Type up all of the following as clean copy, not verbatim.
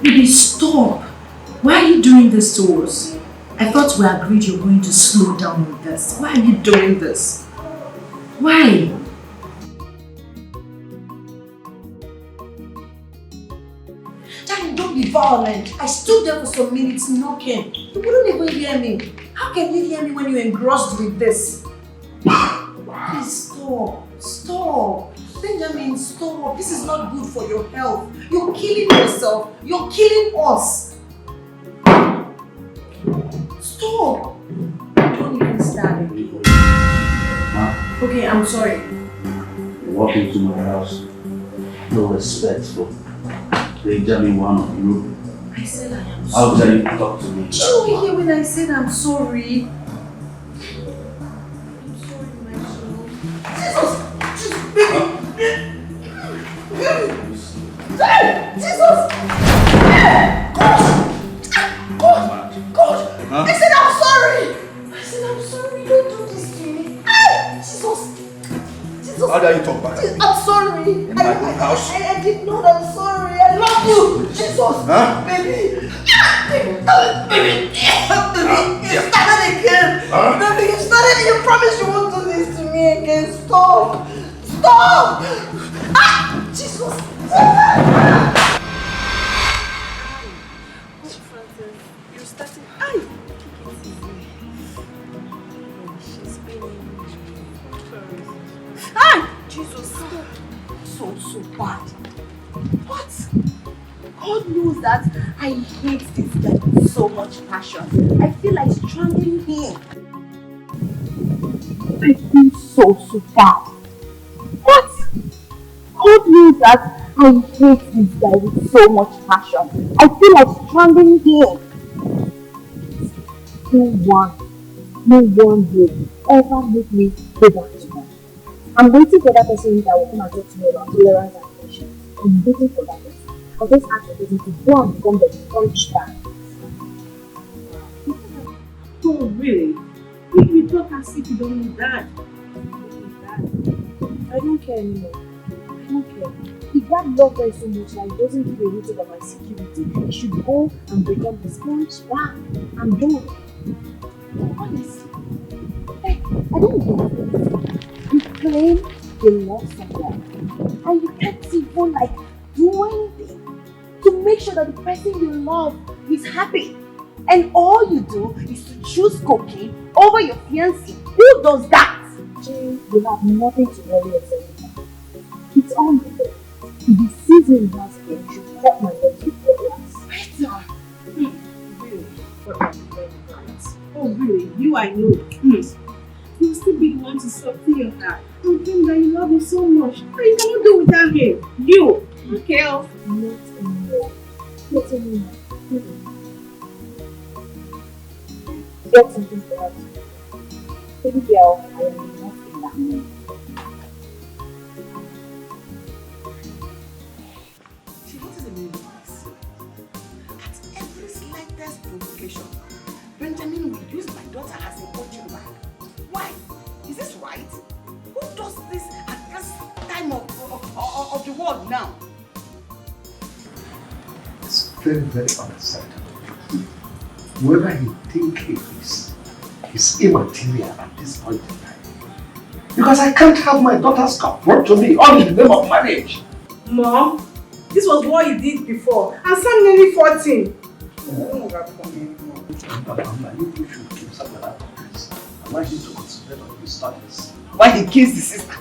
Baby, stop. Why are you doing this to us? I thought we agreed you're going to slow down with this. Why are you doing this? Why? Daddy, don't be violent. I stood there for some minutes knocking. You wouldn't even hear me. How can you hear me when you're engrossed with this? Please stop. Stop. Benjamin, stop. This is not good for your health. You're killing yourself. You're killing us. Stop. Don't even stand again. Okay, I'm sorry. You walk into my house. No respect for Benjamin, one of you. I said I am How sorry. dare you talk to me? Did you hear when I said I'm sorry? I'm sorry, my soul. Jesus! Jesus, baby! Jesus! God! I said I'm sorry! I said I'm sorry. Don't do this to me. Jesus! Jesus! How dare you talk back? I'm sorry. In my own house? I did not. I'm sorry. I love you. Jesus! Huh? Baby! Baby! You started again! Baby, you started! You promised you won't do this to me again. Stop! Stop! Jesus! You're starting. Jesus! So bad. What? God knows that I hate this guy with so much passion. I feel like strangling him. I feel so bad. What? God knows that I hate this guy with so much passion. I feel like strangling him. No one will ever make me go back to him. I'm waiting for that person that will come and talk to me about tolerance and patience. I'm waiting for that person. I'll just ask the person to go and become the punchbag. Oh, really? You talk as if you don't need that. I don't care anymore. I don't care. If that love her so much that he doesn't give a hoot about my security, he should go and become the punchbag. I'm done. Honestly. Like, I don't know. You claim you love someone and you can't even do anything to make sure that the person you love is happy. And all you do is to choose cocaine over your fiancé. Who does that? Jane, you have nothing to worry yourself about. It's all my fault. If the season has been, you should cut my legs before last. Better. Really? Oh, really? You, I know. You'll still be the one to soften your heart. And think that you love him so much. But you cannot do without him. You. Okay. Not anymore. Not anymore. Get something for us. Baby girl, I am not in that mood. She wanted a meaning this. At every slightest provocation, Benjamin will use my daughter as a punching bag. Why? Is this right? Who does this at this time of the world now? It's very, very unacceptable. Whoever you think he is immaterial at this point in time. Because I can't have my daughter's cup brought to me all in the name of marriage. Mom, this was what you did before. And Sam nearly 14. Mama, you should keep some of that this. I want you to concentrate on his studies. Why he kissed the sister?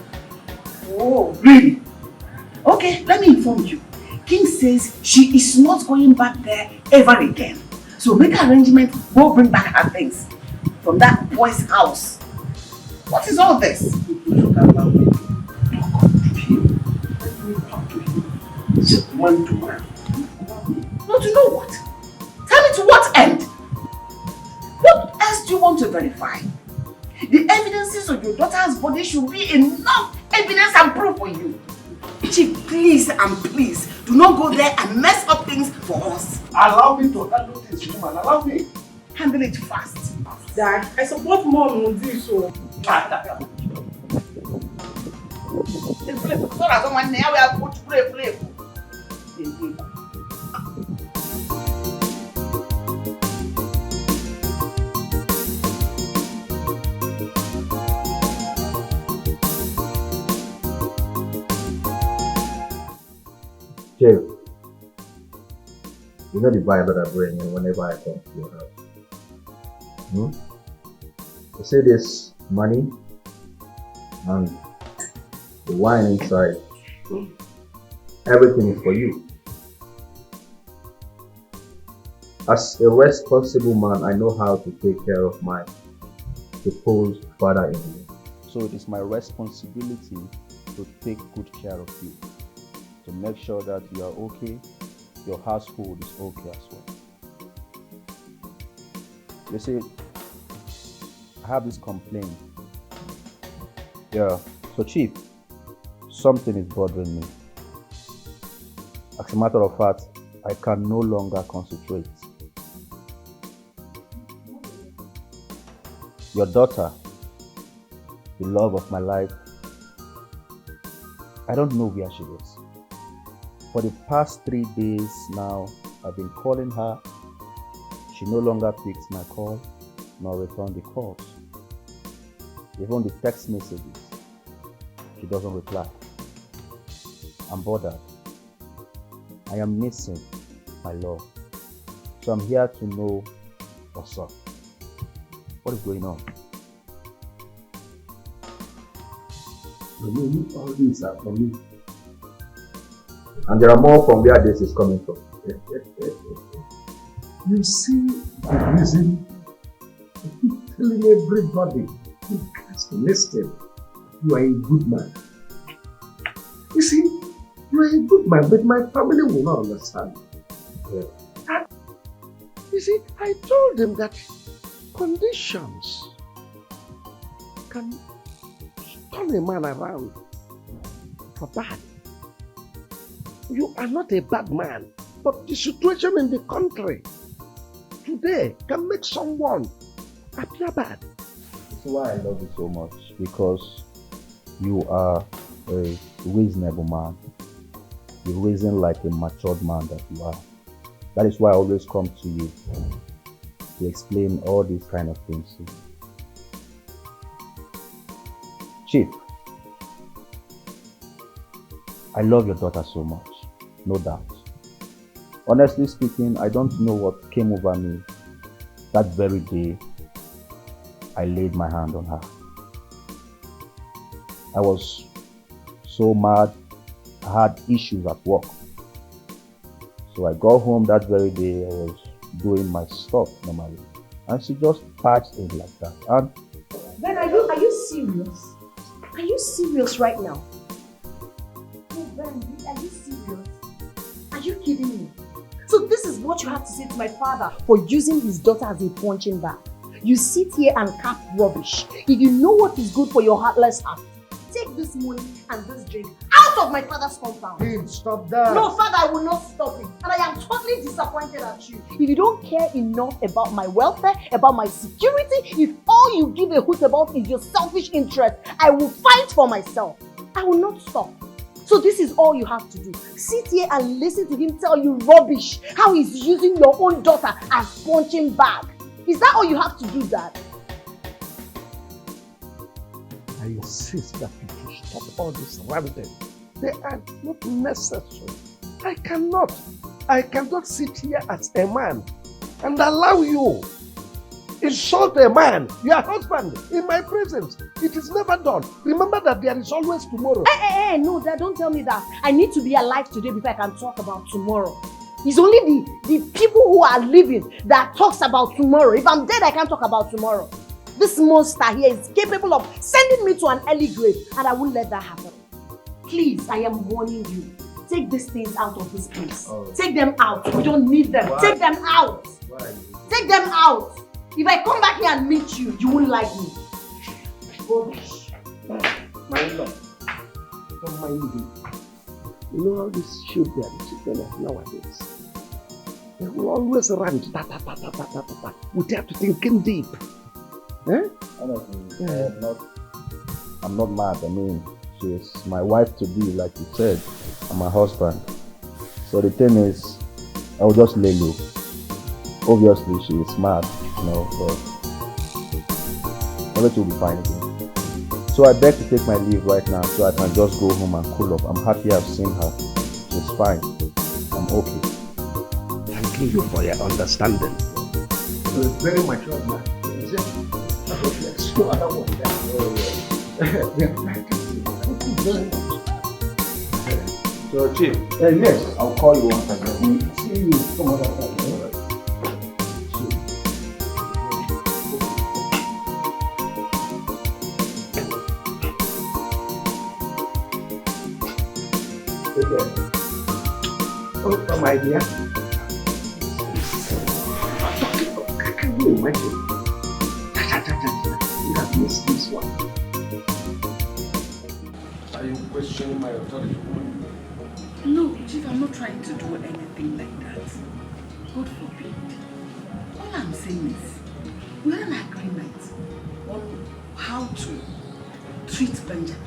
Oh, really? Okay, let me inform you. King says she is not going back there ever again. So make arrangement, go bring back her things from that boy's house. What is all this? You should allow me to talk to him. Let me talk to him. Just man to man. No, to know what? Tell me to what end? What else do you want to verify? The evidences of your daughter's body should be enough evidence and proof for you. Chief, please and please, do not go there and mess up things for us. Allow me to handle this, woman. Allow me. Handle it fast. Dad, I support Mom on this. So someone now we are going to play. You know the vibe that I bring in whenever I come to your house. Hmm? You see this money and the wine inside. Everything is for you. As a responsible man, I know how to take care of my supposed father-in-law. So it is my responsibility to take good care of you, to make sure that you are okay, your household is okay as well. You see, I have this complaint. Yeah, so Chief, something is bothering me. As a matter of fact, I can no longer concentrate. Your daughter, the love of my life, I don't know where she is. For the past 3 days now, I've been calling her. She no longer picks my call, nor returns the calls. Even the text messages, she doesn't reply. I'm bothered. I am missing my love. So I'm here to know what's up. What is going on? All these are for me. And there are more from where this is coming from. You see the reason I keep telling everybody who has to listen, you are a good man. You see, you are a good man, but my family will not understand. Yeah. And, you see, I told them that conditions can turn a man around for bad. You are not a bad man, but the situation in the country today can make someone appear bad. This is why I love you so much, because you are a reasonable man. You reason like a matured man that you are. That is why I always come to you to explain all these kind of things to you. Chief, I love your daughter so much, no doubt. Honestly speaking, I don't know what came over me that very day I laid my hand on her. I was so mad. I had issues at work. So I got home that very day. I was doing my stuff normally, and she just patched in like that. And Ben, are you serious? Are you serious right now? Oh Ben, are you serious? Are you kidding me? So this is what you have to say to my father for using his daughter as a punching bag. You sit here and cap rubbish. If you know what is good for your heartless heart, take this money and this drink out of my father's compound. Hey, stop that. No, father, I will not stop it. And I am totally disappointed at you. If you don't care enough about my welfare, about my security, if all you give a hoot about is your selfish interest, I will fight for myself. I will not stop. So this is all you have to do. Sit here and listen to him tell you rubbish, how he's using your own daughter as punching bag. Is that all you have to do, Dad? I insist that you should stop all this ranting. They are not necessary. I cannot sit here as a man and allow you insult a man, your husband, in my presence. It is never done. Remember that there is always tomorrow. Hey, no, Dad, don't tell me that. I need to be alive today before I can talk about tomorrow. It's only the people who are living that talks about tomorrow. If I'm dead, I can't talk about tomorrow. This monster here is capable of sending me to an early grave, and I won't let that happen. Please, I am warning you. Take these things out of this place. Oh. Take them out. We don't need them. Why? Take them out. Why? Take them out. If I come back here and meet you, you won't like me. Rubbish. My love, don't mind me. You know how these children of nowadays, they will always run without thinking deep. Eh? Honestly, I'm not mad. I mean, she's my wife to be, like you said, and my husband. So the thing is, I will just lay low. Obviously, she is mad, but everything will be fine again. So I beg to take my leave right now so I can just go home and cool off. I'm happy I've seen her. She's fine. I'm okay. Thank asking you for your understanding. You're a very mature man. Is it? There's no other one there. Yeah, thank you very much. So, Chief, Yes, I'll call you once again. we'll see you some other time. Oh, my dear. Can you imagine? You have missed this one. Are you questioning my authority? No, Chief, I'm not trying to do anything like that. God forbid. All I'm saying is, we had an agreement on how to treat Benjamin.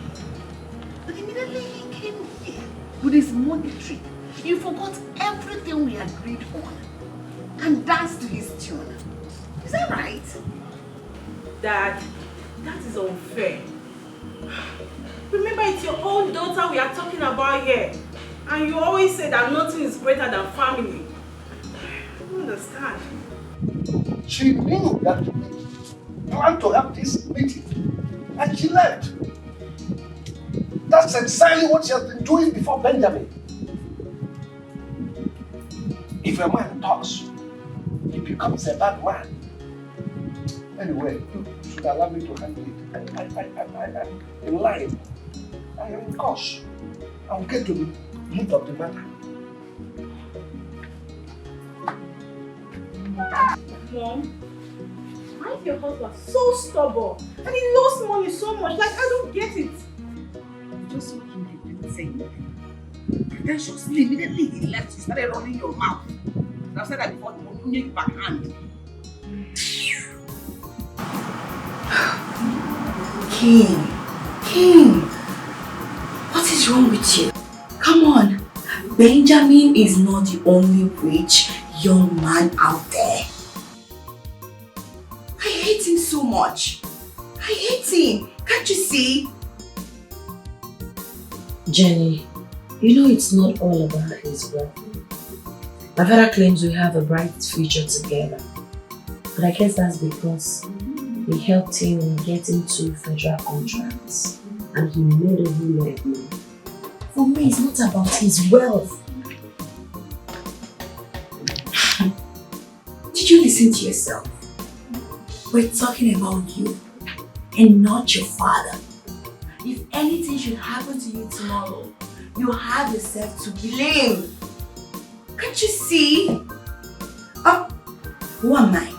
But immediately he came here with his monetary. You forgot everything we agreed on and danced to his tune. Is that right? Dad, that is unfair. Remember, it's your own daughter we are talking about here. And you always say that nothing is greater than family. I don't understand. She knew that we planned to have this meeting and she left. That's exactly what she has been doing before Benjamin. If a man talks, he becomes a bad man. Anyway, you should allow me to handle it. I'm in line. I am in course. I'll get to the root of the matter. Mom, why is your husband so stubborn? And he lost money so much, like I don't get it. Just what you didn't say anything. Pretentiously, immediately he left, you started running your mouth. And I've said that before, you won't make backhand. King, what is wrong with you? Come on, Benjamin is not the only rich young man out there. I hate him so much. I hate him. Can't you see? Jenny, you know it's not all about his wealth. My father claims we have a bright future together. But I guess that's because we helped him get into federal contracts and he made a whole lot of money. For me, it's not about his wealth. Did you listen to yourself? We're talking about you and not your father. If anything should happen to you tomorrow, you have yourself to blame. Can't you see? Oh, who am I?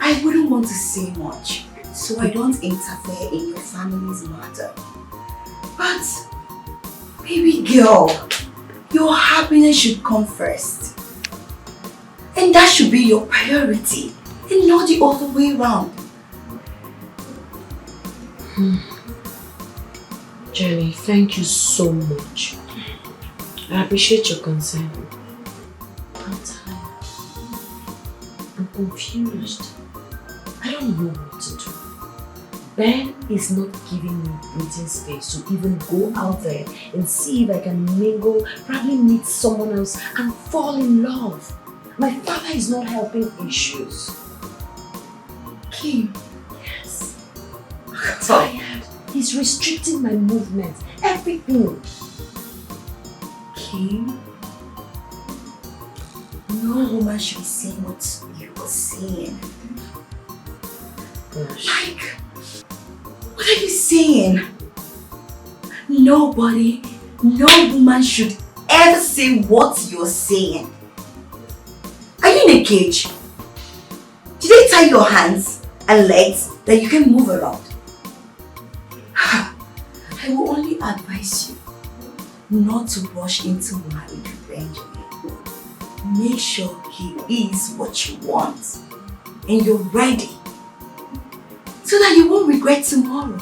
I wouldn't want to say much, so I don't interfere in your family's matter. But, baby girl, your happiness should come first. And that should be your priority, and not the other way around. Jenny, thank you so much. I appreciate your concern. I'm tired. I'm confused. I don't know what to do. Ben is not giving me breathing space to even go out there and see if I can mingle, probably meet someone else and fall in love. My father is not helping issues. Kim, Yes. I'm tired. He's restricting my movements, everything. Kim, no woman should be saying what you are saying. Gosh. Like, what are you saying? Nobody, no woman should ever say what you're saying. Are you in a cage? Did they tie your hands and legs that you can move around? I will only advise you not to rush into marriage with Benjamin. Make sure he is what you want and you're ready so that you won't regret tomorrow.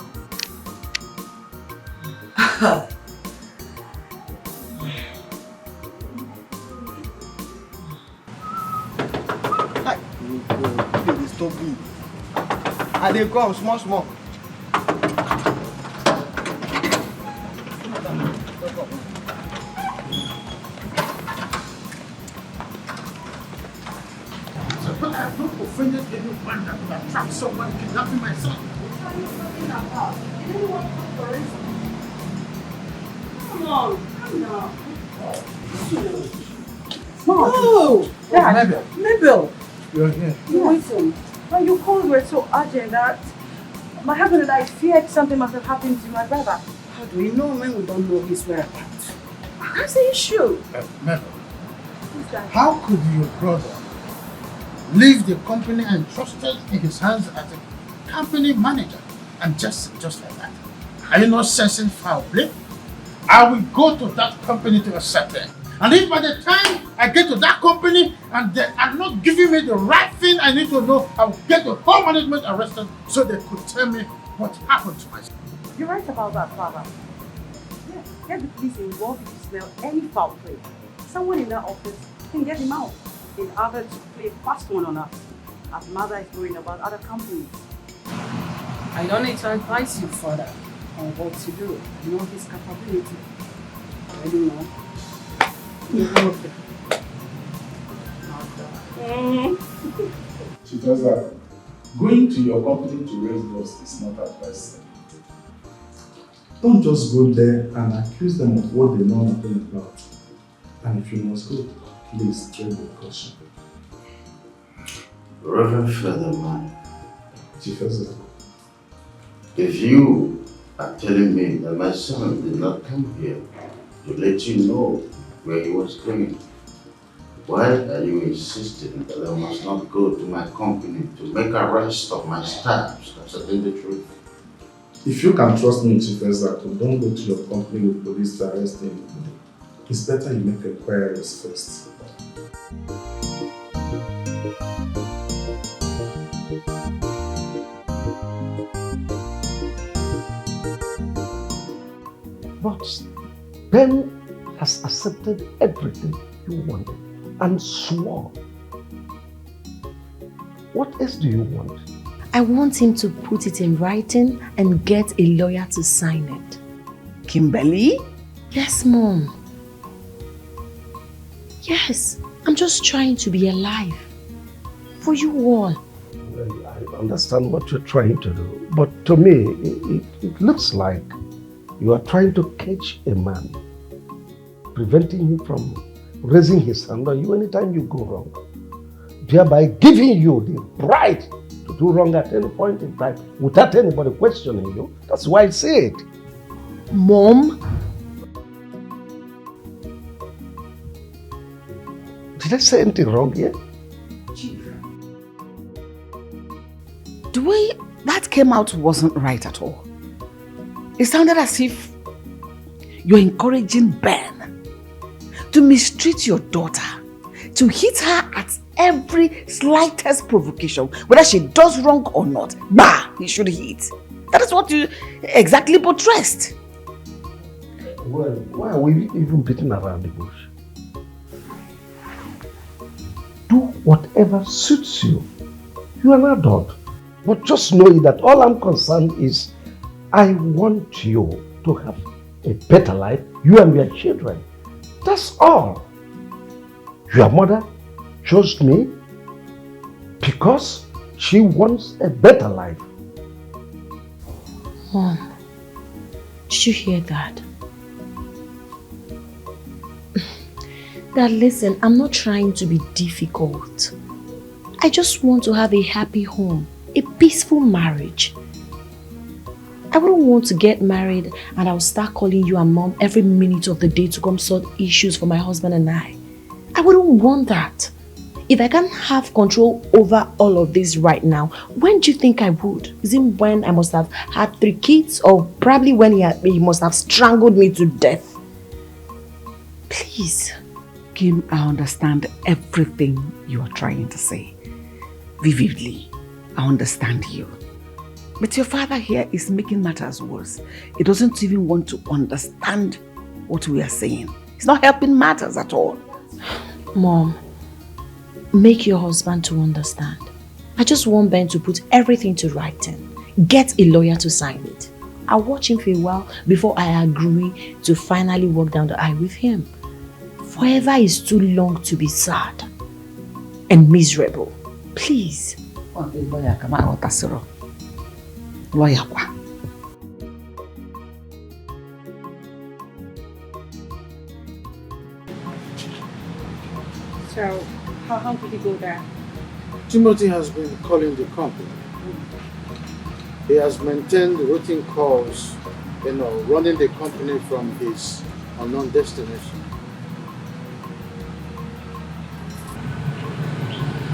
I dey come small. I have not offended anyone that would attract someone kidnapping my son. What are you talking about? You didn't want to come for it. Come on, come now. Oh! Dad, Mabel, Mabel! you're here. Listen, when you called were so urgent that my husband and I feared something must have happened to my brother. How do we know when we don't know his whereabouts? That's the issue. Mabel, Who's that? how could your brother leave the company entrusted in his hands as a company manager and just like that? Are you not sensing foul play? I will go to that company to accept it. And if by the time I get to that company and they are not giving me the right thing I need to know, I will get the whole management arrested so they could tell me what happened to my son. You're right about that, Father. Yeah, get the police involved if you smell any foul play. Someone in that office can get him out in order to play a fast one on us. As mother is worrying about other companies. I don't need to advise you further on what to do. I know his capability. I don't know. She tells her, going to your company to raise dust is not advisable. Don't just go there and accuse them of what they know nothing about. And if you must go, please tread with caution. Reverend Featherman, She feels it. if you are telling me that my son did not come here to let you know where he was going, why are you insisting that I must not go to my company to make arrest of my staff concerning the truth? If you can trust me, Chief Ezaku, don't go to your company with police to arrest him. It's better you make inquiries first. But Ben has accepted everything you wanted and swore. What else do you want? I want him to put it in writing and get a lawyer to sign it. Kimberly? Yes, Mom. Yes, I'm just trying to be alive. For you all. Well, I understand what you're trying to do, but to me, it looks like you are trying to catch a man, preventing him from raising his hand on you anytime you go wrong, thereby giving you the right to do wrong at any point in time without anybody questioning you. That's why I say it. Mom? Did I say anything wrong here? The way that came out wasn't right at all. It sounded as if you're encouraging Ben to mistreat your daughter, to hit her at every slightest provocation, whether she does wrong or not. Bah, he should hit. That is what you exactly portrayed. Well, why are we even beating around the bush? Do whatever suits you. You are an adult. But just know that all I'm concerned is I want you to have a better life, you and your children. That's all. Your mother chose me because she wants a better life. Mom, did you hear that? Dad, listen, I'm not trying to be difficult. I just want to have a happy home, a peaceful marriage. I wouldn't want to get married and I'll start calling you and Mom every minute of the day to come sort issues for my husband and I. I wouldn't want that. If I can't have control over all of this right now, when do you think I would? Is it when I must have had 3 kids, or probably when he must have strangled me to death? Please. Kim, I understand everything you are trying to say. Vividly, I understand you. But your father here is making matters worse. He doesn't even want to understand what we are saying. It's not helping matters at all. Mom, make your husband to understand. I just want Ben to put everything to writing. Get a lawyer to sign it. I'll watch him for a while before I agree to finally walk down the aisle with him. Forever is too long to be sad and miserable. Please. Lawyer, come on, lawyer. So, how did he go there? Timothy has been calling the company. He has maintained routine calls, running the company from his unknown destination.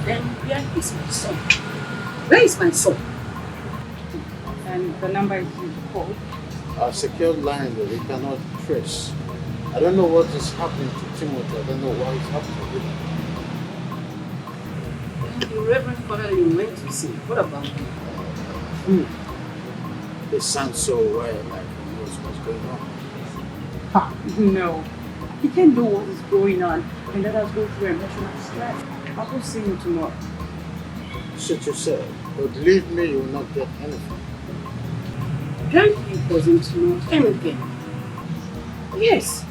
Then where is my son? Where is my son? And the number is called? A secured line that we cannot trace. I don't know what is happening to Timothy. I don't know why it's happening with him. The Reverend Father you went to see, what about him? They sound so wild, like he knows what's going on. No. He can't know what is going on and let us go through emotional stress. I will see you tomorrow. Such you said, but believe me, you will not get anything. Don't he doesn't know anything? Yes.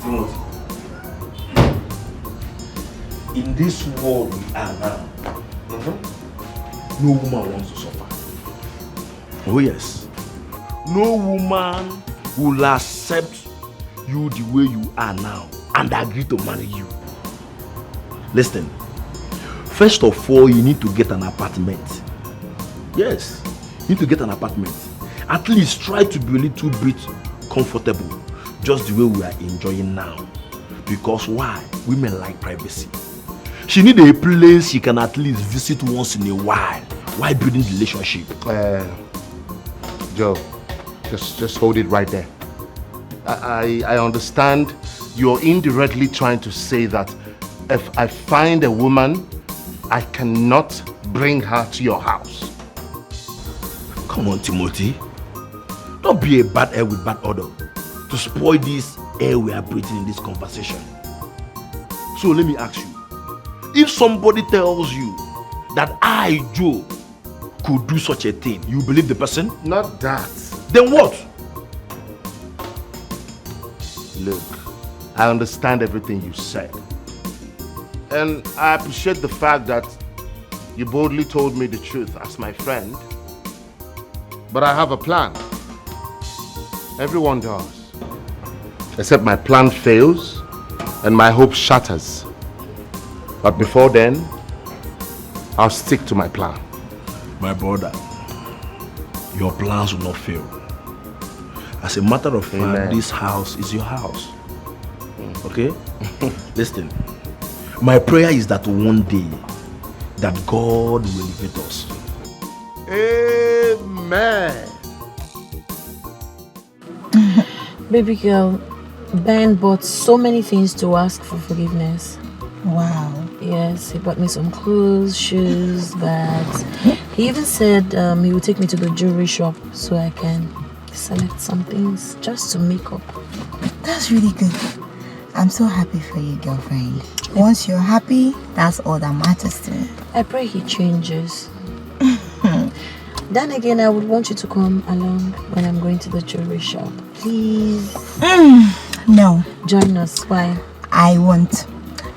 Timothy, in this world we are now, no woman wants to suffer. Oh yes. No woman will accept you the way you are now and agree to marry you. Listen, first of all, you need to get an apartment. Yes, you need to get an apartment. At least try to be a little bit comfortable, just the way we are enjoying now. Because why? Women like privacy. She needs a place she can at least visit once in a while building the relationship. Joe, just hold it right there. I understand you're indirectly trying to say that if I find a woman, I cannot bring her to your house. Come on, Timothy. Don't be a bad air with bad odor to spoil this air we are breathing in this conversation. So let me ask you, if somebody tells you that I, Joe, could do such a thing, you believe the person? Not that. Then what? Look, I understand everything you said. And I appreciate the fact that you boldly told me the truth as my friend. But I have a plan. Everyone does. Except my plan fails and my hope shatters. But before then, I'll stick to my plan. My brother, your plans will not fail. As a matter of fact, this house is your house. Okay? Listen, my prayer is that one day that God will elevate us. Amen. Baby girl, Ben bought so many things to ask for forgiveness. Wow. Yes, he bought me some clothes, shoes, bags. He even said he would take me to the jewelry shop so I can select some things just to make up. That's really good. I'm so happy for you, girlfriend. Once you're happy, that's all that matters to me. I pray he changes. Then again, I would want you to come along when I'm going to the jewelry shop. Please. No. Join us. Why? I won't.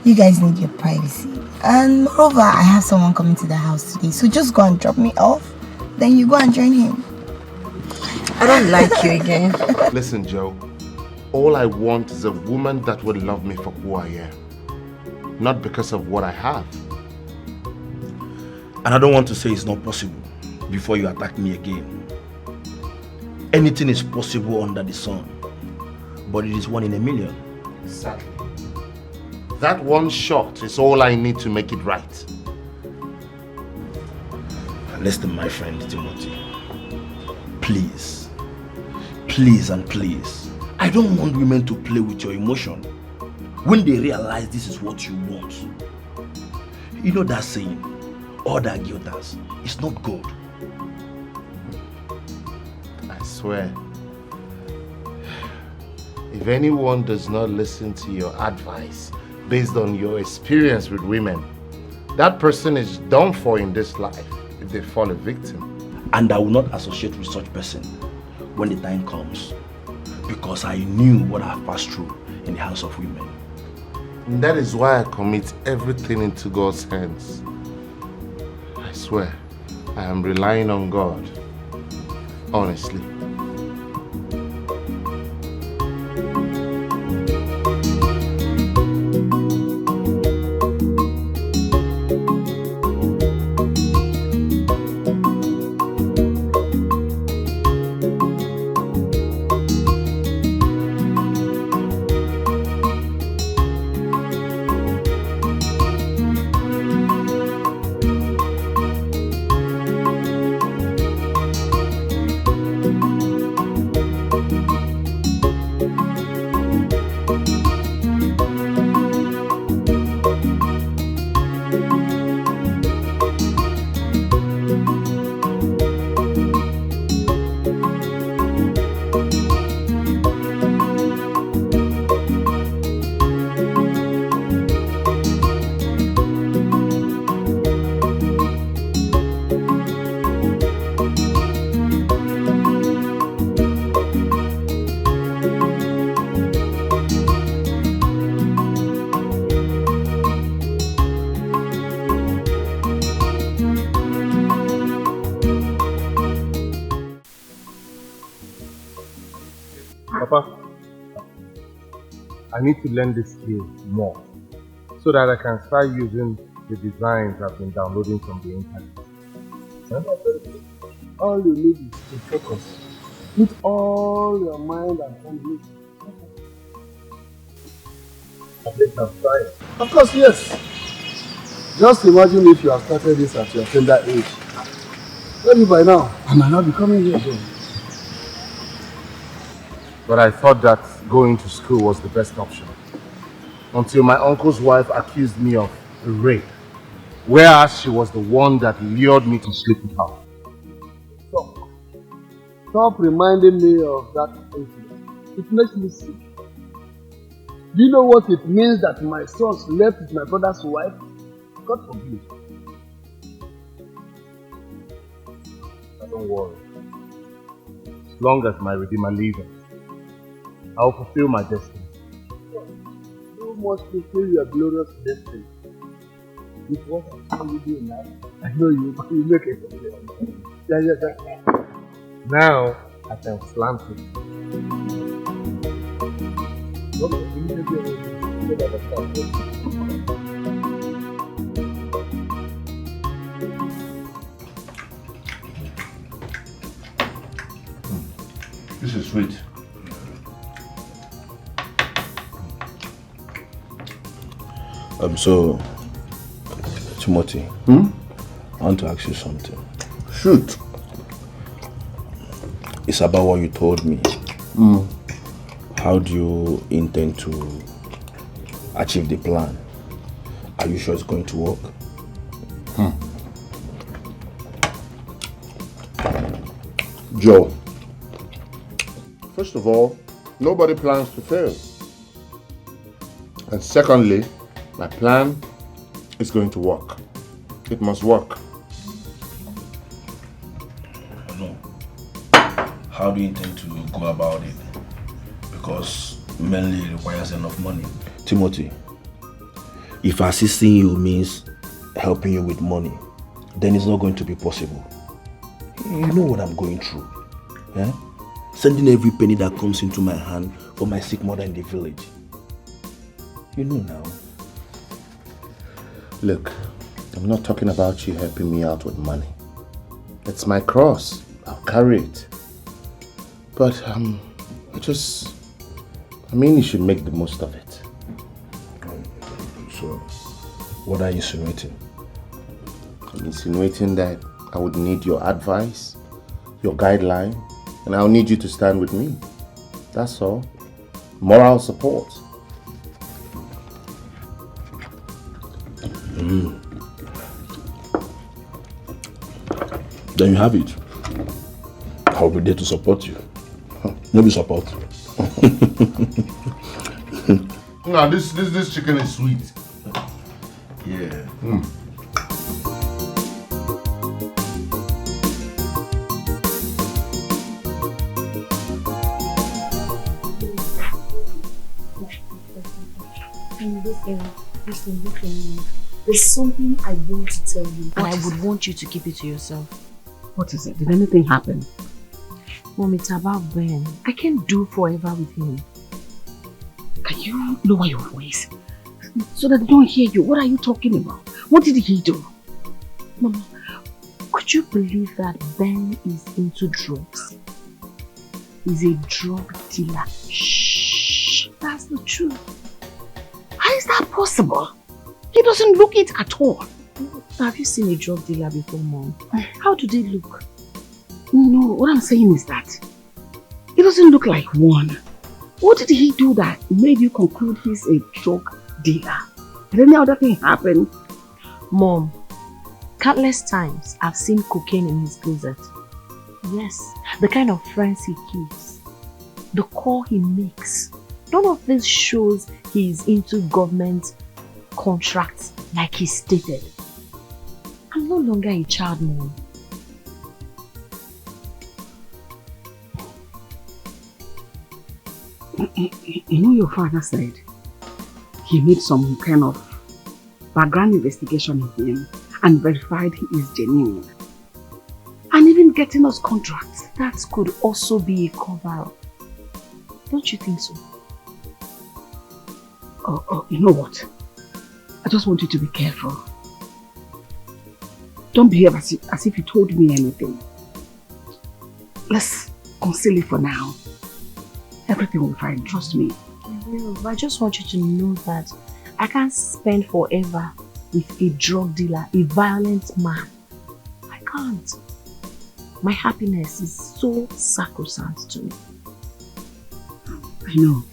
You guys need your privacy. And moreover, I have someone coming to the house today. So just go and drop me off. Then you go and join him. I don't like you again. Listen, Joe. All I want is a woman that would love me for who I am. Not because of what I have. And I don't want to say it's not possible before you attack me again. Anything is possible under the sun. But it is 1 in a million. Exactly. That one shot is all I need to make it right. Listen, my friend Timothy. Please. Please and please. I don't want women to play with your emotion when they realize this is what you want. You know that saying, all that guilt does is not good. I swear, if anyone does not listen to your advice based on your experience with women, that person is done for in this life if they fall a victim. And I will not associate with such person when the time comes. because I knew what I've passed through in the house of women. And that is why I commit everything into God's hands. I swear, I am relying on God. Honestly. Papa, I need to learn this skill more so that I can start using the designs I've been downloading from the internet. Huh? All you need is to focus. Put all your mind and energy. At least I'm trying. Of course, yes. Just imagine if you have started this at your tender age. Maybe by now, I might not be coming here again. But I thought that going to school was the best option. Until my uncle's wife accused me of rape. Whereas she was the one that lured me to sleep with her. Stop reminding me of that incident. It makes me sick. Do you know what it means that my son slept with my brother's wife? God forbid. Don't worry. As long as my Redeemer lives, I will fulfill my destiny. You must fulfill your glorious destiny. With what I saw you do now, I know you make it. Yeah. Now I can slant it. This is sweet. So, Timothy, I want to ask you something. Shoot. It's about what you told me. How do you intend to achieve the plan? Are you sure it's going to work? Joe, first of all, nobody plans to fail. And secondly, my plan is going to work. It must work. No. How do you intend to go about it? Because mainly it requires enough money. Timothy, if assisting you means helping you with money, then it's not going to be possible. You know what I'm going through. Eh? Sending every penny that comes into my hand for my sick mother in the village. You know now. Look, I'm not talking about you helping me out with money. It's my cross. I'll carry it. But, you should make the most of it. So, what are you insinuating? I'm insinuating that I would need your advice, your guideline, and I'll need you to stand with me. That's all. Moral support. Then you have it. I'll be there to support you. Maybe support. No, this chicken is sweet. Yeah. Listen. There's something I want to tell you, and I would want you to keep it to yourself. What is it? Did anything happen? Mom, it's about Ben. I can't do forever with him. Can you lower your voice so that they don't hear you? What are you talking about? What did he do? Mama, could you believe that Ben is into drugs? He's a drug dealer. Shh, that's the truth. How is that possible? He doesn't look it at all. Have you seen a drug dealer before, Mom? How do they look? No, what I'm saying is that he doesn't look like one. What did he do that made you conclude he's a drug dealer? Did any other thing happen? Mom, countless times I've seen cocaine in his closet. Yes, the kind of friends he keeps, the call he makes. None of this shows he's into government contracts like he stated. I'm no longer a child, Mom. You know, your father said he made some kind of background investigation of him and verified he is genuine. And even getting us contracts. That could also be a cover-up. Don't you think so? Oh, you know what? I just want you to be careful. Don't behave as if you told me anything. Let's conceal it for now. Everything will be fine, trust me. I will, but I just want you to know that I can't spend forever with a drug dealer, a violent man. I can't. My happiness is so sacrosanct to me. I know.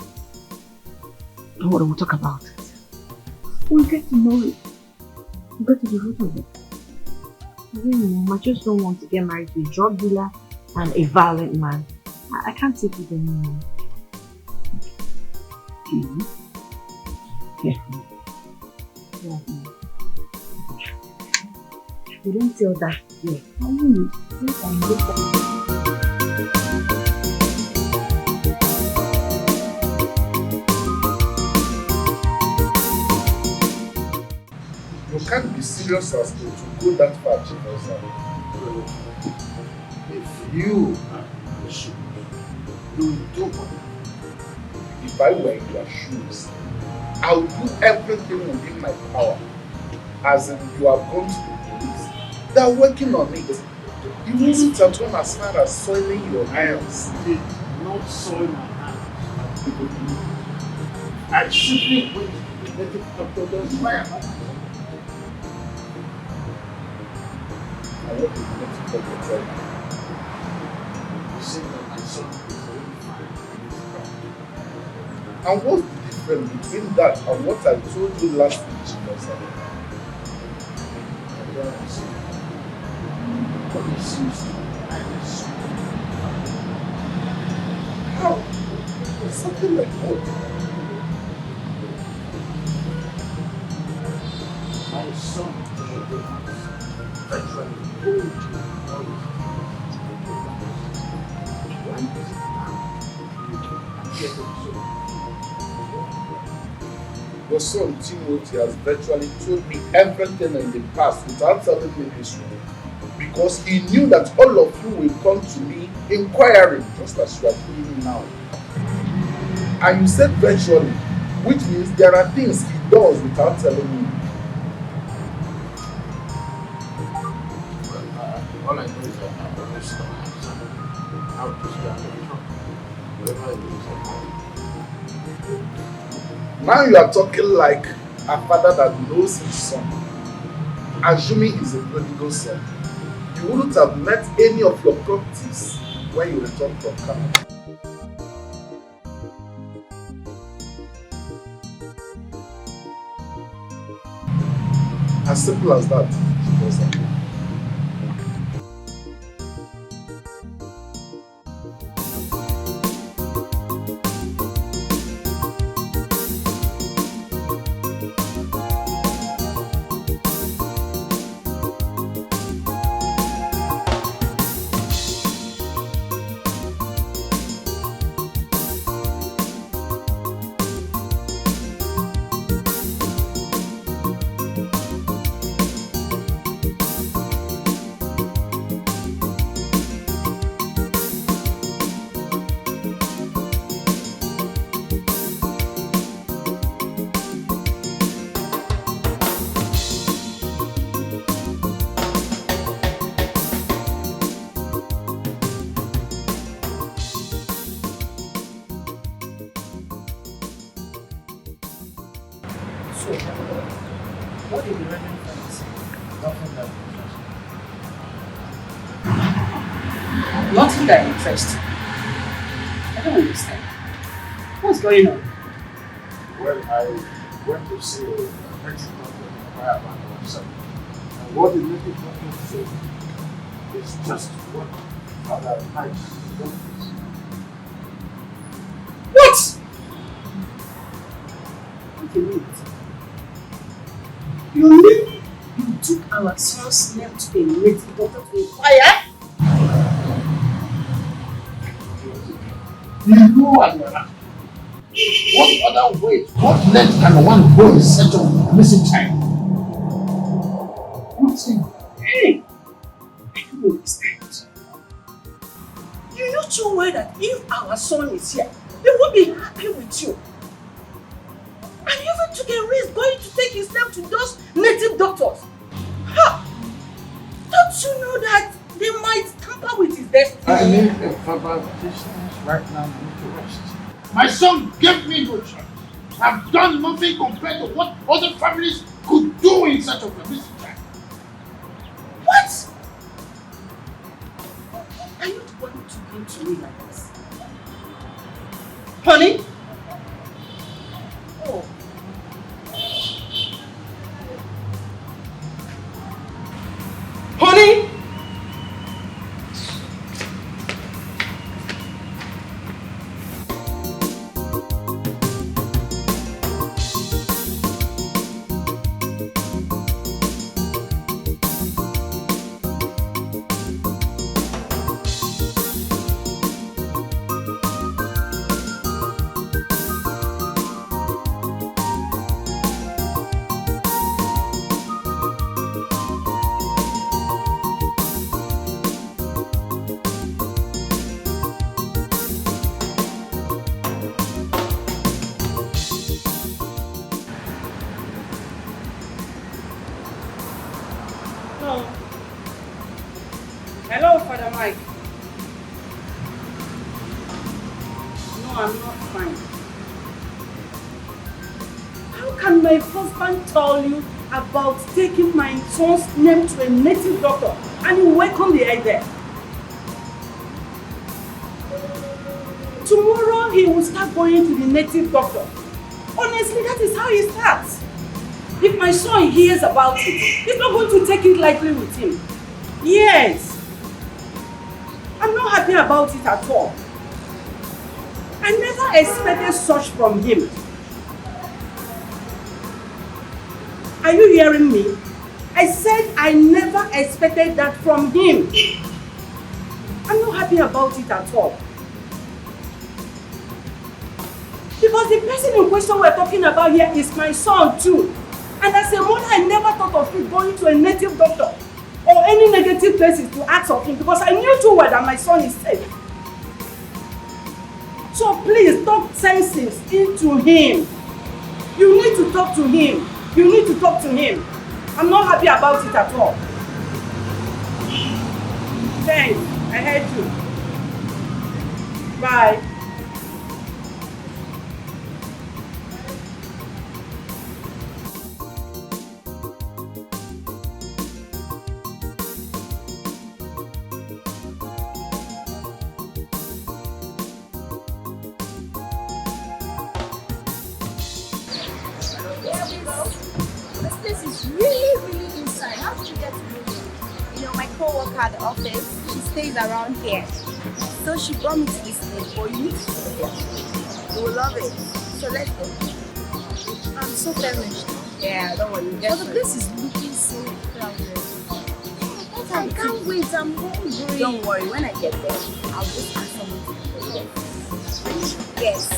Don't worry, we'll talk about it. We'll get to know it. We'll get to the root of it. Mom, I just don't want to get married to a drug dealer and a violent man. I can't take it anymore. Careful. Yeah. You don't tell that yet. I will. You can't be serious as to go that far, Chief. If you are pushing me, you will do what? If I were in your shoes, I'll do everything within my power. As in, you have gone to the police. They're working on it. You wouldn't have gone as far as soiling your hands. Not soil my hands. I simply went to the native doctor's fire. I want to get to talk with them. You said that my son is very fine in his car. And what's the difference between that and what I told you last week, Chief? I don't understand. But it seems to be my son. How? Something like what? My son told the house virtually told you all his why is it now you can get so? Your son Timothy has virtually told me everything in the past without telling me this one. Because he knew that all of you will come to me inquiring just as you are doing now. And you said virtually, which means there are things he does without telling me. Well, all I know is that I'm always going to have some how to start the trouble. Whatever it is, Now you are talking like a father that knows his son, assuming he's a prodigal son. You wouldn't have met any of your properties when you return from Canada. As simple as that. So, what if the Reverend Father said nothing that interests you? Nothing that interests you? I don't understand. What's going on? Well, I went to see a native doctor in Accra about myself. And what the native doctor said is just what Father Mike wants. What? Okay, wait. You mean you took our son's name to a native doctor to inquire? You know Admiral. What other way, what length can one go in search of a missing child? What's it? Hey! I don't understand. You know too well that if our son is here, he won't be happy with you. And you even took a risk going to take his name to those native doctors. Ha! Don't you know that they might tamper with his destiny? I need a verbal distance right now. I need to rest. My son gave me no choice. I've done nothing compared to what other families could do in such a missing child. What? Are you going to come to me like this? Honey? Oh. Honey? Hello, Father Mike. No, I'm not fine. How can my husband tell you about taking my son's name to a native doctor and you welcome the idea? Tomorrow he will start going to the native doctor. Honestly, that is how he starts. If my son hears about it, he's not going to take it lightly with him. Yes. I'm not happy about it at all. I never expected such from him. Are you hearing me? I said I never expected that from him. I'm not happy about it at all. Because the person in question we're talking about here is my son too. And as a mother, I never thought of him going to a native doctor or any negative places to ask of him because I knew too well that my son is safe. So please talk senses into him. You need to talk to him. You need to talk to him. I'm not happy about it at all. Thanks. I heard you. Bye. At the office, she stays around here, so she brought me to this place for you. You will love it. So let's go. I'm so famished. Yeah, don't worry. But the place is looking so crowded. I can't wait. I'm hungry. Don't worry. When I get there, I'll just ask someone to go. Yes.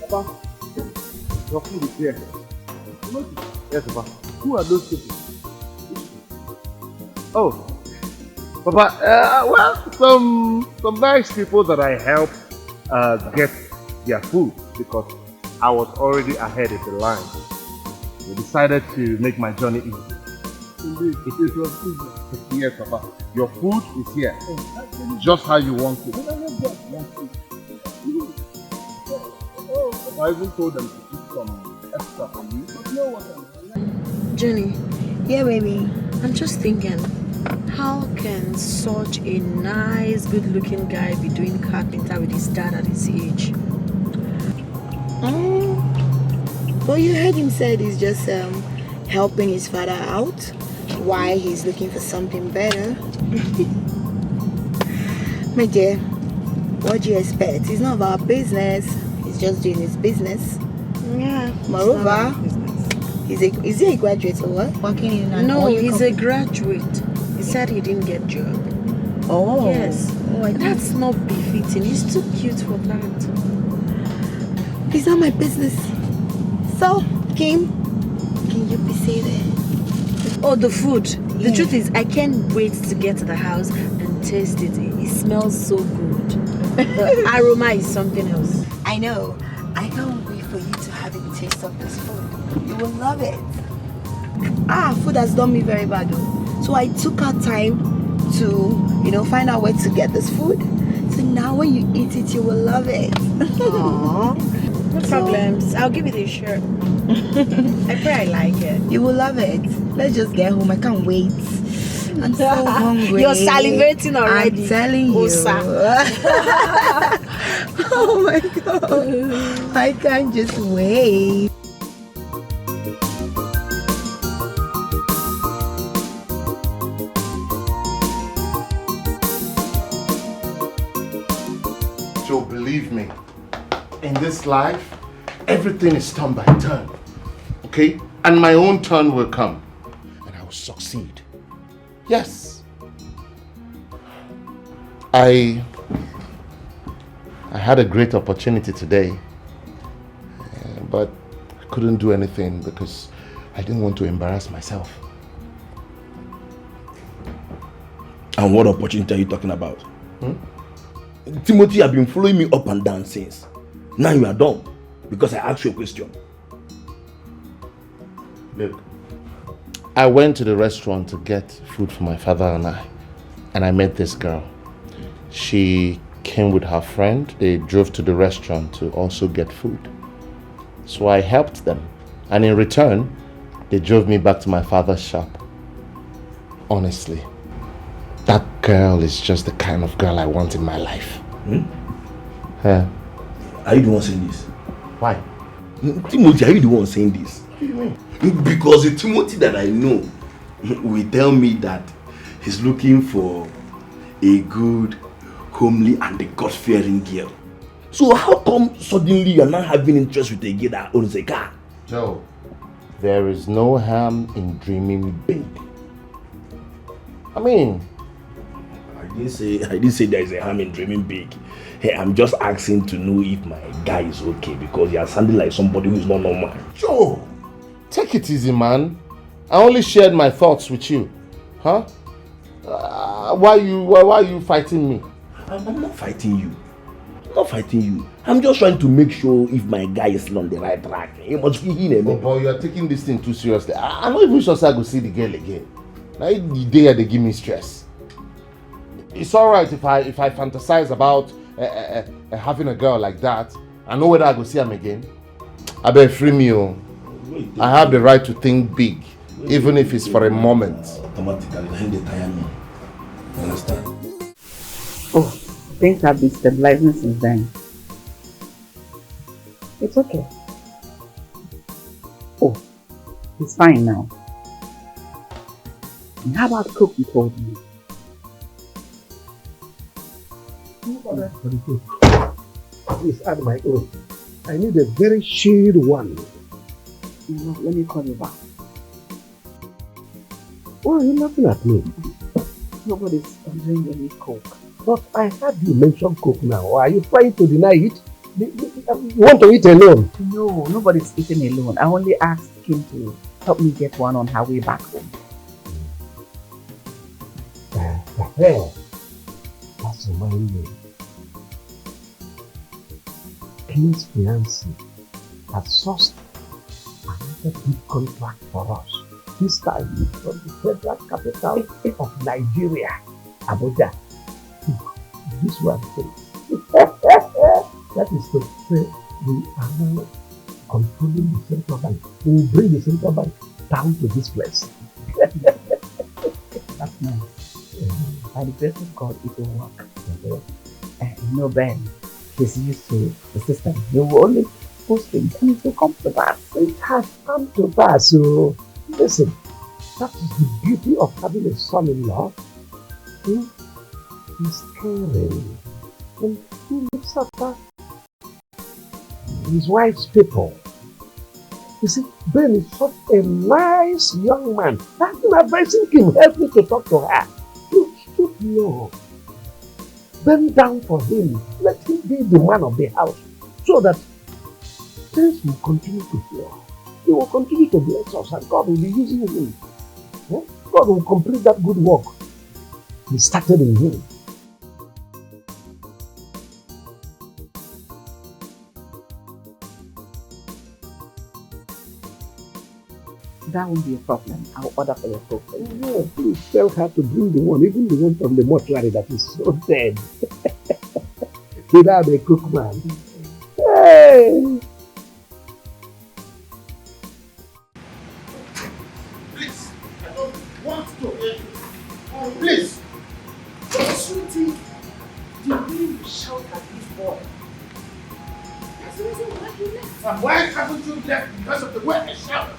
Papa, your food is here. Yes, Papa. Who are those people? Oh, Papa, well, some nice people that I helped get their food because I was already ahead of the line. We decided to make my journey easy. Indeed, it was easy. Yes, Papa. Your food is here. Just how you want it. I even told them to keep some extra for you. But you know what I'm Jenny. Yeah, baby. I'm just thinking, how can such a nice, good-looking guy be doing carpenter with his dad at his age? Well, you heard him said he's just helping his father out while he's looking for something better. My dear, what do you expect? It's not about business. He's just doing his business. Yeah. Moreover, is he a graduate or what? Working in an No, oil he's company? a graduate. He said he didn't get job. Oh. Yes. Oh, that's not befitting. He's too cute for that. It's not my business. So, Kim, can you be seated? Oh, the food. The truth is, I can't wait to get to the house and taste it. It smells so good. The aroma is something else. I know. I can't wait for you to have a taste of this food. You will love it. Food has done me very bad though. So I took our time to, find out where to get this food. So now when you eat it, you will love it. Aww. No problems. I'll give it a shot. I pray I like it. You will love it. Let's just get home. I can't wait. I'm so hungry. You're salivating already. I'm telling you. Oh my God. I can't just wait. So believe me, in this life, everything is turn by turn, okay? And my own turn will come, and I will succeed. Yes. I had a great opportunity today, but I couldn't do anything because I didn't want to embarrass myself. And what opportunity are you talking about? Timothy, you have been following me up and down since. Now you are done because I asked you a question. Look, I went to the restaurant to get food for my father and I met this girl. She came with her friend. They drove to the restaurant to also get food. So I helped them. And in return, they drove me back to my father's shop. Honestly, that girl is just the kind of girl I want in my life. Are you the one saying this? Why? Timothy, are you the one saying this? What do you mean? Because the Timothy that I know will tell me that he's looking for a good, homely and a God-fearing girl. So how come suddenly you're not having interest with a girl that owns a car? Joe, there is no harm in dreaming big. I mean, I didn't say there is a harm in dreaming big. Hey, I'm just asking to know if my guy is okay because you are sounding like somebody who is not normal. Joe, take it easy, man. I only shared my thoughts with you. Huh? Why are you fighting me? I'm not fighting you. I'm not fighting you. I'm just trying to make sure if my guy is on the right track. You must be in a boy, you are taking this thing too seriously. I'm not even sure I go see the girl again. Now the day they give me stress. It's alright if I fantasize about having a girl like that. I know whether I go see him again. I better free me. I have the right to think big, even if it's for a moment. Automatically, they tire me. You understand? Oh, things have been stabilizing since then. It's okay. Oh, it's fine now. And how about the cook you told me? For the cook, please add my own. I need a very shade one. Let me call you back. Why are you laughing at me? Nobody's doing any coke. But I heard you mention coke now. Are you trying to deny it? You want to eat alone? No, nobody's eating alone. I only asked him to help me get one on her way back home. That's reminds me. King's fiancé has sourced another big contract for us. This time from the federal capital of Nigeria, Abuja. This one too. That is to say, we are now controlling the central bank. We will bring the central bank down to this place. That's nice. By the grace of God, it will work. Ben, he's used to the system. He will only post things and it will come to pass. It has come to pass. So, listen, that is the beauty of having a son-in-law. He's caring and he looks after his wife's people. You see, Ben is such a nice young man. I've been advising him, help me to talk to her. You stoop low. Bend down for him. Let him be the man of the house so that things will continue to flow. He will continue to bless us and God will be using him. God will complete that good work He started in him. That won't be a problem. I'll order for your cook. Yeah, please tell her to bring the one, even the one from the mortuary that is so dead. Without a cook man. Hey! Please, I don't want to hear you. Oh, please. Sweetie, the way you shout at this boy. That's the reason why you left. And why haven't you left? Because of the way I shout.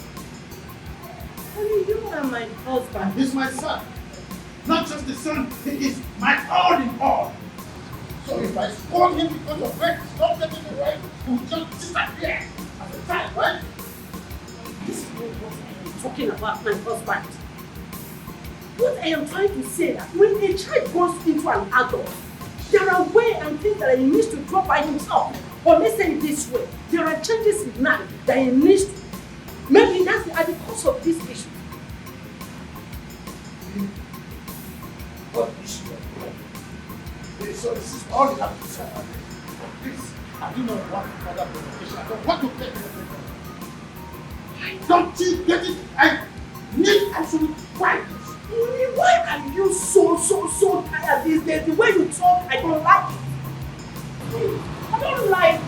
Honey, you are my husband. He's my son. Not just the son, he is my all in all. So if I scold him because of rape, stop getting it right, he will just disappear as a child, right? This is what I am talking about, my husband. What I am trying to say that when a child grows into an adult, there are ways and things that he needs to drop by himself. Or let's say it this way, there are changes in life that he needs to. Maybe that's at the cause of this issue. What issue? So this is all you have to say. Please, I do not want further provocation. I don't want to play with you. Don't you get it? I need absolute quietness. Why are you so tired these days? The way you talk, I don't like it. I don't like it.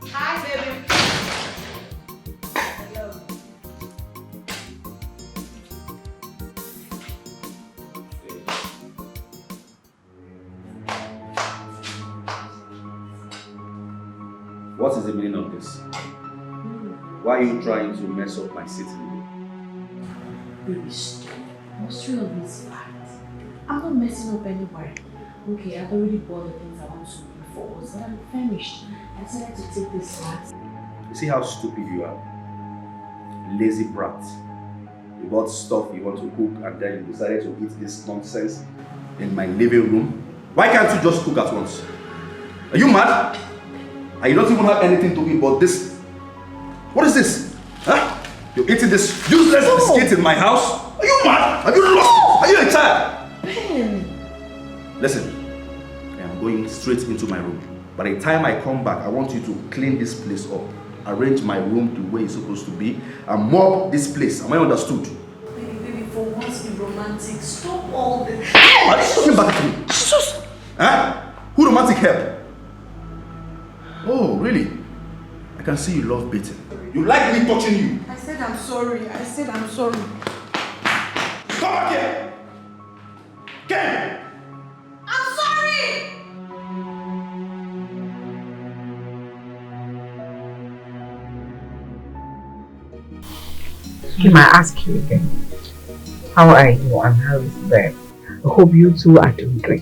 Hi, baby. Hello. What is the meaning of this? Why are you trying to mess up my sitting room? Baby, stop. What's real of this fact? I'm not messing up anywhere. Okay, I've already bought the things I want to bring forward, but I'm famished. I decided to take this fast. You see how stupid you are? Lazy brat. You bought stuff you want to cook and then you decided to eat this nonsense in my living room. Why can't you just cook at once? Are you mad? And you don't even have anything to eat but this. What is this? Huh? You're eating this useless biscuit in my house? Are you mad? Are you lost? Are you a child? Ben! Listen, I am going straight into my room. By the time I come back, I want you to clean this place up, arrange my room the way it's supposed to be, and mop this place. Am I understood? Baby, for once be romantic. Stop all this. Are you coming back to me? Jesus! Huh? Who romantic help? Oh, really? I can see you love beating. You like me touching you? I said I'm sorry. I said I'm sorry. Come back here! Ken! I'm sorry! Kim, I ask you again. How are you and how is Ben? I hope you two are doing great.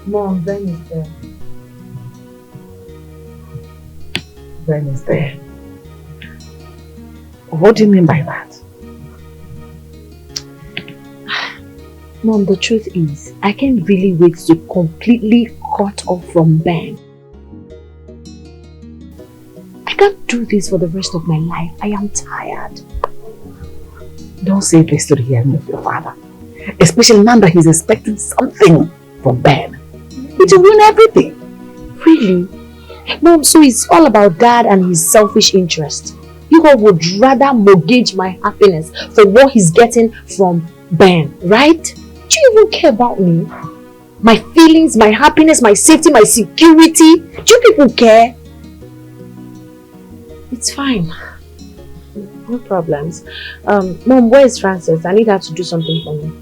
Mom, Ben is there. Ben is there. What do you mean by that? Mom, the truth is, I can't really wait to completely cut off from Ben. I can't do this for the rest of my life. I am tired. Don't say this to the hearing of your father. Especially now that he's expecting something from Ben. It will ruin everything. Really? Mom, so it's all about Dad and his selfish interest. You all would rather mortgage my happiness for what he's getting from Ben, right? Do you even care about me? My feelings, my happiness, my safety, my security? Do you people care? It's fine. No problems. Mom, where is Frances? I need her to do something for me.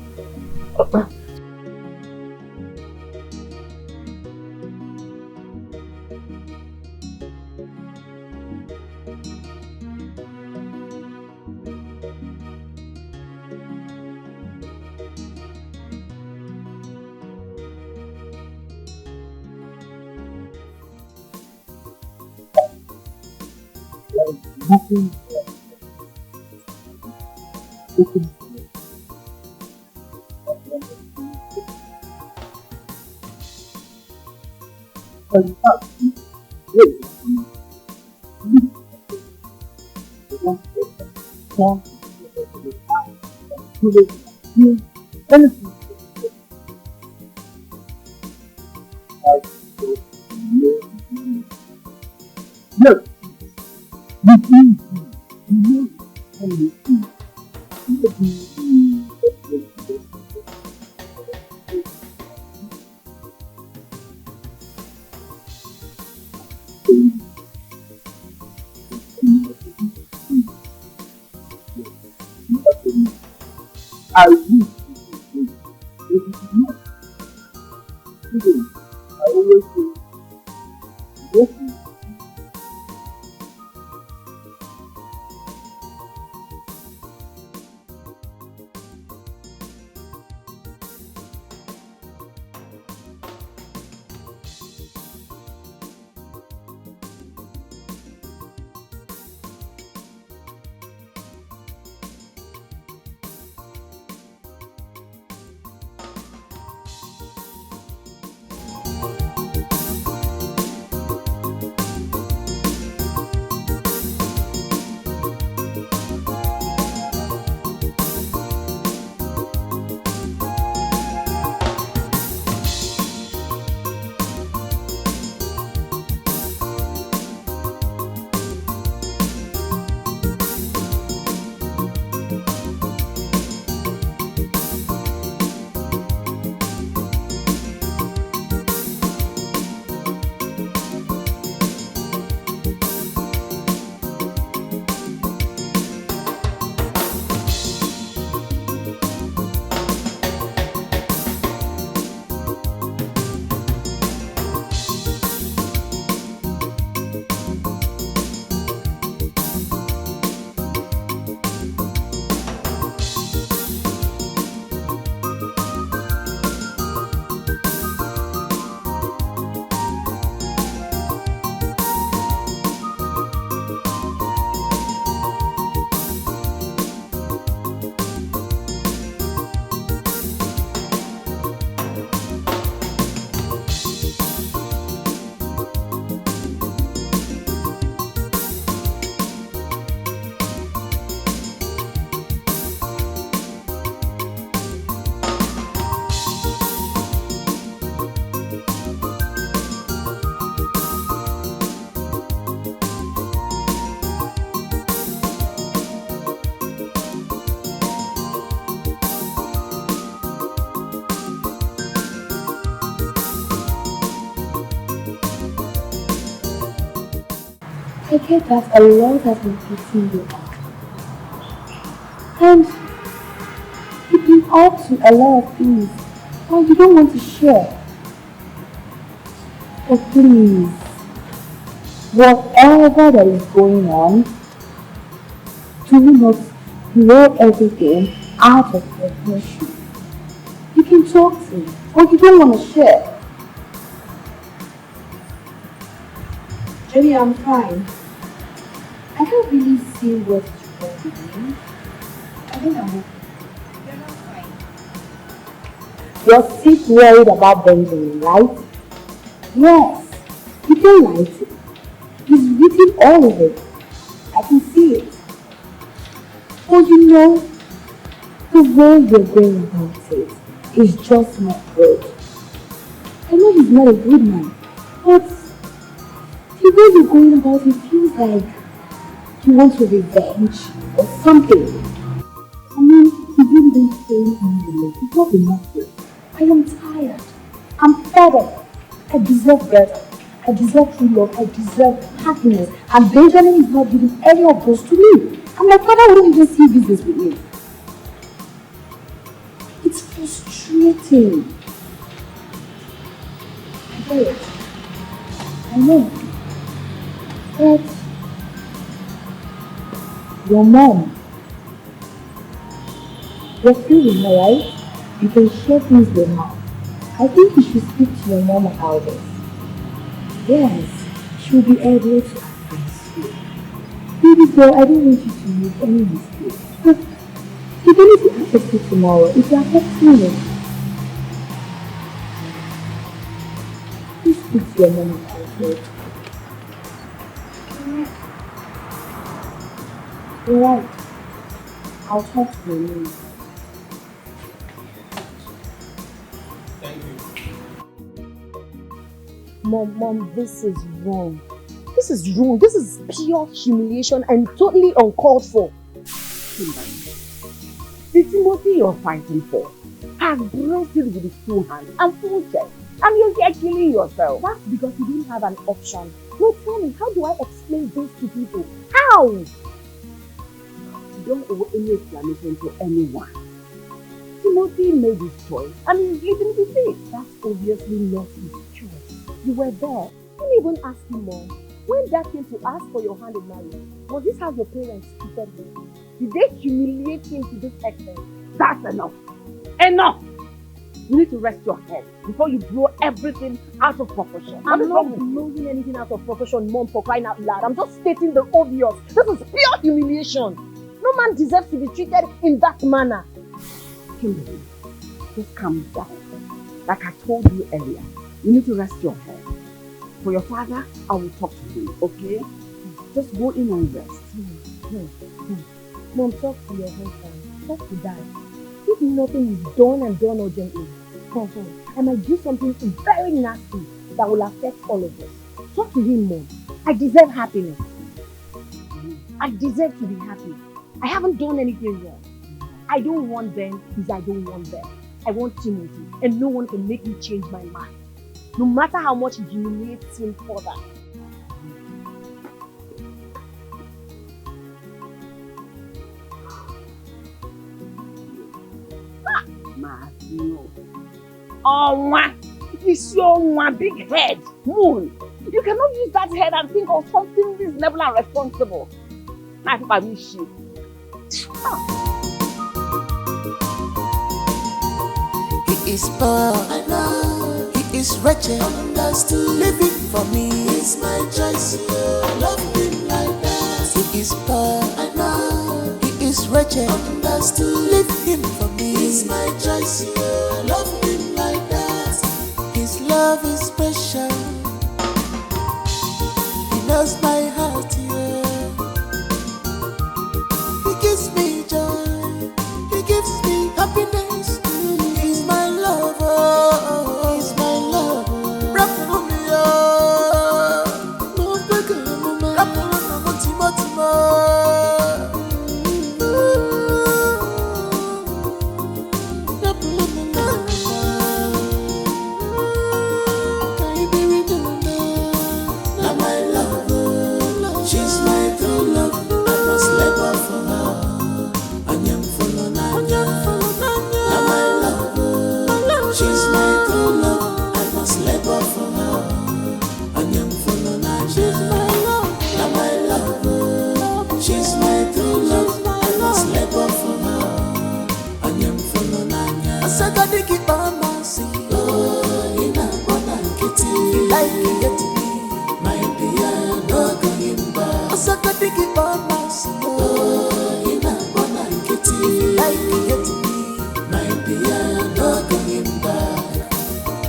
I get that a lot has been hitting you. And you've been up to a lot of things and you don't want to share. But please, whatever that is going on, do not blow everything out of proportion. You can talk to me, but you don't want to share. Jenny, I'm fine. I don't really see what's wrong with me. I think I'm okay. You're not fine. You're sick worried about Benjamin, right? Yes. You can lie to me. He's written all of it. I can see it. But you know, the way you're going about it is just not good. I know he's not a good man, but the way you're going about it feels like you want to revenge or something. I mean, you've been staying in the lake. It's not enough. I am tired. I'm fed up. I deserve better. I deserve true love. I deserve happiness. And Benjamin is not giving any of those to me. And my father wouldn't even see business with me. It's frustrating. I get it. I know. But your mom, you're feeling her, right? You can share things with her. I think you should speak to your mom about this. Yes, she'll be able to advise you. Baby girl, I don't want you to make any mistake. But you're going to be affected tomorrow if you are affecting it. Please speak to your mom about it. You're right. I'll talk to your mom. Mom, this is wrong. This is wrong. This is pure humiliation and totally uncalled for. The Timothy you're fighting for has braced it with his 2 hands and full chest, and you're here killing yourself. That's because you didn't have an option. No, tell me, how do I explain this to people? How? You don't owe any explanation to anyone. Timothy made his choice and he's living with it. That's obviously not his choice. You were there. You didn't even ask him, Mom. When Dad came to ask for your hand in marriage, was this how your parents treated him? Did they humiliate him to this extent? That's enough. Enough! You need to rest your head before you blow everything out of proportion. I'm not blowing anything out of proportion, Mom, for crying out loud. I'm just stating the obvious. This is pure humiliation. No man deserves to be treated in that manner. Kimberly, just calm down. Like I told you earlier, you need to rest your head. For your father, I will talk to him, okay? Just go in and rest. Mom, talk to your husband. Talk to Dad. If nothing is done and done urgently, I might do something very nasty that will affect all of us. Talk to him, Mom. I deserve happiness. I deserve to be happy. I haven't done anything wrong. I don't want Ben because I don't want Ben. I want Timothy, and no one can make me change my mind. No matter how much it humiliates him further. No. Oh, it's your big head, Moon. You cannot use that head and think of something reasonable and responsible. I think I will shit. He is poor, I know. He is wretched, understood. Living for me is my choice. I love him like that. He is poor, I know. He is wretched, understood. Leave him for me is my choice. I love him like that. His love is special. He knows my heart, yeah. He gives me joy. He gives me happiness. He's my lover. He's my lover. Rap for me, oh. No bigger, no man. Rap for me, Timo. pick it up, oh, in a bona kitty. Like to get me, my dear, no going back.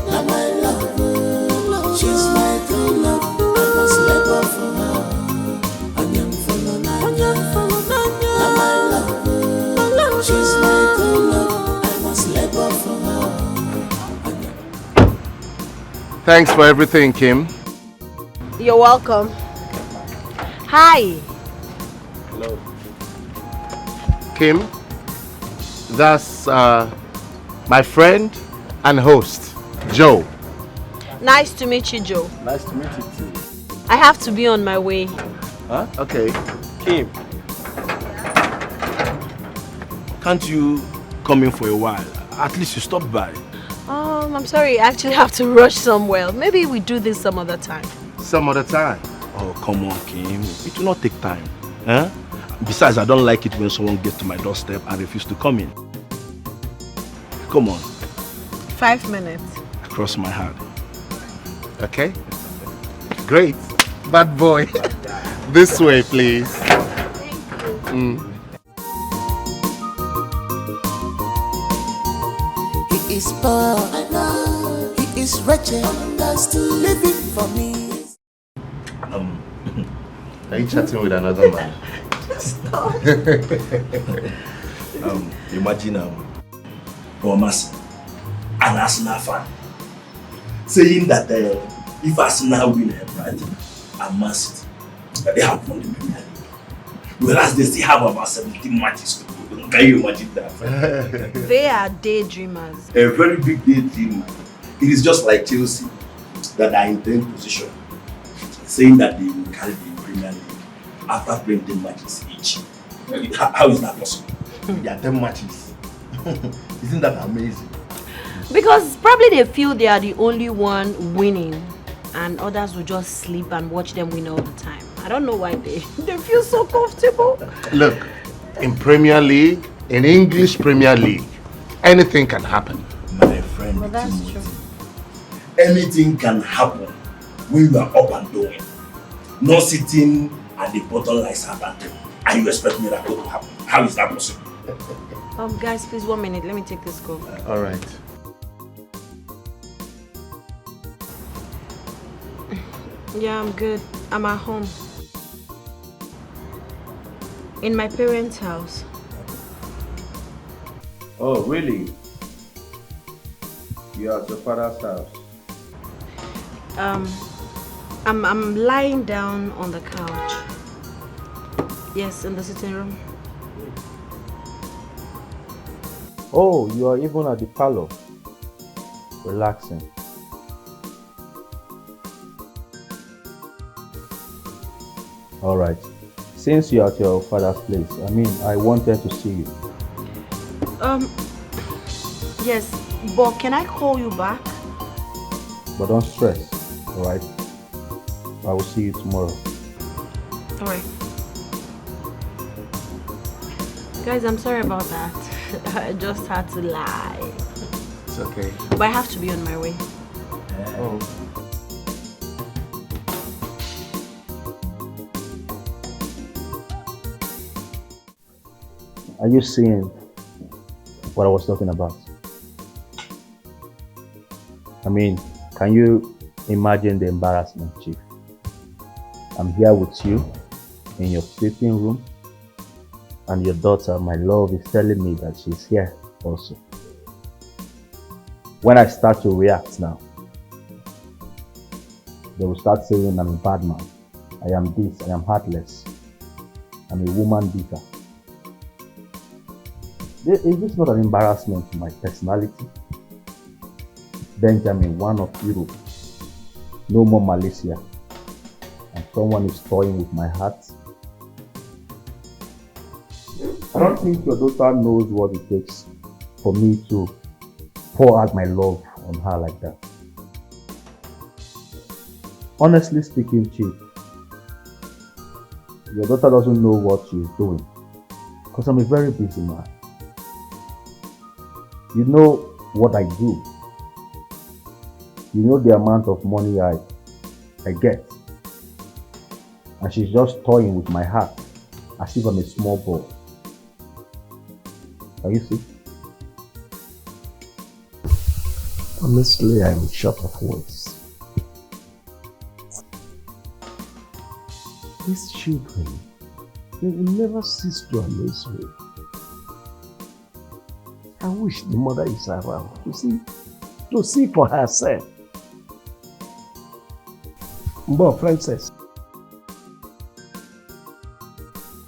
Now my love, she's my true love. I must let go for her. Onion follow Nanya. Now my love, she's my true love. I must let go for her. Thanks for everything, Kim. You're welcome. Hi. Hello. Kim, that's my friend and host, Joe. Nice to meet you, Joe. Nice to meet you too. I have to be on my way. Huh? Okay. Kim. Can't you come in for a while? At least you stop by. I'm sorry, I actually have to rush somewhere. Maybe we do this some other time. Some other time? Oh, come on, Kim. It will not take time. Huh? Besides, I don't like it when someone gets to my doorstep and refuses to come in. Come on. 5 minutes. Cross my heart. Okay. Great. Bad boy. This way, please. Thank you. He is poor, I know. He is wretched, understood, living for me. Are you chatting with another man? Stop. Imagine Thomas, an Arsenal fan, saying that if Arsenal win right, and Man City, that they have won the Premier League. Whereas they still have about 17 matches to go. Can you imagine that? They are daydreamers. A very big daydreamer. It is just like Chelsea that are in 10th position, saying that they will carry the Premier League after playing 10 matches each. How is that possible? There are 10 matches. Isn't that amazing? Because probably they feel they are the only one winning and others will just sleep and watch them win all the time. I don't know why they feel so comfortable. Look, in Premier League, in English Premier League, anything can happen. My friend, Well, that's true. anything can happen when you are up and doing. Not sitting at the bottom like Southampton and you expect miracle to happen. How is that possible? Guys, please 1 minute. Let me take this call. All right. Yeah, I'm good. I'm at home. In my parents' house. Oh, really? You're at your father's house? I'm lying down on the couch. Yes, in the sitting room. Oh, you are even at the parlor. Relaxing. All right. Since you're at your father's place, I wanted to see you. Yes, but can I call you back? But don't stress, all right? I will see you tomorrow. All right. Guys, I'm sorry about that. I just had to lie. It's okay. But I have to be on my way. Oh. Are you seeing what I was talking about? Can you imagine the embarrassment, Chief? I'm here with you in your sleeping room, and your daughter, my love, is telling me that she's here also. When I start to react now, they will start saying I'm a bad man. I am this, I am heartless. I'm a woman beater. Is this not an embarrassment to my personality? Benjamin, one of Europe. No more Malaysia. And someone is toying with my heart. I don't think your daughter knows what it takes for me to pour out my love on her like that. Honestly speaking, Chief, your daughter doesn't know what she's doing. Because I'm a very busy man. You know what I do. You know the amount of money I get. And she's just toying with my heart as if I'm a small boy. Can you see? Honestly, I'm short of words. These children, they will never cease to amaze me. I wish the mother is around to see for herself. But Frances,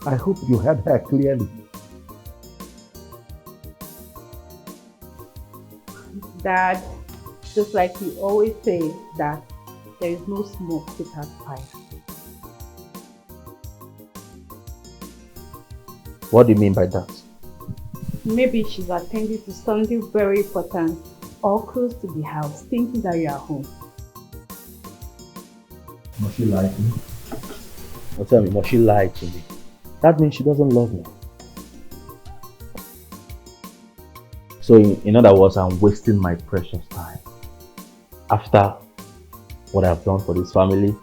I hope you heard her clearly. Dad, just like you always say that there is no smoke without fire. What do you mean by that? Maybe she's attending to something very important or close to the house, thinking that you are home. Must she lie to me? Or tell me, must she lie to me? That means she doesn't love me. So in other words, I'm wasting my precious time. After what I've done for this family,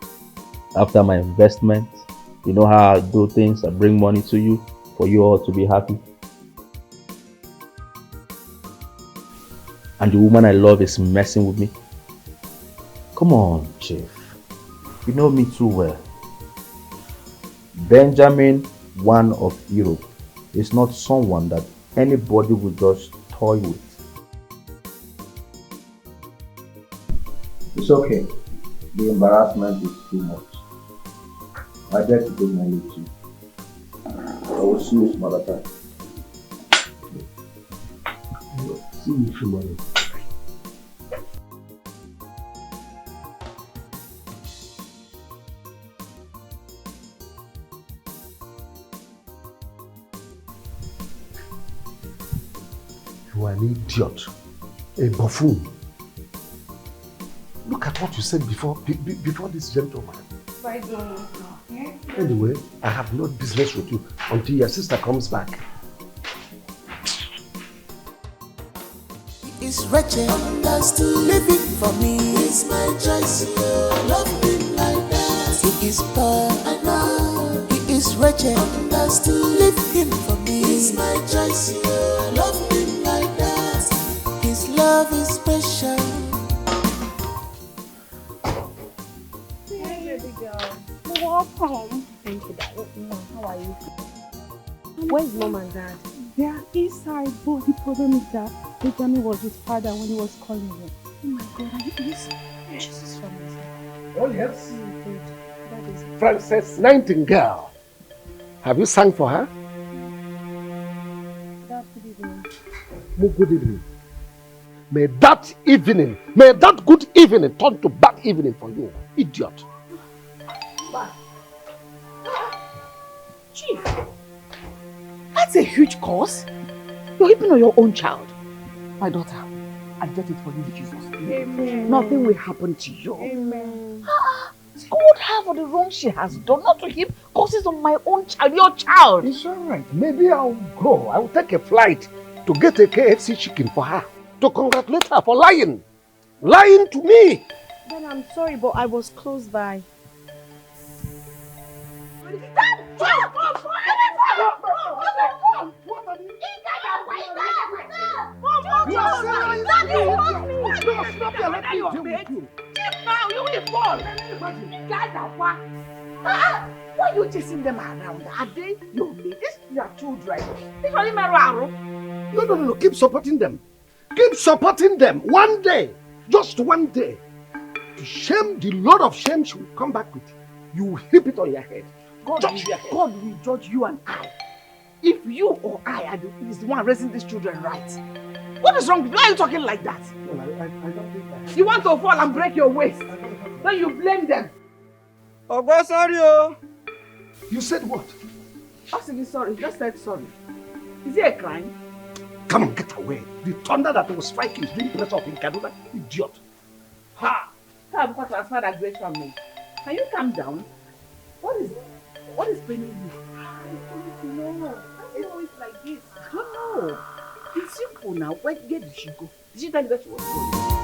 after my investment, you know how I do things, I bring money to you, for you all to be happy. And the woman I love is messing with me. Come on, Chief. You know me too well. Benjamin, one of Europe, is not someone that anybody would just toy with. It's okay. The embarrassment is too much. I dare to take my leave too. I will see you some other time. See you tomorrow. You are an idiot, a buffoon. Look at what you said before this gentleman. I don't know. Anyway, I have no business with you until your sister comes back. It's wretched, understood, living for me. It's my choice, you love him like that. He is poor, I know. He is wretched, understood, leave him for me. It's my choice, you love him like that. His love is special. Hey, baby girl. Welcome. Thank you, Dad. How are you? Where's Mom and Dad? They are inside, but the problem is that Benjamin was his father when he was calling him. Oh my God, are you listening? Jesus from this. Oh yes. Frances Nightingale. Have you sung for her? Dad, good evening. Good evening. May that good evening turn to bad evening for you, idiot. Chief, that's a huge cause. You're even on your own child. My daughter, I get it for you in Jesus' name. Amen. Nothing will happen to you. Amen. Scold her for the wrong she has done, not to heap causes on my own child, your child. It's alright. Maybe I'll go. I will take a flight to get a KFC chicken for her, to congratulate her for lying. Lying to me. Then I'm sorry, but I was close by. Why are you chasing them around? Are they your mates? These are children. No. Keep supporting them. Keep supporting them. One day, just one day, the shame, the load of shame she will come back with, you will heap it on your head. God will judge you and I. If you or I is the one raising these children right. What is wrong with you? Why are you talking like that? No, I don't think that. You want to fall and break your waist. Then you blame them. Oh, sorry. You said what? I said sorry. Just said sorry. Is it a crime? Come on, get away. The thunder that was striking is being pressed up in Kaduna. Idiot. Ha! Have got transfer that grace from me. Can you calm down? What is paining you? No, it's always like this. I don't know. It's simple now. Where did she go? Did she tell you that she was going?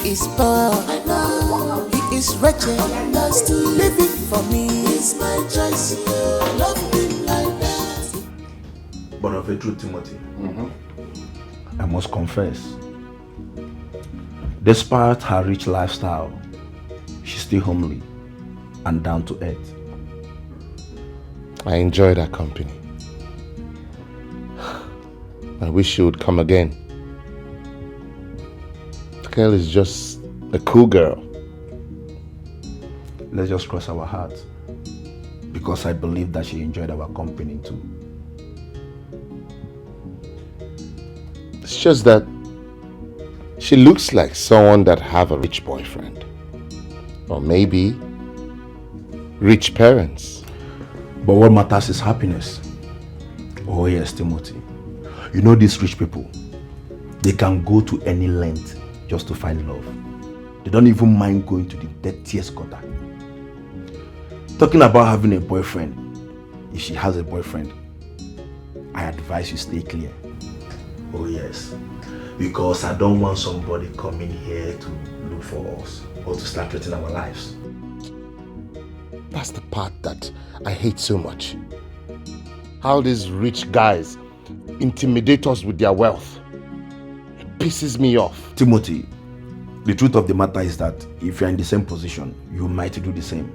He is poor, I know. He is wretched, understood. Living for me is my choice. Love him like that. But of a truth, Timothy, I must confess, despite her rich lifestyle, she's still homely and down to earth. I enjoyed her company. I wish she would come again. The girl is just a cool girl. Let's just cross our hearts, because I believe that she enjoyed our company too. It's just that she looks like someone that have a rich boyfriend. Or maybe rich parents. But what matters is happiness. Oh yes, Timothy. You know these rich people, they can go to any length just to find love. They don't even mind going to the dirtiest gutter. Talking about having a boyfriend, if she has a boyfriend, I advise you stay clear. Oh yes, because I don't want somebody coming here to look for us or to start threatening our lives. That's the part that I hate so much. How these rich guys intimidate us with their wealth. It pisses me off. Timothy, the truth of the matter is that if you're in the same position, you might do the same.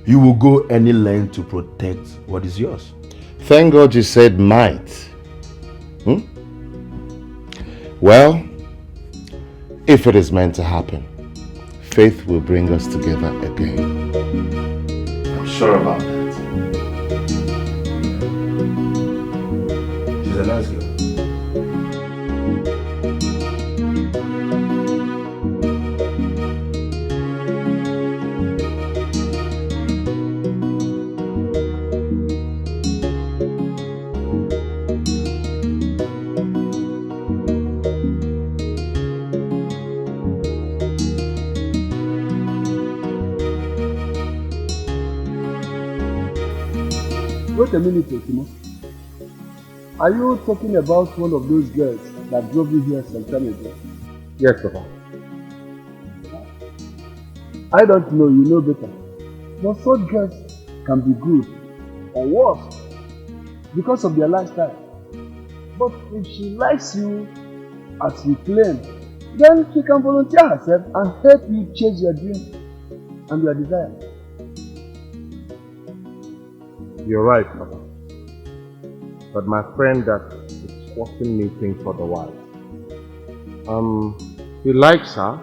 You will go any length to protect what is yours. Thank God you said might. Well, if it is meant to happen, faith will bring us together again. I'm sure about that. She's a nice girl. Wait a minute, Osimo. Are you talking about one of those girls that drove you here some time ago? Yes, Papa. I don't know, you know better. But such girls can be good or worse because of their lifestyle. But if she likes you as you claim, then she can volunteer herself and help you chase your dream and your desire. You're right, Papa. But my friend that is forcing me think otherwise. He likes her,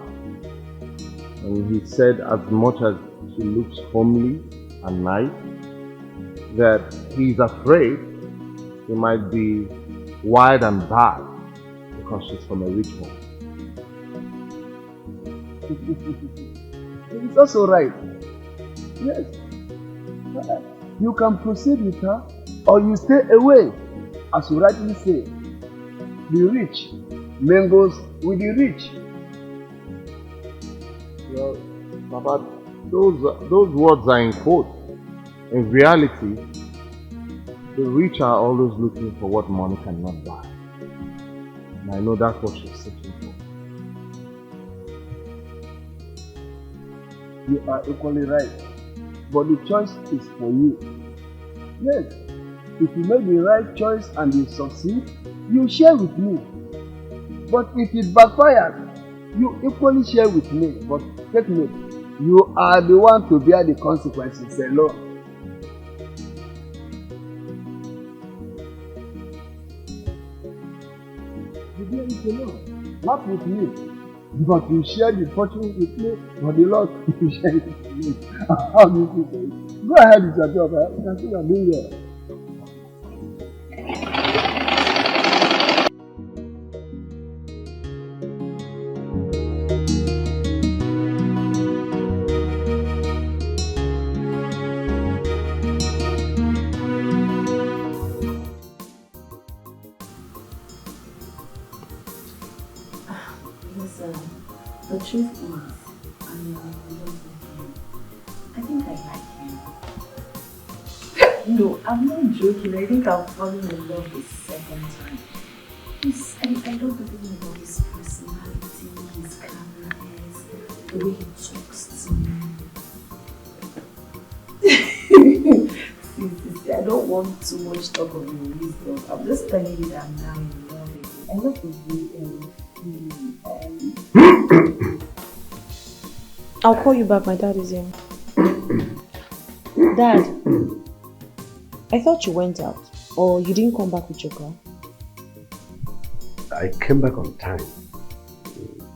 and he said as much as she looks homely and nice, that he's afraid she might be wild and bad because she's from a rich home. It's also right. Yes. You can proceed with her or you stay away. As you rightly say, the rich mingles with the rich. Well, Papa, those words are in quotes. In reality, the rich are always looking for what money cannot buy. And I know that's what she's searching for. You are equally right. But the choice is for you. Yes, if you make the right choice and you succeed, you share with me. But if it backfires, you equally share with me. But take note, you are the one to bear the consequences alone. You bear it alone, not with me. But you share the fortune with me, but the Lord you share it with me. How do you feel? Go ahead with your job. You can see you're doing well. The truth is, I'm in love with you. I think I like you. No, I'm not joking. I think I'm falling in love the second time. I love everything about his personality, his calmness, the way he talks want too much talk of your wisdom. I'm just telling you that I'm now in love with you. I love you I'll call you back. My dad is here. Dad, I thought you went out. Or you didn't come back with your car? I came back on time.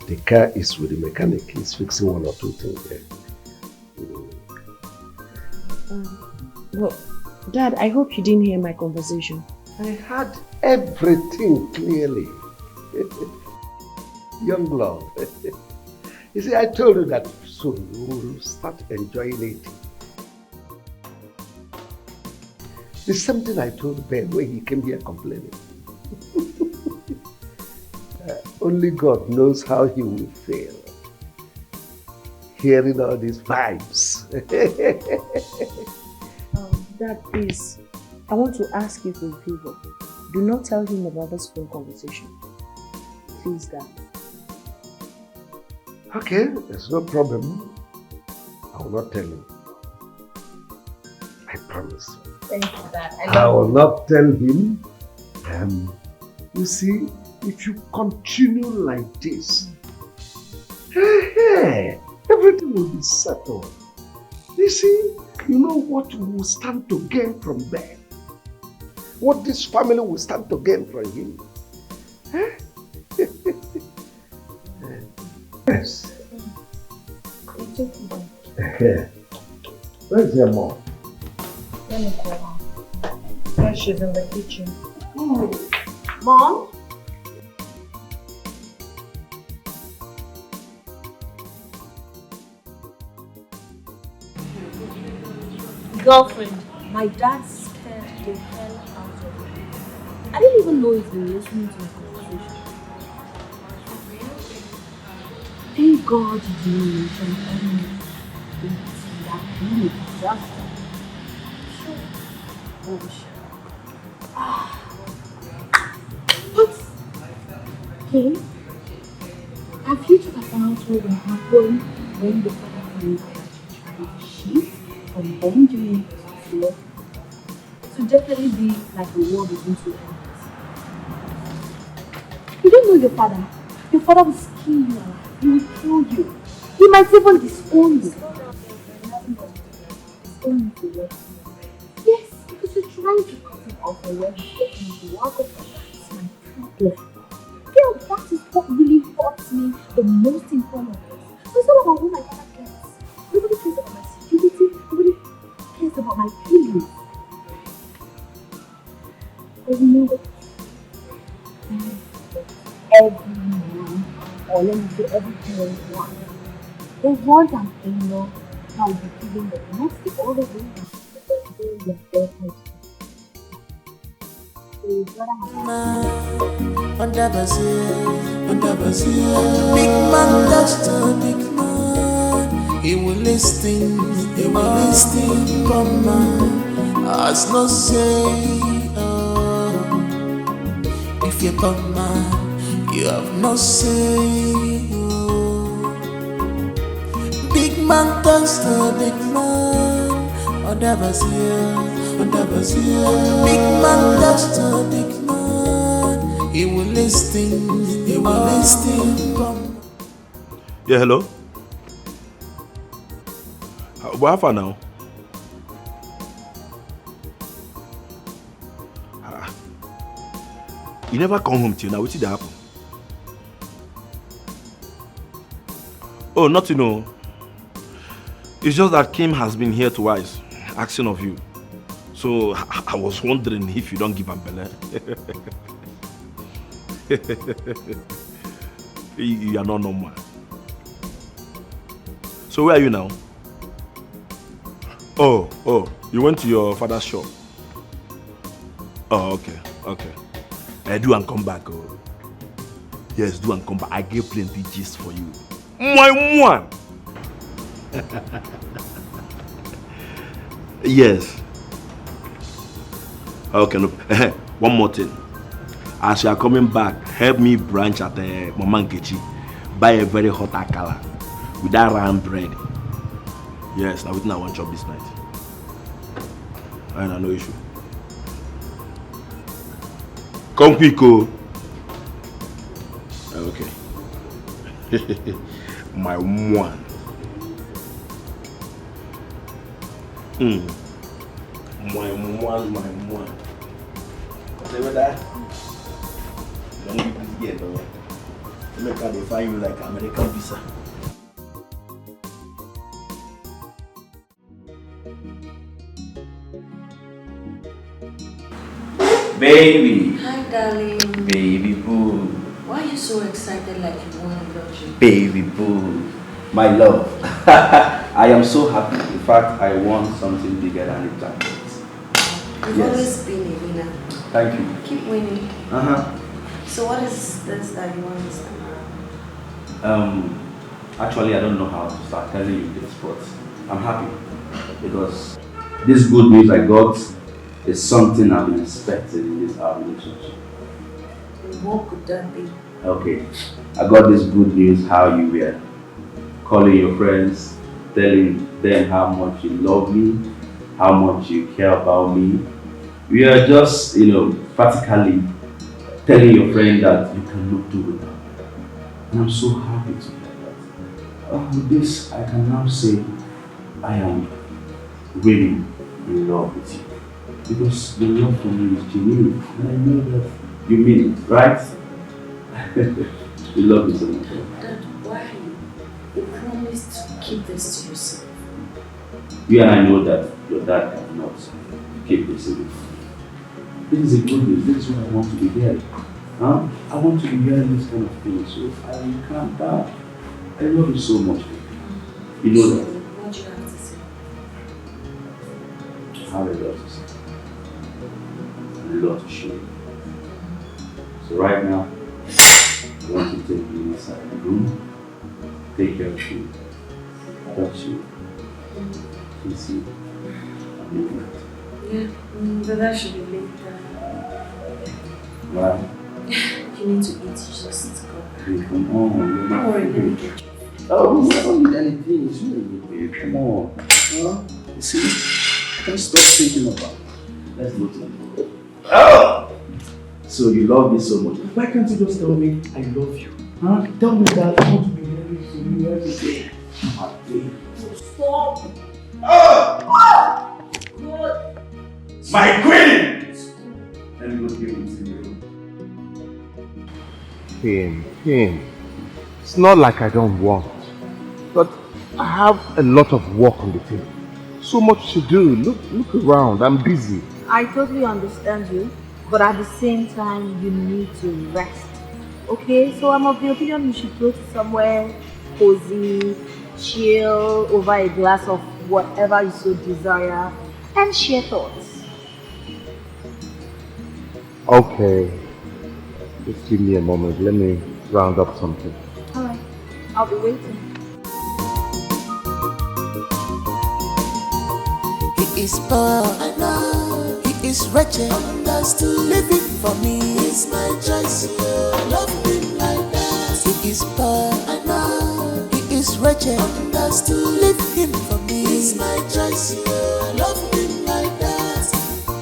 The car is with the mechanic. He's fixing one or two things there. Well, Dad, I hope you didn't hear my conversation. I heard everything clearly. Young love. You see, I told you that soon you will start enjoying it. The same thing I told Ben when he came here complaining. Only God knows how he will feel hearing all these vibes. Dad, please, I want to ask you for a favor. Do not tell him about this phone conversation. Please, Dad. Okay, there's no problem. I will not tell him. I promise. Thank you, Dad. I will not tell him. You see, if you continue like this, everything will be settled. You see, you know what we will stand to gain from Ben? What this family will stand to gain from him? Yes. It's okay. Where's your mom? Let me call her. Yeah, she's in the kitchen. Mom? Girlfriend, my dad scared the hell out of me. I didn't even know he's been listening to my conversation. Thank God you didn't mention anything. That really a disaster. Oh shit. What? Okay. Have you talked about what will happen when the father finds out that you tried to cheat from them during flood? It will definitely be like a war between two enemies. You don't know your father. Your father will skin you alive. He will kill you. He might even disown you. Disown you for what? Yes, because you're trying to cut him off already. That's my problem. Girl, that is what really hurts me the most in front of this. So it's not about who my father cares. Nobody cares about my security. Nobody cares about my feelings. But you know what? Every man, or let me say every parent wants. They want an in-law that will be giving the next all the way down to their airport. Under big man, that's the big man. He will listen, come man. As no say, if you're bad man, you have no say. Big man, that's the big man. Under big man, that's the big man. He will listen, come. Yeah, hello? What happened now? You never come home till now. What did that happen? Oh, nothing, no. It's just that Kim has been here twice, asking of you. So I was wondering if you don't give him belly. You are not normal. So where are you now? Oh, you went to your father's shop. Oh, okay. Do and come back. Oh. Yes, do and come back. I gave plenty gist for you. My one. Yes. Okay, no. One more thing. As you are coming back, help me branch at Mama Nkechi. Buy a very hot akala with that round bread. Yes, now I want job this night. I know, no issue. Come quick, oh. Okay. My one. My one. Say what that? Don't give this girl, though. Look how they find you like American visa. Baby. Hi, darling. Baby boo. Why are you so excited like you won a lottery? Baby boo. My love. I am so happy. In fact, I won something bigger than a jacket. You've always been a winner. Thank you. Keep winning. So what is this that you want this time? Actually, I don't know how to start telling you this, but I'm happy because this good news I got is something I've been expecting in this our relationship. What could that be? Okay, I got this good news how you were calling your friends, telling them how much you love me, how much you care about me. We are just, practically telling your friend that you cannot do without. And I'm so happy to hear that. With this, I can now say I am really in love with you. Because your love for me is genuine. And I know that you mean it, right? You love me so much. Dad, why? You promised to keep this to yourself. You and I know that your dad cannot keep this in. This is a good news. This is what I want to be hearing. I want to be hearing this kind of thing. So if I will calm down. I love you so much. You know that. What do you have to say? I have a lot to say. A lot to show you. So right now, I want to take you inside the room, take care of you, touch you, kiss you, and make it. Yeah, but that should be later. Why? You need to eat, you just go. Hey, come on, you're my Don't worry, let me favorite. get you. Oh, I don't need anything. It's really good, babe. Come on. You see, I can't stop thinking about it. Let's go to the room. Oh! So you love me so much. Why can't you just tell me I love you? Tell me that I want to be married to you every day. My baby. Stop! God! My queen! Let me go give it to you. Kim. It's not like I don't want, but I have a lot of work on the table. So much to do. Look around. I'm busy. I totally understand you, but at the same time, you need to rest. Okay, so I'm of the opinion you should go to somewhere cozy, chill over a glass of whatever you so desire, and share thoughts. Okay. Just give me a moment. Let me round up something. Alright, I'll be waiting. He is poor, I know. He is wretched, understood. Living for me is my choice. Love him like that. He is poor, I know. He is wretched, understood. Leave him for me is my choice. Love him like that.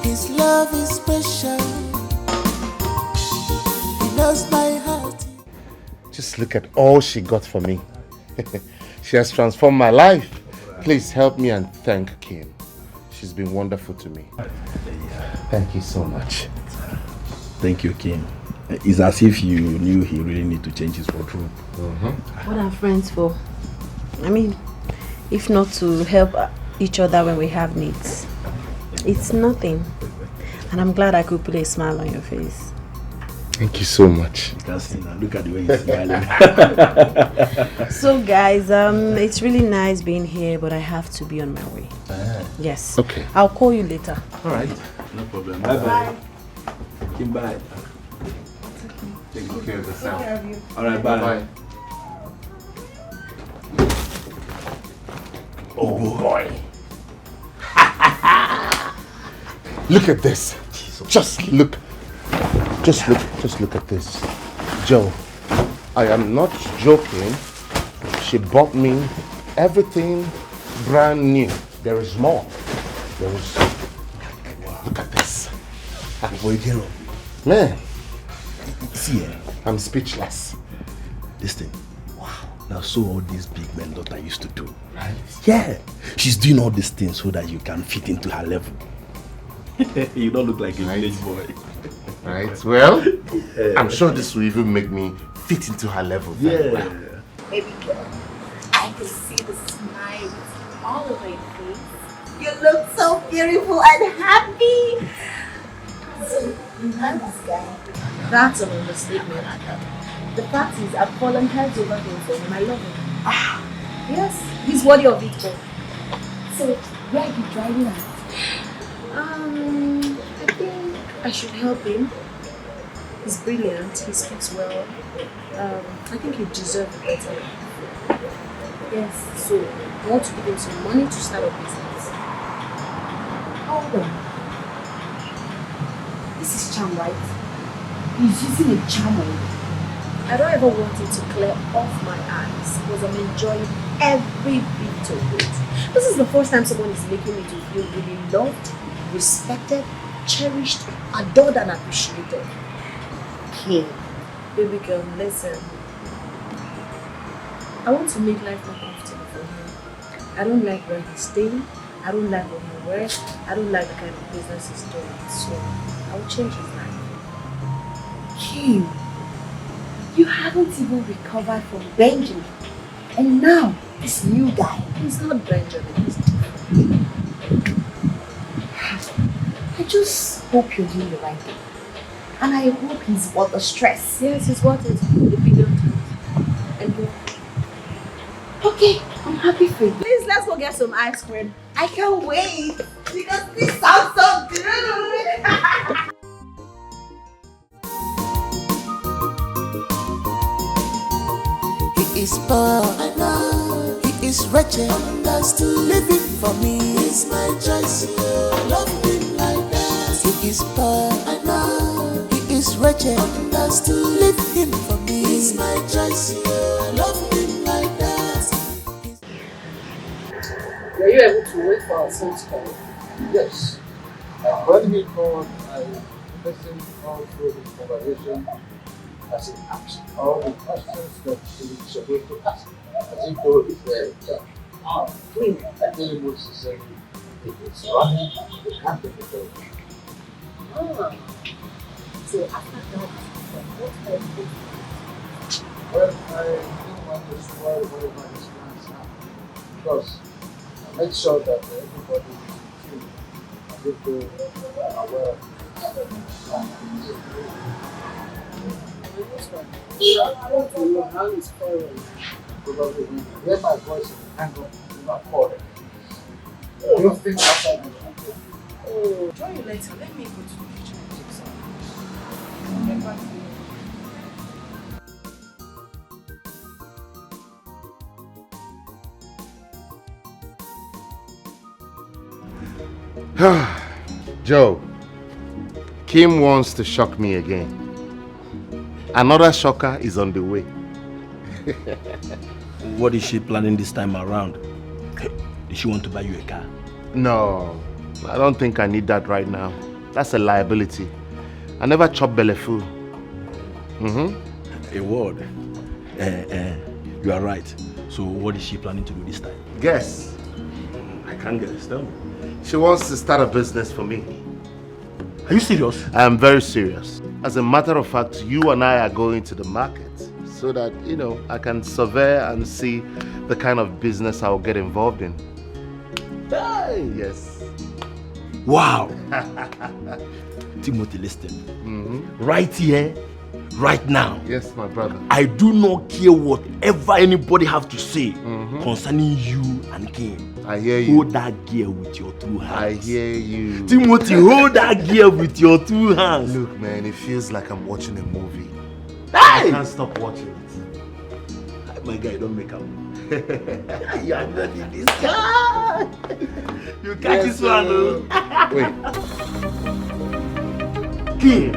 His love is special. He knows my heart. Just look at all she got for me. She has transformed my life. Please help me and thank Kim. She's been wonderful to me. Thank you so much. Thank you, Kim. It's as if you knew he really need to change his wardrobe. What are friends for? I mean, if not to help each other when we have needs. It's nothing. And I'm glad I could put a smile on your face. Thank you so much. You can see now. Look at the way he's smiling. So guys, it's really nice being here, but I have to be on my way. Yes. Okay. I'll call you later. All right. No problem. Bye-bye. Kim, bye. Take good care of yourself. Take care of you. All right, bye. Oh boy. Look at this. Just look at this. Joe, I am not joking. She bought me everything brand new. There is more. There is. Look at this. Man, See, I'm speechless. Listen. Wow. Now, so all these big men daughter used to do. Right? Yeah. She's doing all these things so that you can fit into her level. You don't look like a village boy. Right. Well, I'm sure this will even make me fit into her level. Yeah. Well. Baby girl, I can see the smile all over your face. You look so beautiful and happy. So, you love this guy. That's an understatement. The fact is, I've fallen heads over him for him. I love him. Yes, he's worthy of it all. So, where are you driving at? I think I should help him. He's brilliant, he speaks well. I think he deserves better. Yes, so I want to give him some money to start a business. Hold on. This is charm, right? He's using a charm on you. I don't ever want it to clear off my eyes because I'm enjoying every bit of it. This is the first time someone is making me to feel really loved, respected, cherished, adored and appreciated. Okay. Baby girl, listen. I want to make life more comfortable for him. I don't like where he's staying. I don't like what he wears. I don't like the kind of business he's doing. So I will change his life. Kim, you haven't even recovered from Benjamin. And now, this new guy. He's not Benjamin, he's different. I just hope you're doing the right thing. And I hope he's worth the stress. Yes, he's worth it. A billion times. And you. Okay, I'm happy for you. Please, let's go get some ice cream. I can't wait. Because this sounds so good. He is poor, I know. He is wretched, understood. Living for me is my choice. Love him like that. He is poor, I know. He is wretched, understood. Leave him for me is my choice. Love him like that. Were you able to wait for our son to come? Yes. When he called, I listened all through the conversation as he asked all the questions that he was supposed to ask, as if though it were a judge. I tell him what she said, if it's running, you can't take it over. So after that, what else? Well, I didn't want to spoil whatever his plans are, because I made sure that everybody is in tune and if they are aware of Your hand is foreign. Probably when you hear my voice and hang up, do not call it. Don't think outside the country. Oh, join you later. Let me go to the kitchen and take some. I'll get back to you. Joe, Kim wants to shock me again. Another shocker is on the way. What is she planning this time around? Does she want to buy you a car? No, I don't think I need that right now. That's a liability. I never chop belly full. A word. You are right. So what is she planning to do this time? Guess. I can't guess. Tell me. She wants to start a business for me. Are you serious? I am very serious. As a matter of fact, you and I are going to the market so that, I can survey and see the kind of business I'll get involved in. Hey, yes. Wow. Timothy, listen. Right here, right now. Yes, my brother. I do not care whatever anybody have to say concerning you and Kim. I hear you. Hold that gear with your two hands. I hear you. Timothy, hold that gear with your two hands. Look, man, it feels like I'm watching a movie. Hey! I can't stop watching it. My guy, don't make up. You are not in this guy. You catch this one, Wait. Kim.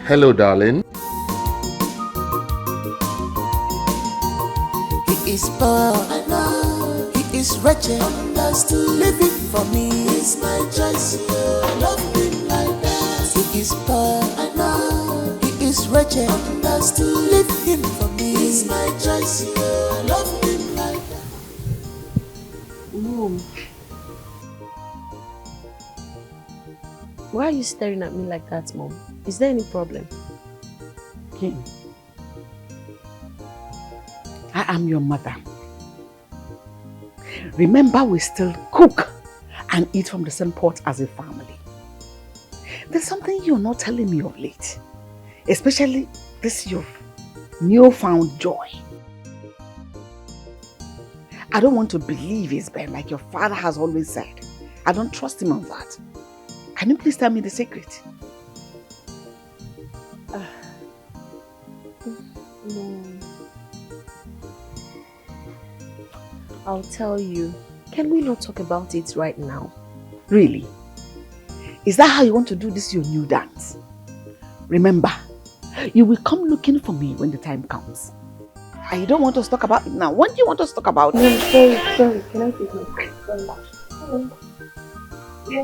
Hello, darling. He is poor, I know. He is wretched, understood. Living for me is my choice. Love him like that. He is poor, I know. He is wretched, understood. Leave him for me is my choice. Love him like that. Mom, why are you staring at me like that, Mom? Is there any problem? Kim, I am your mother. Remember, we still cook and eat from the same pot as a family. There's something you're not telling me of late, especially this your newfound joy. I don't want to believe it's been like your father has always said. I don't trust him on that. Can you please tell me the secret? No. I'll tell you. Can we not talk about it right now? Really? Is that how you want to do this your new dance? Remember, you will come looking for me when the time comes. And you don't want us to talk about it now. When do you want us to talk about it? No, sorry. Can I take my phone? Sorry.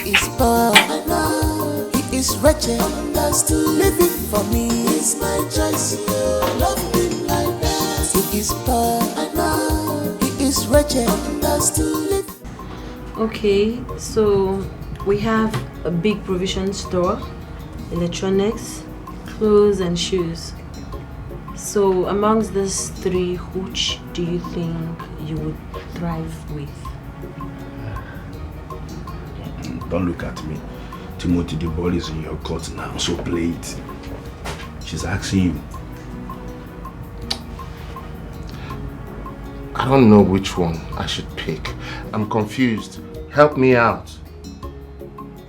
He is poor, I know. He is wretched, understood. Living for me is my choice. Love him like that. He is poor, I know. He is wretched, understood. Okay, so we have a big provision store, electronics, clothes and shoes. So amongst these three, which do you think you would thrive with? Don't look at me. Timothy, the ball is in your court now, so play it. She's asking you. I don't know which one I should pick. I'm confused. Help me out.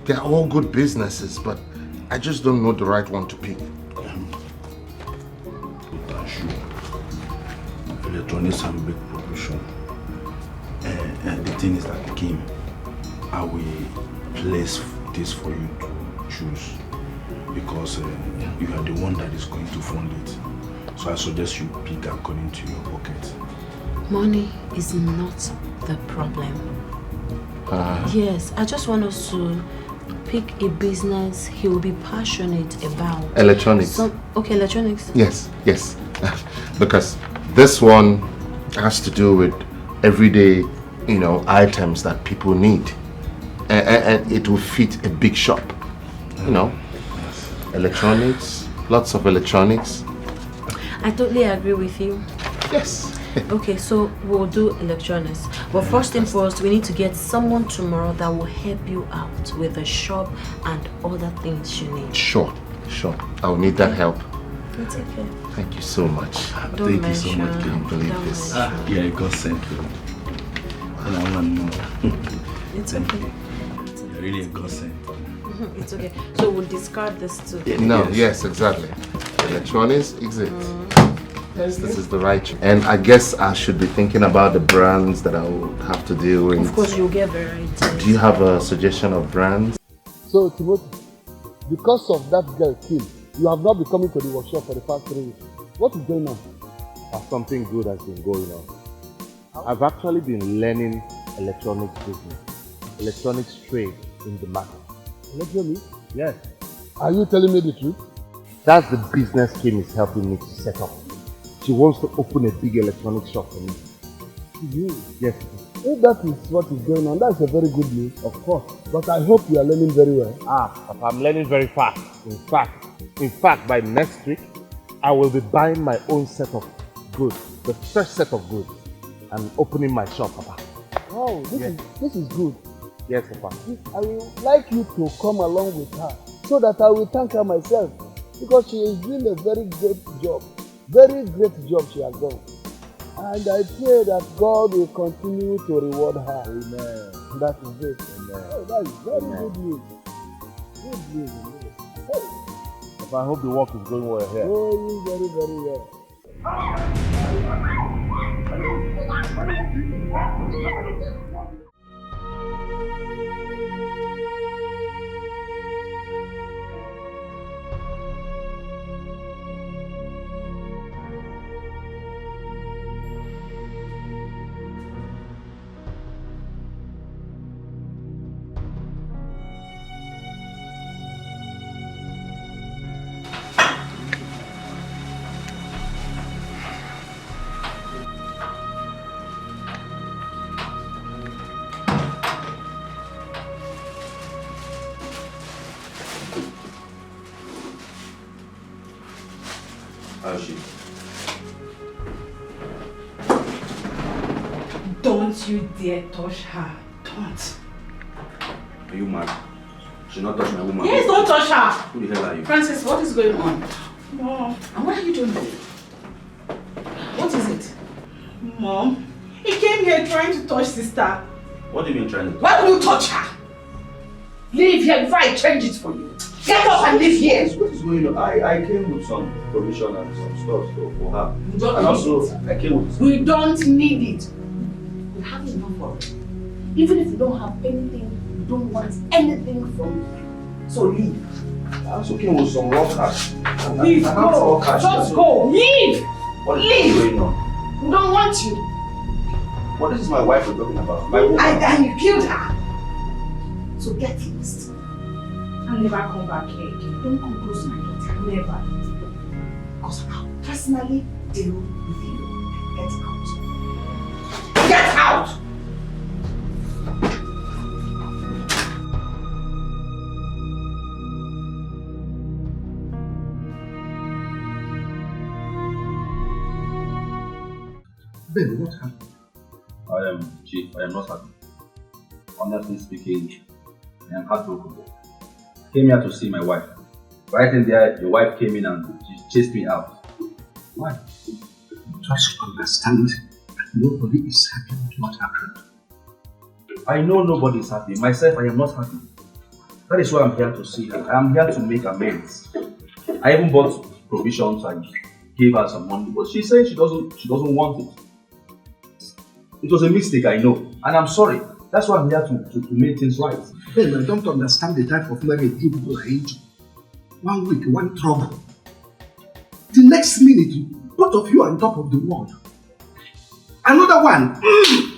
They're all good businesses, but I just don't know the right one to pick. Electronics have a big provision. And the thing is that, Kim, I will place this for you to choose because you are the one that is going to fund it. So I suggest you pick according to your pocket. Money is not the problem. Yes, I just want us to pick a business he will be passionate about. Electronics. Okay, electronics. Yes. Because this one has to do with everyday, items that people need. And it will fit a big shop. Electronics, lots of electronics. I totally agree with you. Yes. Okay, so we'll do electronics. But first thing first, we need to get someone tomorrow that will help you out with the shop and other things you need. Sure. I'll need that help. It's okay. Thank you so much. Thank you so much. Can you believe this? Yeah, God sent you. And I want to know. It's okay. You're really a God sent. It's okay. So we'll discard this too. Yes, exactly. Electronics, exit. Yes, this is the right choice. And I guess I should be thinking about the brands that I will have to deal with. Of course, you'll get variety. Do you have a suggestion of brands? So, Timothy, because of that girl, Kim, you have not been coming to the workshop for the past 3 weeks. What is going on? Something good has been going on. I've actually been learning electronics business, electronics trade in the market. Electronics? Yes. Are you telling me the truth? That's the business Kim is helping me to set up. She wants to open a big electronics shop for me. Yes. If that is what is going on, that's a very good news. Of course. But I hope you are learning very well. Papa, I'm learning very fast. In fact, by next week, I will be buying my own set of goods, the fresh set of goods, and opening my shop, Papa. Wow, this is good. Yes, Papa. I would like you to come along with her so that I will thank her myself because she is doing a very great job. Very great job she has done. And I pray that God will continue to reward her. Amen. That is it. Amen. Oh, that is very good news. Good news. Hey. Papa, I hope the work is going well here. Going very, very well. How is she? Don't you dare touch her. Don't. Are you mad? She not touch my woman. Yes, don't touch her. Who the hell are you? Francis, what is going on? Mom. And what are you doing there? What is it? Mom, he came here trying to touch sister. What do you mean trying to? Why would you touch her? Leave here before I change it for you. Get up and leave here. What is going on? I came with some provision and some stuff for her. We don't and need also, it. I came with... We don't need it. We have enough of it. Even if you don't have anything, we don't want anything from you. So leave. I also came with some raw cash. Leave, go. Just go. Leave. What is Leave. going on? We don't want you. What is my wife we're talking about? My woman. And you killed her. So get lost. I'll never come back here again. Don't come close to my daughter. Never. Because I'll personally deal with you. Get out. Get out! Ben, what happened? Chief, I am not happy. Honestly speaking, I am heartbroken. I came here to see my wife. Right in there, your wife came in and she chased me out. Why? Just understand that nobody is happy with what happened. I know nobody is happy. Myself, I am not happy. That is why I'm here to see her. I am here to make amends. I even bought provisions and gave her some money, but she said she doesn't want it. It was a mistake, I know, and I'm sorry. That's why I'm here to make things right. Ben, I don't understand the type of marriage you people are into. 1 week, one trouble. The next minute, both of you are on top of the world. Another one,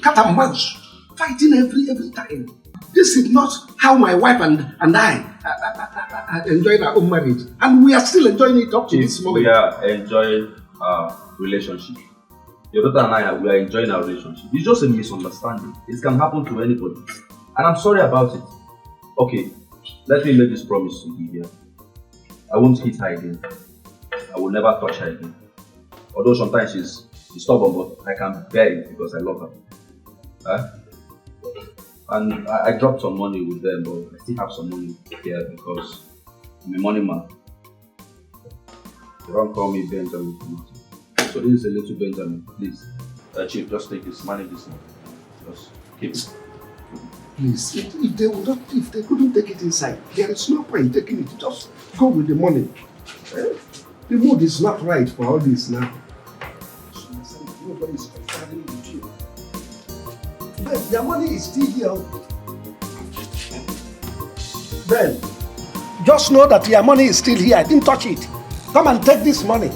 cat and mouse, fighting every time. This is not how my wife and I enjoyed our own marriage. And we are still enjoying it up to this moment. We are enjoying our relationship. Your daughter and I, we are enjoying our relationship. It's just a misunderstanding. It can happen to anybody. And I'm sorry about it. Okay, let me make this promise to Livia. I won't hit her again. I will never touch her again. Although sometimes she's stubborn, but I can bear it because I love her. And I dropped some money with them, but I still have some money here because I'm a money man. They don't call me Benjamin for nothing. So this is a little Benjamin, please. Chief, just take this, manage this money. Just keep it. Please, if they couldn't take it inside, there is no point taking it. Just go with the money. The mood is not right for all this now. Nobody is comparing with you. Ben, your money is still here. Ben, just know that your money is still here. I didn't touch it. Come and take this money.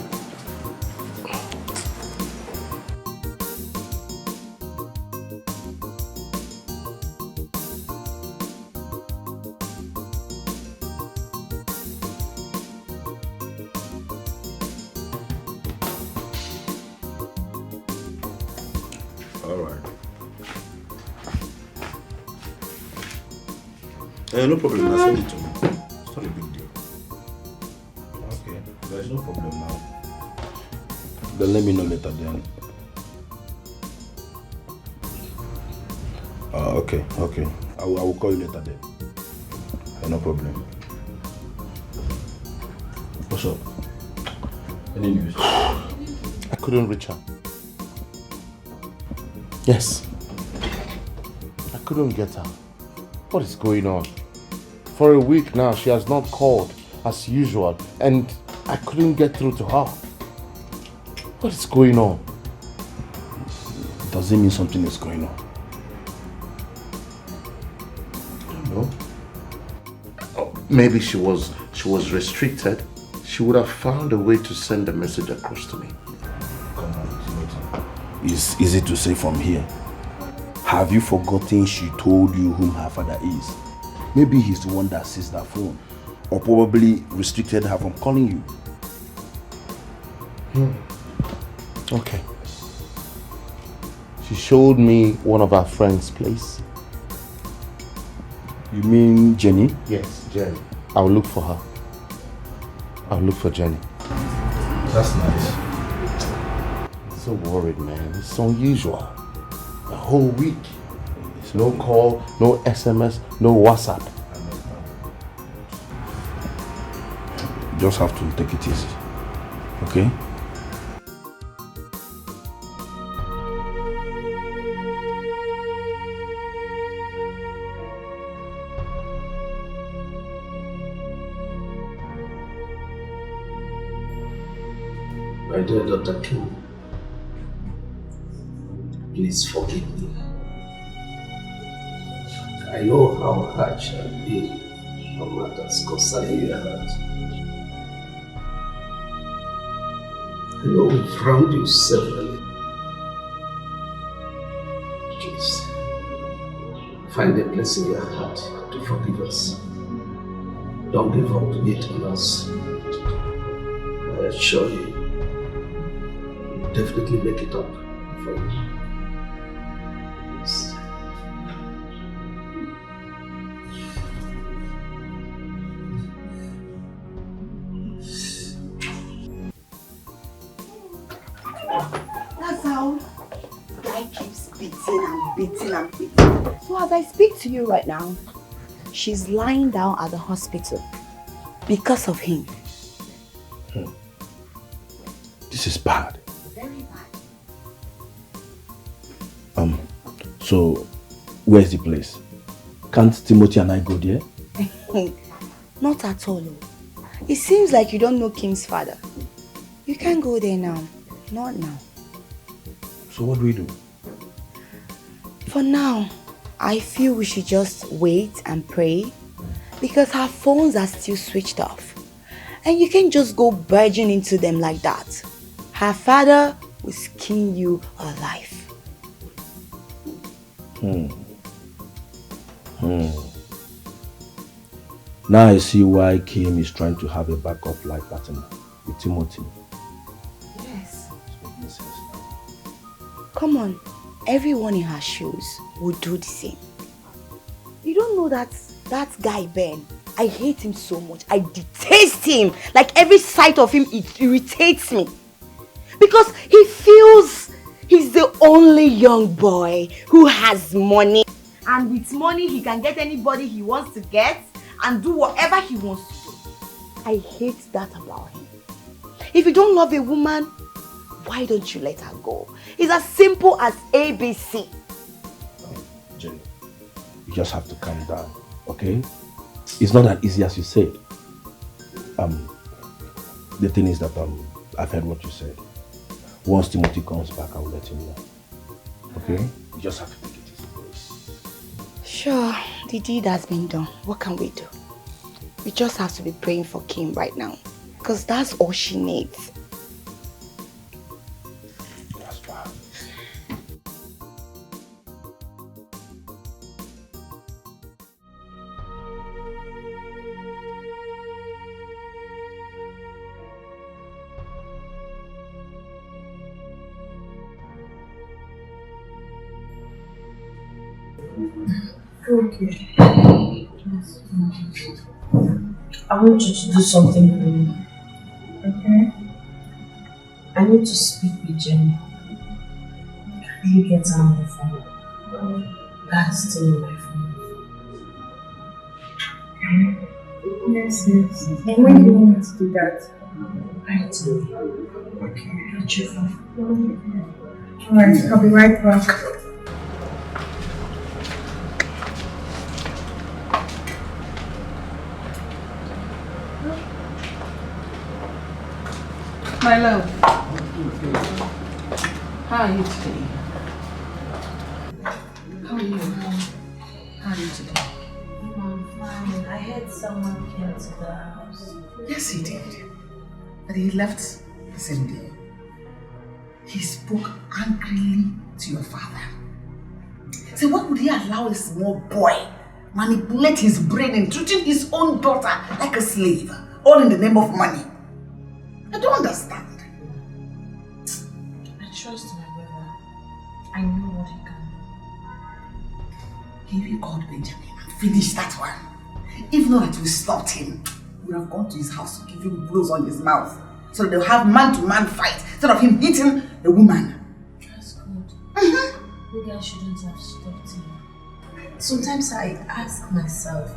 No problem, I'll send it to me. It's not a big deal. Okay, there's no problem now. Then let me know later then. Okay. I will call you later then. No problem. What's up? Any news? I couldn't reach her. Yes. I couldn't get her. What is going on? For a week now, she has not called as usual, and I couldn't get through to her. What is going on? Does it mean something is going on? I don't know. Oh, maybe she was restricted. She would have found a way to send a message across to me. Come on, it's easy to say from here. Have you forgotten she told you whom her father is? Maybe he's the one that sees that phone, or probably restricted her from calling you. Okay. She showed me one of our friends' place. You mean Jenny? Yes, Jenny. I'll look for her. I'll look for Jenny. That's nice. So worried, man. It's unusual. A whole week. There's no call, no SMS, no WhatsApp. You just have to take it easy. Okay? My dear Dr. Kim, please forgive me. I know how harsh I've been on matters concerning your heart. I know we've wronged you severally. Please, find a place in your heart to forgive us. Don't give up yet on us. I assure you, we'll definitely make it up for you. Yes. That's how guy keeps beating and beating and beating. So as I speak to you right now, she's lying down at the hospital because of him. This is bad. Very bad. So where's the place? Can't Timothy and I go there? Not at all. It seems like you don't know Kim's father. You can't go there now. Not now. So what do we do? For now, I feel we should just wait and pray because her phones are still switched off. And you can't just go barging into them like that. Her father will skin you alive. Now I see why Kim is trying to have a backup life partner with Timothy. Yes. Come on, everyone in her shoes would do the same. You don't know that guy Ben, I hate him so much. I detest him. Like every sight of him, it irritates me. Because he feels he's the only young boy who has money. And with money, he can get anybody he wants to get and do whatever he wants to do. I hate that about him. If you don't love a woman, why don't you let her go? It's as simple as ABC. Jenny, you just have to calm down, okay? It's not as easy as you said. The thing is that I've heard what you said. Once Timothy comes back, I will let him know. Okay? You just have to take it easy, please. Sure, the deed has been done. What can we do? We just have to be praying for Kim right now. Because that's all she needs. That's fine. Okay. I want you to do something for me. Okay? I need to speak with Jenny. Can you get her on the phone? That's still on my phone. Okay? Yes, yes. And when do you want me to do that? Right away. Okay. Got your phone. Alright, I'll be right back. My love, how are you today? How are you? How are you today? I'm fine. I heard someone came to the house. Yes, he did. But he left the same day. He spoke angrily to your father. So what would he allow a small boy manipulate his brain and treating his own daughter like a slave, all in the name of money? I don't understand. I trust my brother. I know what he can do. He even called Benjamin and finished that one. If not that we stopped him, we would have gone to his house to give him blows on his mouth. So they'll have man-to-man fight instead of him hitting a woman. That's good. You guys shouldn't have stopped him. Sometimes I ask myself,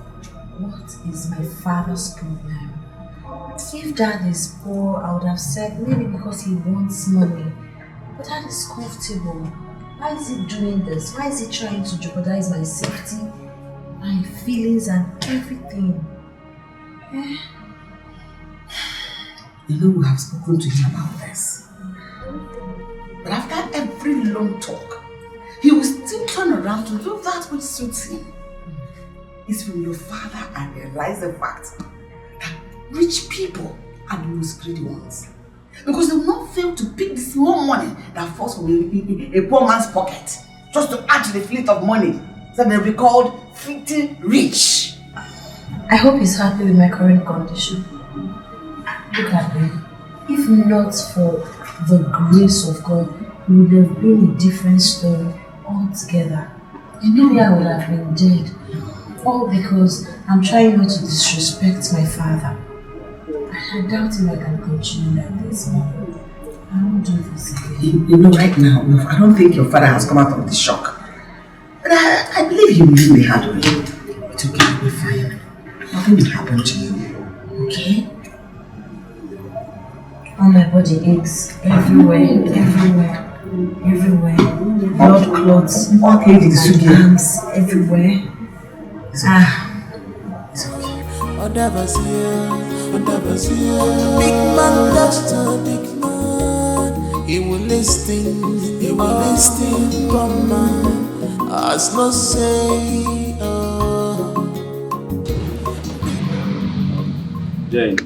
what is my father's problem? If dad is poor, I would have said maybe because he wants money. But dad is comfortable. Why is he doing this? Why is he trying to jeopardize my safety, my feelings and everything? You know, we have spoken to him about this. But after every long talk, he will still turn around to do that which suits him. It's from your father I realize the fact that rich people are the most greedy ones. Because they will not fail to pick the small money that falls from a poor man's pocket just to add to the fleet of money so they'll be called filthy rich. I hope he's happy with my current condition. Look at me. If not for the grace of God, it would have been a different story altogether. Maybe I would have been dead. All because I'm trying not to disrespect my father. I doubt if I can continue like this, Mom. I won't do this again. You know, right now, I don't think your father has come out of the shock. But I believe he will leave the hard way. It's okay, you'll be fine. Nothing will happen to you. Okay? All my body aches everywhere. Blood clots, all arms everywhere. It's okay. Big man, that's a big man. He will listen, come on. As no say, Jane,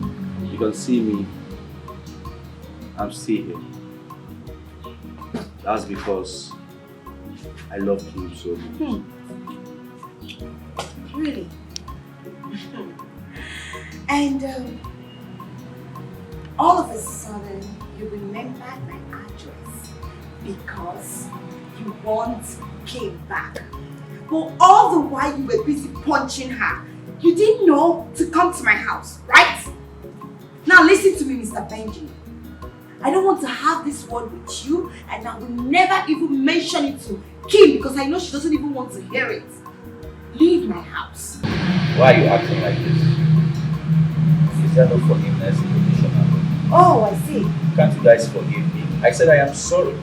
you can see me. I'm still here. That's because I love you so much. Really? And all of a sudden, you remembered my address because you once came back. But all the while you were busy punching her, you didn't know to come to my house, right? Now listen to me, Mr. Benjamin. I don't want to have this word with you, and I will never even mention it to Kim because I know she doesn't even want to hear it. Leave my house. Why are you acting like this? Is there no forgiveness in the dictionary? Oh, I see. Can't you guys forgive me? I said I am sorry.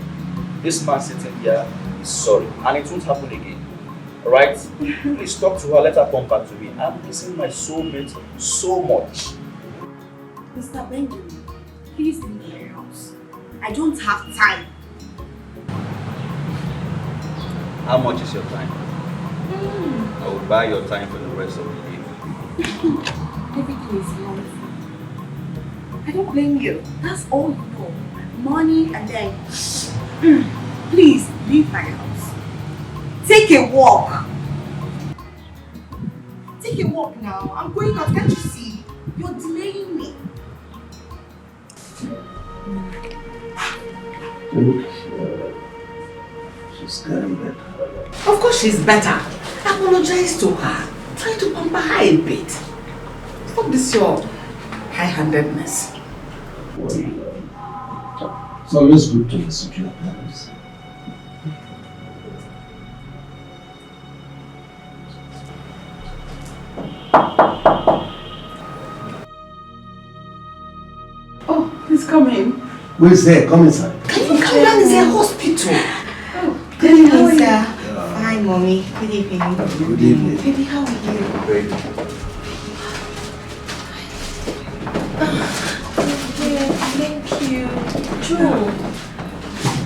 This man sitting here is sorry, and it won't happen again. Alright? Please talk to her, let her come back to me. I'm missing my soulmate so much. Mr. Benjamin, please leave my house. I don't have time. How much is your time? I will buy your time for the rest of the day. Everything is wrong. I don't blame you. That's all you know. Money and then... Please, leave my house. Take a walk. Take a walk now. I'm going out. Can't you see? You're delaying me. Look, she's getting better. Of course she's better. Apologize to her. Try to pamper her a bit. Stop this your high-handedness. It's always good to listen to your parents. Oh, please come in. Who is there? Come inside. Can you come down? It's a hospital. Oh, good evening, sir. Hi, Mommy. Good evening. Good evening. Baby, how are you? Great. Thank you. Joe.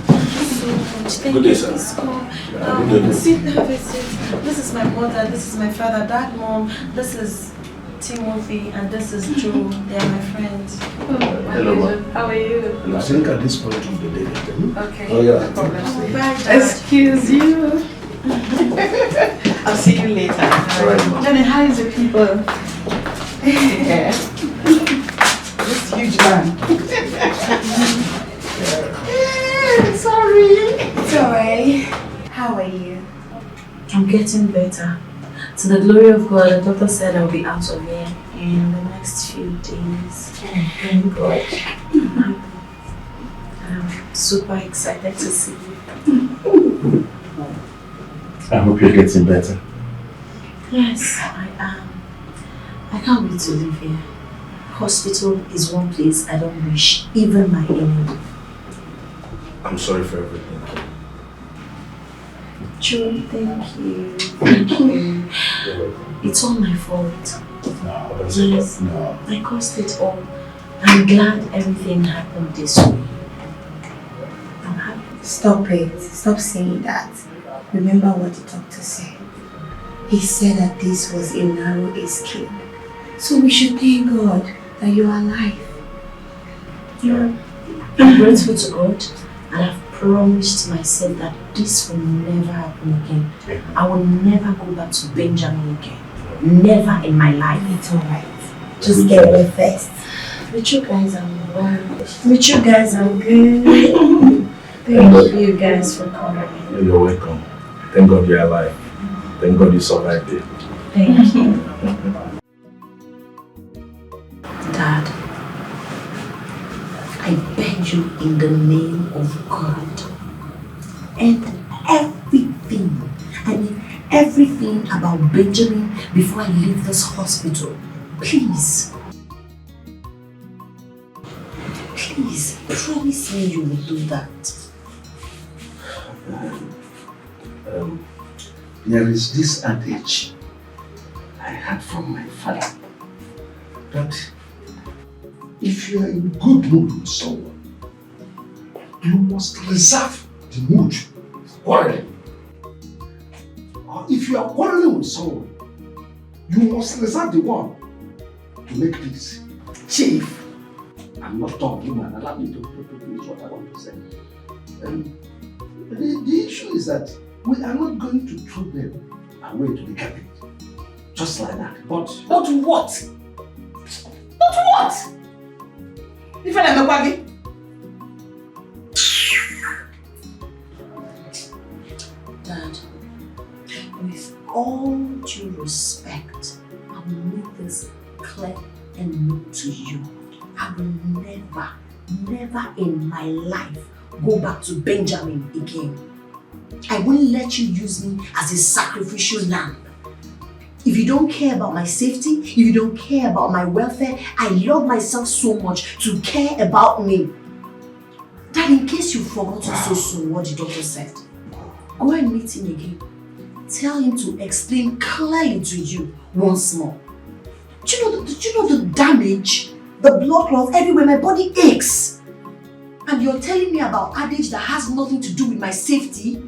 Thank you so much. Thank Good day, you. sir. Please come. Good day. Sit, have a seat. This is my mother, this is my father, dad, mom, this is Timothy, and this is Joe. They are my friends. Hello, ma. How are you? And I think at this point we'll be late. Okay. Oh, yeah. No problem. Bye, Dad. Excuse you. I'll see you later. All right, ma. Johnny, how is the people? Yeah. This huge man. Sorry. It's alright. How are you? I'm getting better. To the glory of God, the doctor said I'll be out of here in the next few days. Thank God. I'm super excited to see you. I hope you're getting better. Yes, I am. I can't wait to live here. Hospital is one place I don't wish even my enemy. I'm sorry for everything. Joe, thank you. Thank you. It's all my fault. No, that's yes, no. I caused it all. I'm glad everything happened this way. I'm happy. Stop it. Stop saying that. Remember what the doctor said. He said that this was a narrow escape. So we should thank God that you are alive. Yeah. I'm grateful to God, and I've promised myself that this will never happen again. I will never go back to Benjamin again. Never in my life. It's alright. Just get well first. With you guys, I'm well. With you guys, I'm good. Thank you guys for coming. You're welcome. Thank God you're alive. Thank God you survived it. Thank you. Dad, I beg you in the name of God, and everything about Benjamin before I leave this hospital, please. Please, promise me you will do that. There is this adage I had from my father that if you are in good mood with someone, you must reserve the mood for quarreling. Or if you are quarreling with someone, you must reserve the one to make peace. Chief, I'm not talking, man. Allow me to finish what I want to say. The issue is that we are not going to throw them away to the garbage. Just like that. But what? But what? If I am a Dad, with all due respect, I will make this clear and known to you. I will never in my life go back to Benjamin again. I won't let you use me as a sacrificial lamb. If you don't care about my safety, if you don't care about my welfare, I love myself so much to care about me. Dad, in case you've forgotten so soon what the doctor said, go and meet him again. Tell him to explain clearly to you once more. Do you know the damage, the blood clots everywhere, my body aches. And you're telling me about adage that has nothing to do with my safety?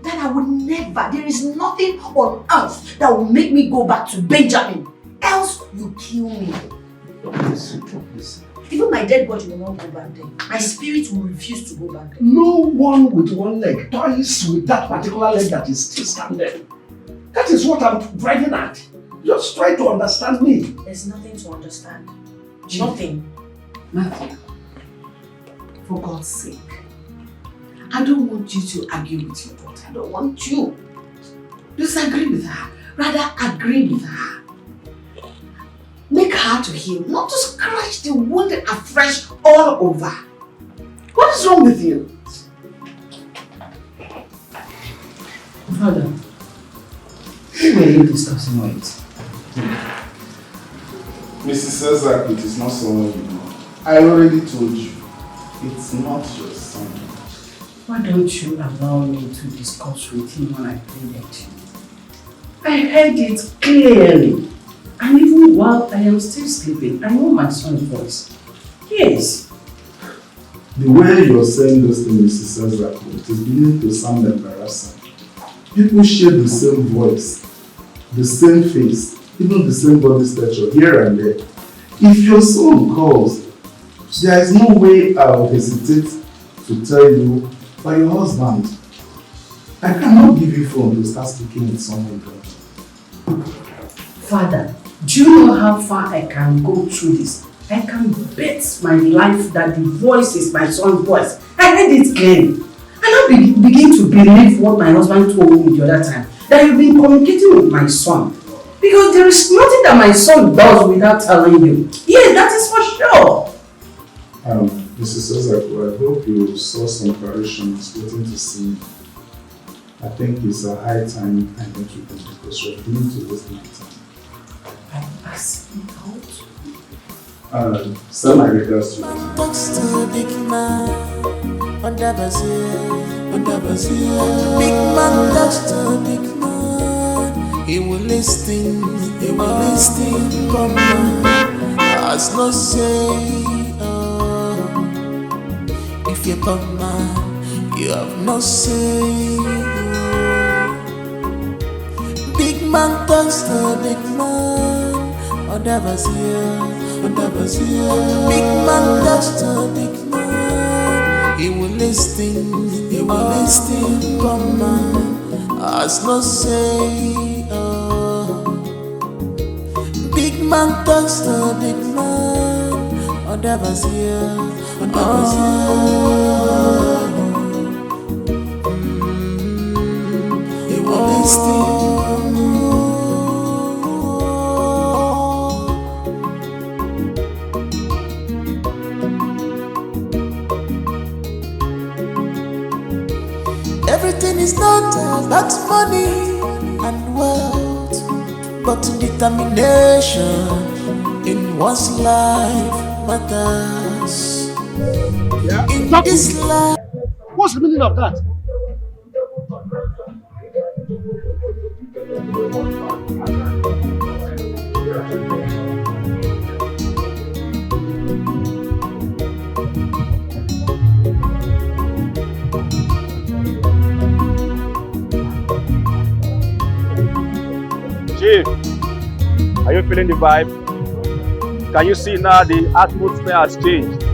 That I would never, there is nothing on earth that will make me go back to Benjamin. Else you kill me. Listen. Even my dead body will not go back there. My spirit will refuse to go back there. No one with one leg toys with that particular leg that is still standing. That is what I'm driving at. Just try to understand me. There's nothing to understand. Nothing. Matthew, for God's sake, I don't want you to argue with your daughter. I don't want you to disagree with her. Rather, agree with her. Make her to heal, not to scratch the wound afresh all over. What is wrong with you? Father, who were you discussing with? Mrs. Cesar, it is not someone you know. I already told you, it's not your son. Why don't you allow me to discuss with him when I pleaded to you? I heard it clearly. And even while I am still sleeping, I know my son's voice. Yes. The way you're saying those things, Mrs. Cesar, it is beginning to sound embarrassing. People share the same voice, the same face, even the same body stature here and there. If your son calls, there is no way I will hesitate to tell you by your husband. I cannot give you phone to start speaking with someone else. Father, do you know how far I can go through this? I can bet my life that the voice is my son's voice. I heard it clearly. And I begin to believe what my husband told me the other time, that you've been communicating with my son. Because there is nothing that my son does without telling you. Yes, that is for sure. Mrs. Ozaku, I hope you saw some parishioners waiting to see me. I think it's a high time I met with them because you're beginning to waste my time. I'm asking out. Send my regards to you. Talks to a big man under Brazil. Big man talks to a big man. He will listen, come on. As no say, if you're bad man, you have no say. Big man talks to a big man under Brazil. Big man talks to a big man. He will listen, come on. As no say, big man talks to a big man under Brazil. He will listen. Everything is not about money and wealth, but determination in one's life matters. Yeah. In this life. What's the meaning of that? Chief, are you feeling the vibe? Can you see now the atmosphere has changed?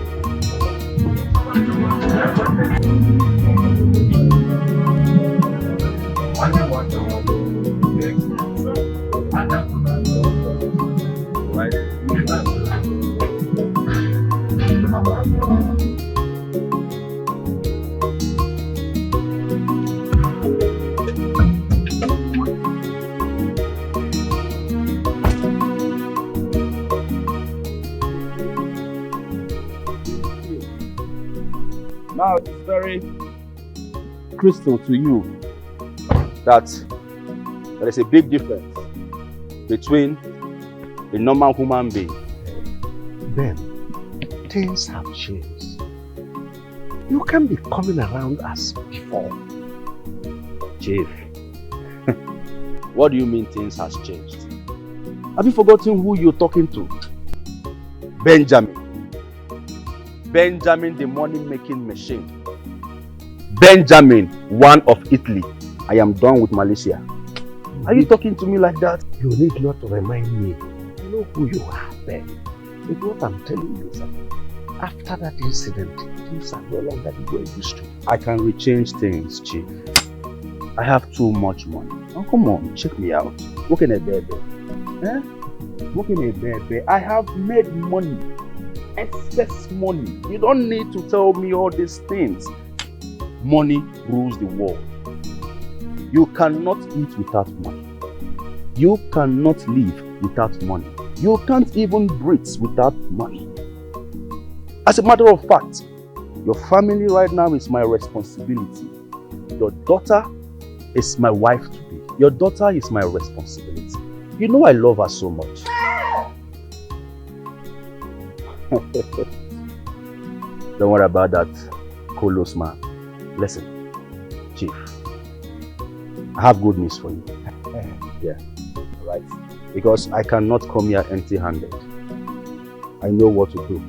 Now it's very crystal to you that there is a big difference between a normal human being. Ben, things have changed. You can't be coming around as before. Chief, what do you mean things has changed? Have you forgotten who you're talking to? Benjamin. Benjamin, the money-making machine. Benjamin, one of Italy. I am done with Malaysia. Are you talking to me like that? You need not to remind me. I know who you are, Ben. But what I'm telling you is that after that incident, things are no longer the way it used to. I can rechange things, Chief. I have too much money. Oh, come on, check me out. Look in a baby. Eh? Look in a baby. I have made money. Excess money. You don't need to tell me all these things. Money rules the world. You cannot eat without money. You cannot live without money. You can't even breathe without money. As a matter of fact, your family right now is my responsibility. Your daughter is my wife to be. Your daughter is my responsibility. You know I love her so much. Don't worry about that, Kolos man. Listen, Chief, I have good news for you. Yeah, right. Because I cannot come here empty-handed. I know what to do.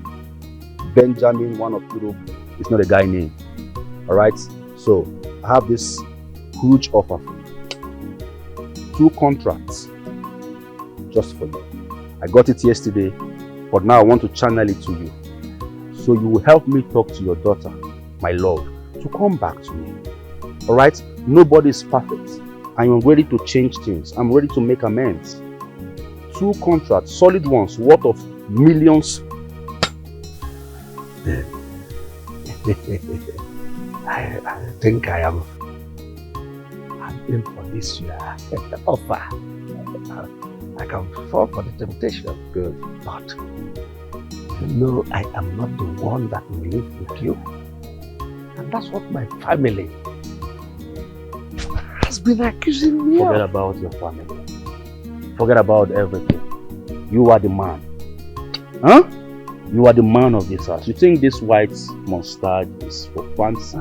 Benjamin, one of Europe, is not a guy name. Alright? So, I have this huge offer for you. 2 contracts. Just for you. I got it yesterday, but now I want to channel it to you. So you will help me talk to your daughter, my love, to come back to me. Alright? Nobody is perfect. I am ready to change things. I'm ready to make amends. 2 contracts, solid ones, worth of millions. I think I am in for this year offer. I can fall for the temptation. Good. But You know, I am not the one that will live with you. And that's what my family has been accusing me Forget of. about your family. Forget about everything. You are the man. Huh? You are the man of this house. You think this white mustache is for fancy?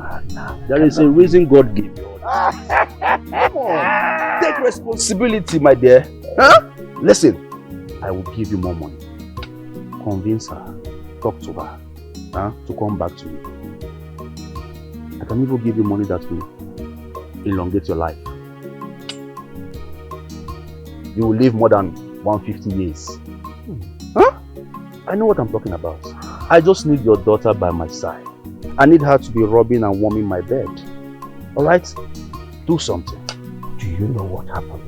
There is a reason God gave you all this. Come on. Take responsibility, my dear. Huh? Listen, I will give you more money. Convince her. Talk to her. Huh? To come back to you. I can even give you money that will elongate your life. You will live more than 150 years. Huh? I know what I'm talking about. I just need your daughter by my side. I need her to be rubbing and warming my bed. Alright? Do something. Do you know what happened?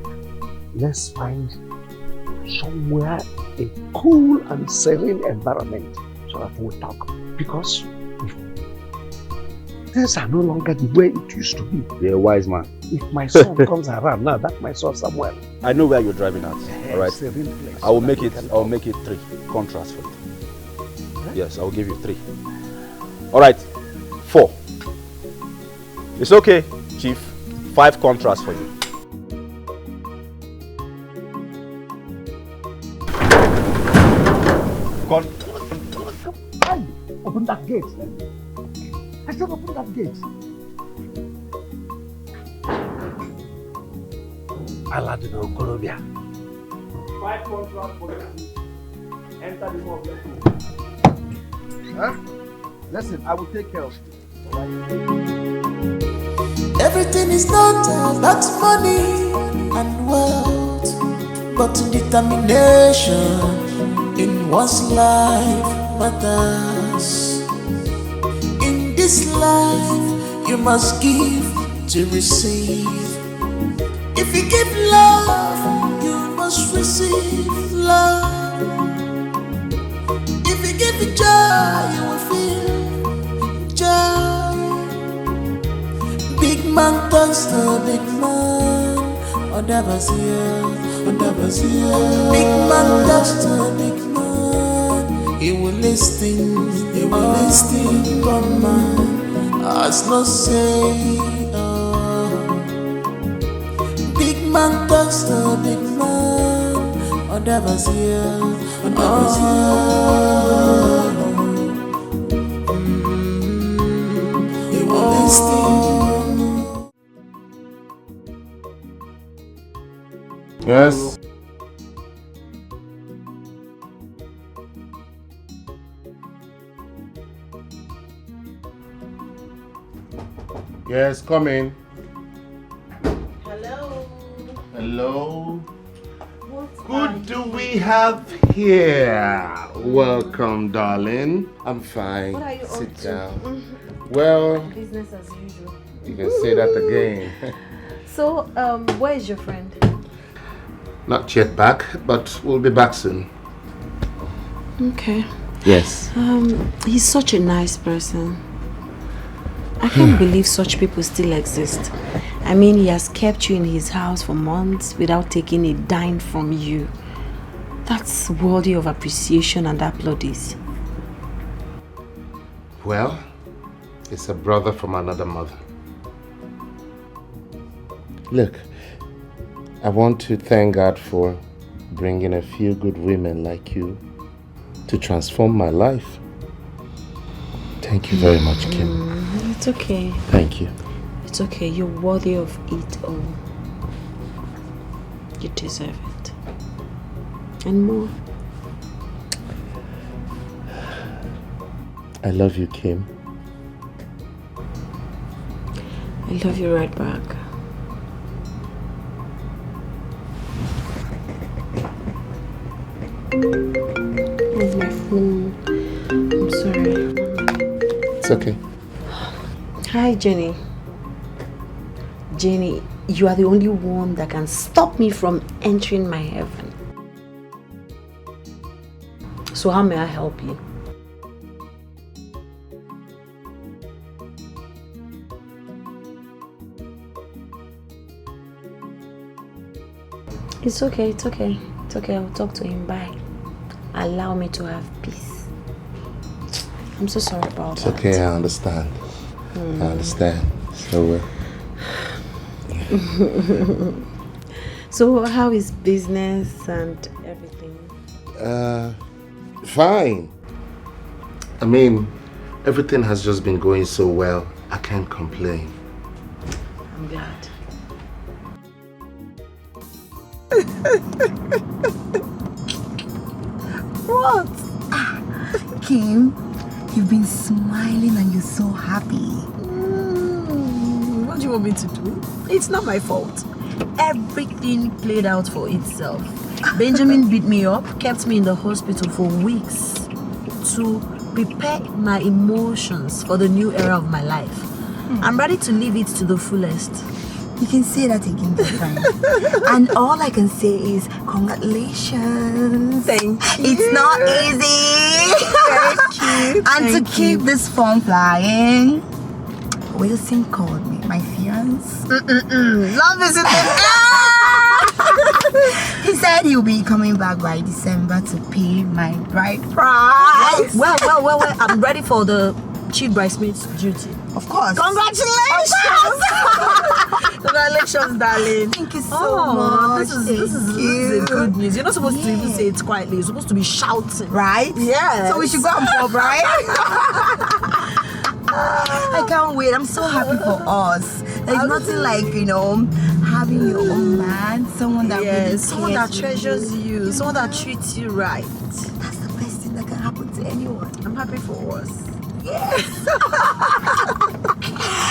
Let's find somewhere a cool and serene environment so that we'll talk. Because things are no longer the way it used to be. You're a wise man. If my son comes around now, that my son somewhere. I know where you're driving at. Alright? Serene place. I will make it 3 contracts for you. Yes, I will give you 3. Alright, 4. It's okay, Chief. 5 contracts for you. Open that gate. I said open that gate. Aladino Colombia. 5 contracts for you. Enter the mall. Huh? Listen, I will take care of you. Everything is not about money and wealth, but determination in one's life matters. In this life, you must give to receive. If you give love, you must receive love. If you give it joy, you will feel joy. Big man turns to big man. Big man turns to big man. He will listen, but man has no say. Big man turns to big man. He will listen. Yes. Yes, come in. Hello. Hello. Who do we have here? Welcome, darling. I'm fine. What are you Sit up to? down. Well, Business as usual. you can say that again. So, where is your friend? Not yet back, but we'll be back soon. Okay. Yes. He's such a nice person. I can't believe such people still exist. I mean, he has kept you in his house for months without taking a dime from you. That's worthy of appreciation and applaudis. Well, it's a brother from another mother. Look, I want to thank God for bringing a few good women like you to transform my life. Thank you very much, Kim. It's okay. Thank you. It's okay. You're worthy of it all. You deserve it. And more. I love you, Kim. I love you right back. Where's my phone? I'm sorry. It's okay. Hi, Jenny. Jenny, you are the only one that can stop me from entering my heaven. So how may I help you? It's okay, it's okay. It's okay, I'll talk to him. Bye. Allow me to have peace. I'm so sorry about It's okay, I understand. I understand. So, So how is business and everything? fine. I mean, everything has just been going so well. I can't complain. I'm glad. What? Kim, you've been smiling and you're so happy. What do you want me to do? It's not my fault. Everything played out for itself. Benjamin beat me up, kept me in the hospital for weeks to prepare my emotions for the new era of my life. I'm ready to live it to the fullest. You can say that again, girlfriend. And all I can say is congratulations. Thank you. It's not easy. Thank you. And to keep this phone flying, Wilson called me, my fiance. Love is in the He said he'll be coming back by December to pay my bride price. Well, I'm ready for the chief bridesmaid's duty. Of course. Congratulations! Congratulations, darling. Thank you so much. This is good news. You're not supposed to even say it quietly. You're supposed to be shouting. Right? Yeah. So we should go and pop, right? I can't wait. I'm so happy for us. There's nothing like, having your own man, someone that really someone that treasures you, someone that treats you right. That's the best thing that can happen to anyone. I'm happy for us. Yes.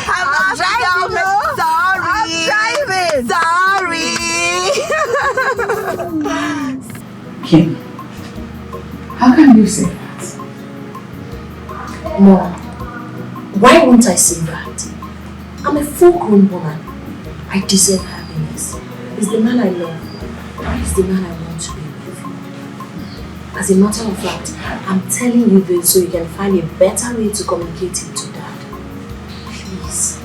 I'm driving. Sorry. Kim, how can you say that? Mom, why won't I say that? I'm a full-grown woman. I deserve happiness. He's the man I love. He's the man I want to be with. As a matter of fact, I'm telling you this so you can find a better way to communicate it to Dad. Please.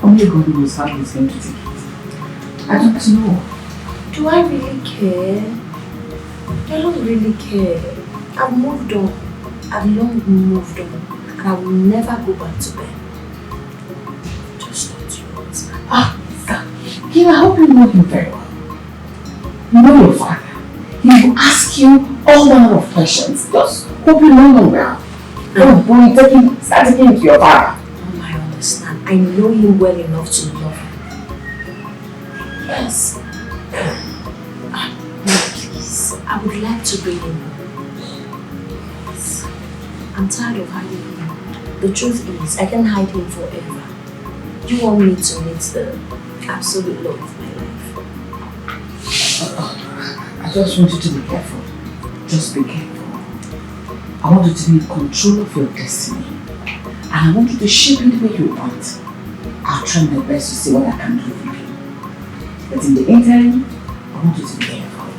Only God knows how he's going to take it. I don't know. Do I really care? I don't really care. I've moved on. I've long moved on. And I will never go back to bed. Just not yours. Kim, I hope you know him very well. You know your father. He will ask you all manner of questions. Just hope you know him well. Don't go start taking to your father. I understand. I know him well enough to love him. Yes. No, please. I would like to bring him home. Yes. I'm tired of hiding him. The truth is, I can't hide him forever. You want me to meet the absolute love of my life. I just want you to be careful. Just be careful. I want you to be in control of your destiny. And I want you to shape it the way you want. I'll try my best to see what I can do for you. But in the interim, I want you to be careful.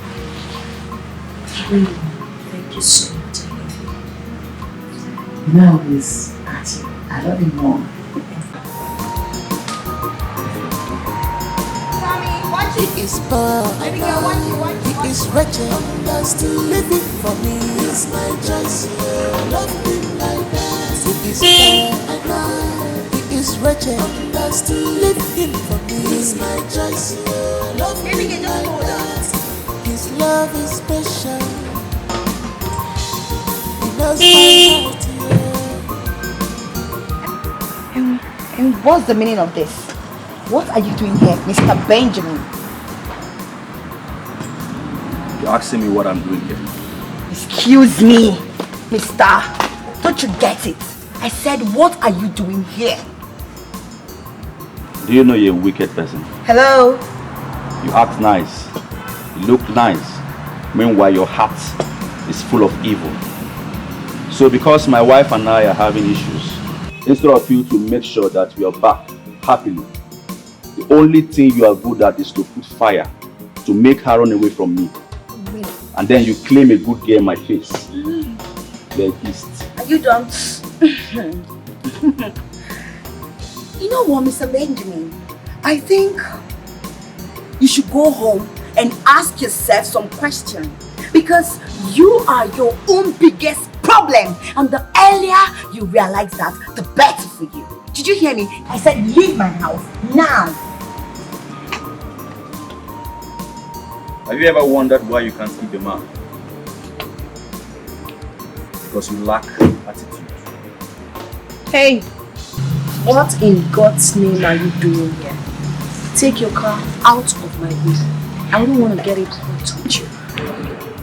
Thank you so much. I love you. You know, I always at you. I love you more. He is poor, he is wretched, still living for me. It's my choice, love him like that. He is poor, he is wretched, still living for me. It's my choice, love him like that. His love is special. He knows my heart, And what's the meaning of this? What are you doing here, Mr. Benjamin? You're asking me what I'm doing here. Excuse me, mister. Don't you get it? I said, what are you doing here? Do you know you're a wicked person? Hello? You act nice, you look nice, meanwhile your heart is full of evil. So because my wife and I are having issues, instead of you to make sure that we are back happily, the only thing you are good at is to put fire to make her run away from me. And then you claim a good girl in my face. They're beasts. Are you done? You know what, Mr. Benjamin? I think you should go home and ask yourself some questions. Because you are your own biggest problem. And the earlier you realize that, the better for you. Did you hear me? I said leave my house now. Have you ever wondered why you can't keep a man? Because you lack attitude. Hey, what in God's name are you doing here? Take your car out of my way. I don't want to get it or touch you.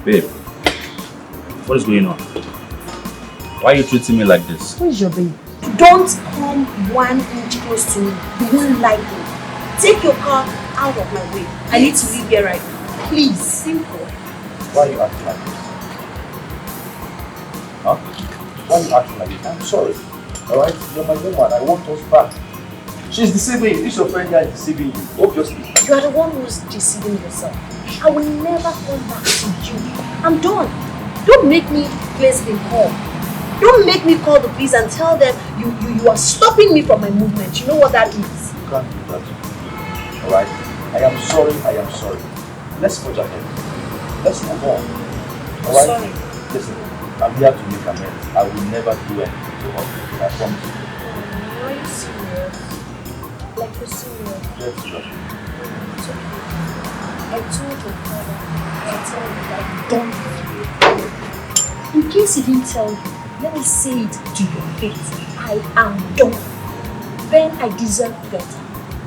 Babe, what is going on? Why are you treating me like this? Who is your babe? Don't come 1 inch close to me. You won't like me. Take your car out of my way. I need to leave here right now. Please, simple. Why are you acting like this? Huh? Why are you acting like this? I'm sorry. Alright? You're my woman. I want us back. She's deceiving you. This your friend guy is deceiving you. Obviously. You are the one who's deceiving yourself. I will never come back to you. I'm done. Don't make me place the call. Don't make me call the police and tell them you are stopping me from my movement. You know what that is? You can't do that. Alright? I am sorry. Let's forge ahead. Let's move on. Alright? Sorry. Listen, I'm here to make amends. I will never do anything to hurt you. I promise you. Are you serious? Like you're serious? Yes, sir. It's okay. I told your father to tell you that I'm done with you. In case he didn't tell you, let me say it to your face. I am done. Then I deserve better.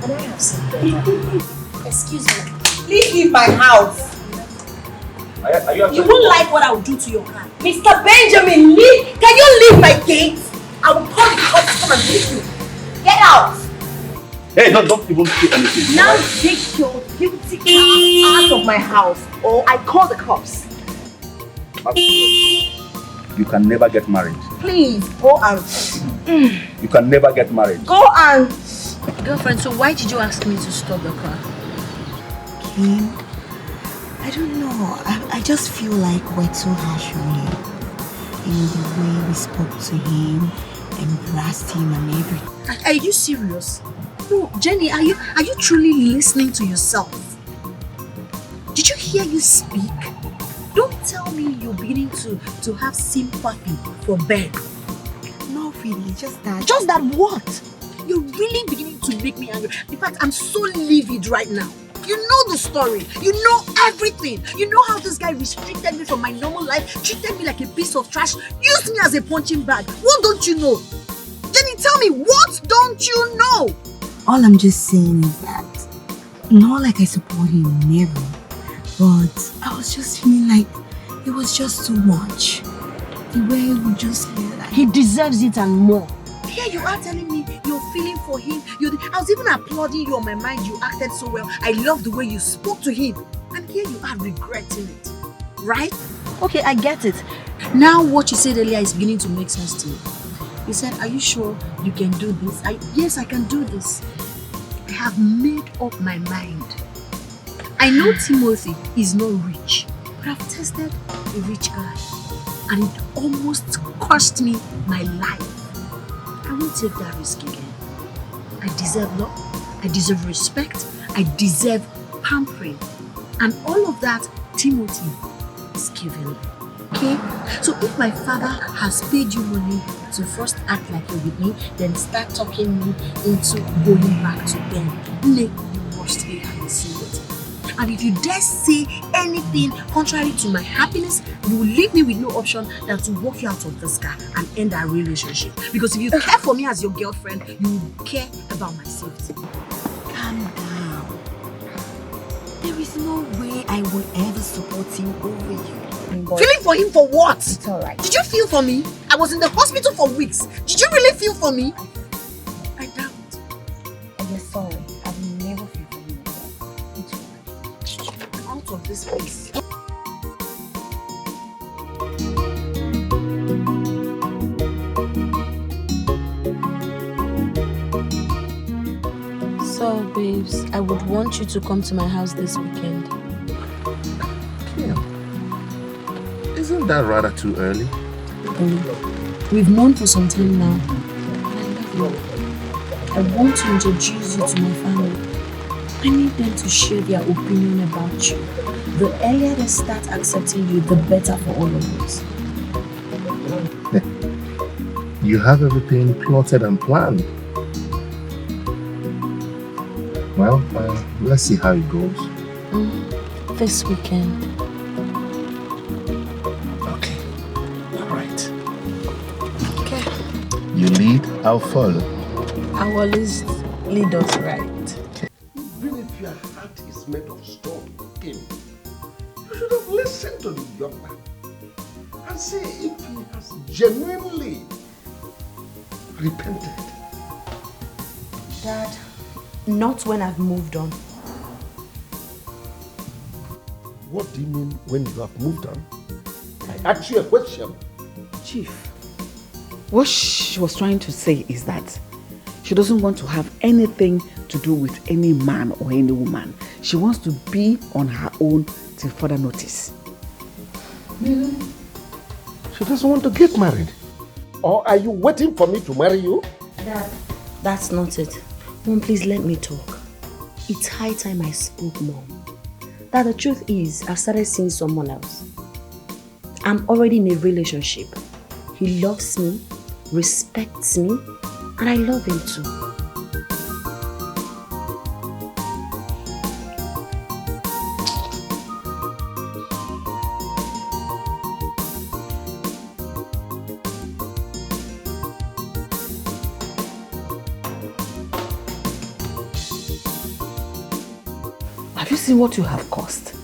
And I have said better. Excuse me. Please leave my house. Are You won't like what I will do to your car. Mr. Benjamin, leave. Can you leave my gate? I will call the cops to come and leave you. Get out. Hey, don't even say anything. Now take your guilty ass out of my house or I call the cops. You can never get married. Please, go and... You can never get married. Go and... Girlfriend, so why did you ask me to stop the car? Kim, I don't know. I just feel like we're too harsh on him. In the way we spoke to him, embraced him and everything. Are you serious? No, Jenny, are you truly listening to yourself? Did you hear you speak? Don't tell me you're beginning to have sympathy for Ben. No, really, just that. Just that what? You're really beginning to make me angry. In fact, I'm so livid right now. You know the story. You know everything. You know how this guy restricted me from my normal life, treated me like a piece of trash, used me as a punching bag. What don't you know? Jenny, tell me, what don't you know? All I'm just saying is that, not like I support him, never. But I was just feeling like it was just too much. The way he would just feel like... He deserves it and more. Here you are telling me you're feeling for him. I was even applauding you on my mind. You acted so well. I love the way you spoke to him. And here you are regretting it. Right? Okay, I get it. Now what you said earlier is beginning to make sense to me. You said, are you sure you can do this? Yes, I can do this. I have made up my mind. I know Timothy is not rich, but I've tested a rich guy. And it almost cost me my life. I won't take that risk again. I deserve love, I deserve respect, I deserve pampering. And all of that, Timothy is giving me. Okay? So if my father has paid you money to first act like you're with me, then start talking me into going back to Ben, you must be having it. And if you dare say anything contrary to my happiness, you will leave me with no option than to walk you out of this car and end our relationship. Because if you care for me as your girlfriend, you will care about my safety. Calm down. There is no way I would ever support him over you. Feeling for him for what? It's alright. Did you feel for me? I was in the hospital for weeks. Did you really feel for me? I doubt. I'm sorry. I will never feel for you again. It's alright. I'm out of this place. So, babes, I would want you to come to my house this weekend. Yeah. Isn't that rather too early? We've known for some time now. I love you. I want to introduce you to my family. I need them to share their opinion about you. The earlier they start accepting you, the better for all of us. you have everything plotted and planned. Well, let's see how it goes. This weekend. Okay. All right. Okay. You lead, I'll follow. I will always lead us right. Even if your heart is made of stone, Kim, you should have listened to the young man and see if he has genuinely repented. Dad, not when I've moved on. What do you mean when you have moved on? I asked you a question. Chief, what she was trying to say is that she doesn't want to have anything to do with any man or any woman. She wants to be on her own till further notice. Really? She doesn't want to get married? Or are you waiting for me to marry you? Dad, that's not it. Mom, please let me talk. It's high time I spoke, Mom. That the truth is, I've started seeing someone else. I'm already in a relationship. He loves me, respects me, and I love him too. Have you seen what you have caused?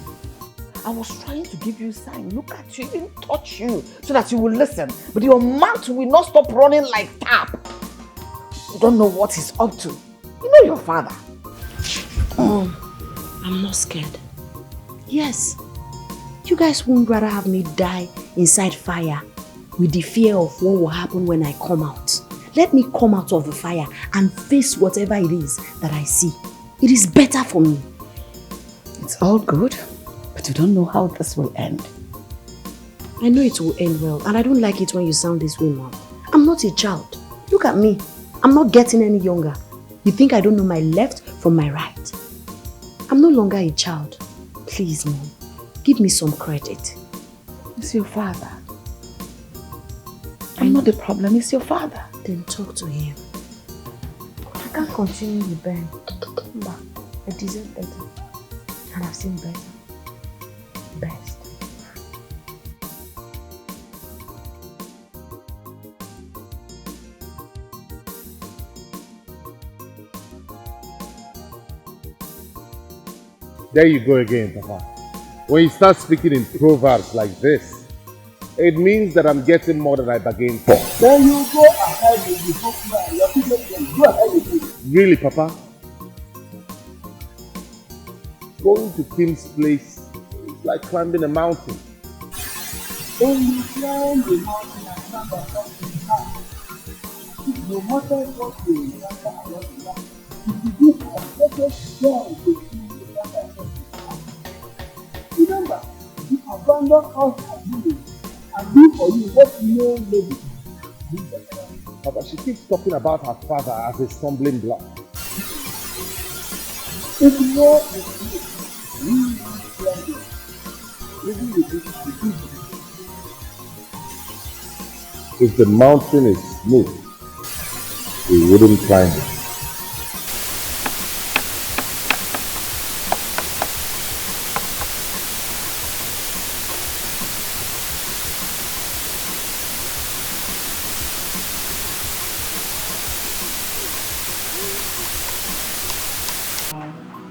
I was trying to give you a sign. Look at you, even touch you, so that you will listen. But your mouth will not stop running like tap. You don't know what he's up to. You know your father. Mom, I'm not scared. Yes, you guys wouldn't rather have me die inside fire with the fear of what will happen when I come out. Let me come out of the fire and face whatever it is that I see. It is better for me. It's all good, but you don't know how this will end. I know it will end well, and I don't like it when you sound this way, Mom. I'm not a child. Look at me. I'm not getting any younger. You think I don't know my left from my right? I'm no longer a child. Please, Mom, give me some credit. It's your father. I'm not the problem, it's your father. Then talk to him. I can't continue with Ben. I deserve better. And I've seen better. Best. There you go again, Papa. When you start speaking in proverbs like this, it means that I'm getting more than I bargained for. Then you go ahead with the book man. Your people can go ahead with it. Really, Papa? Going to Kim's place is like climbing a mountain. When you climb the mountain and stand on top of the mountain, no matter what you encounter along the way, if you give a perfect joy to see the matter, remember, you abandon us and do and do for you what no lady. Papa, she keeps talking about her father as a stumbling block. It's more than you. We want to living with it. If the mountain is smooth, we wouldn't climb it.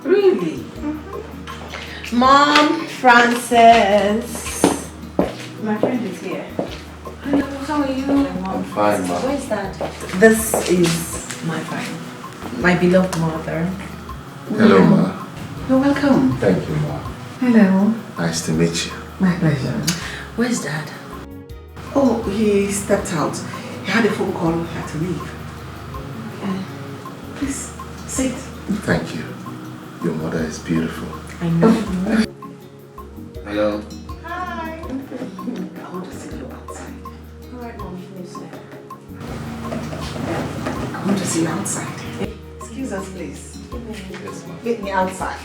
Really? Mom, Frances. My friend is here. Hello, how are you? I'm fine, Mom. Where's that? This is my friend. My beloved mother. Hello, Ma. You're welcome. Thank you, Ma. Hello. Nice to meet you. My pleasure. Where's Dad? Oh, he stepped out. He had a phone call, he had to leave. Please, sit. Thank you. Your mother is beautiful. I know. Hello. Hi. I want to see you outside. Alright, Mom, please. I want to see you outside. Excuse us, please. Yes, ma'am. Meet me outside.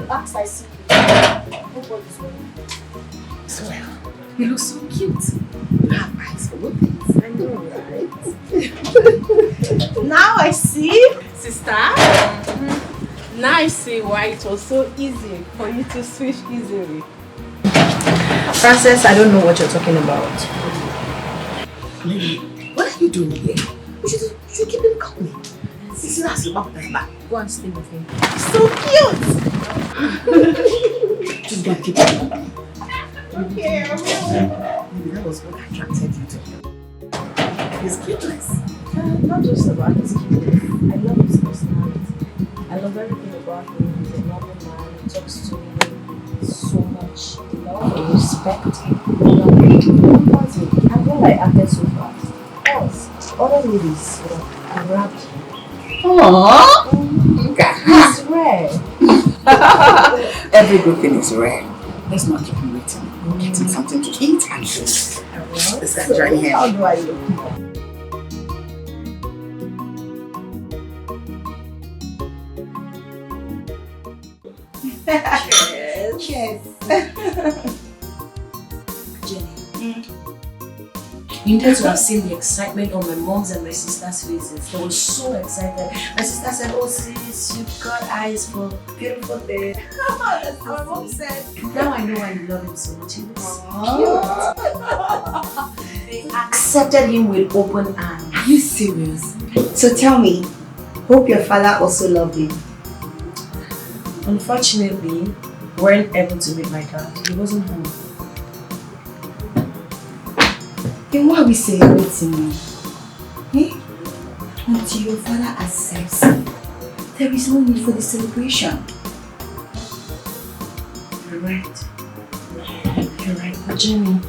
Last I see you, nobody's wearing. Well, you look so cute. You have eyes for good things. I know, right? Now I see, sister. Now I see why it was so easy for you to switch easily. Frances, I don't know what you're talking about. Lily, what are you doing here? You should keep him company. This is not about that back. Go and stay with him. So cute! Just go and keep him company. Okay, I will. Maybe that was what attracted you to him. His cuteness. Not just about his cuteness. I love his personality. I love everything about him. He's a normal man. He talks to me so much love and respect. I'm glad I acted so fast. Else, other ladies would have grabbed him. Aww! He's rare. Every good thing is rare. Let's not keep him waiting. Get him something to eat and drink. Let's get join him. How do I look? Cheers. Jenny, you needed to have seen the excitement on my mom's and my sister's faces. They were so excited. My sister said, "Oh sis, you've got eyes for beautiful things." That's what my mom said. Now I know why you love him so much. He looks cute. They accepted him with open arms. Are you serious? So tell me, hope your father also loved him. Unfortunately, we weren't able to meet my dad. He wasn't home. Then why are we celebrating now? Eh? Until your father accepts him, there is no need for the celebration. You're right. You're right. But Jenny,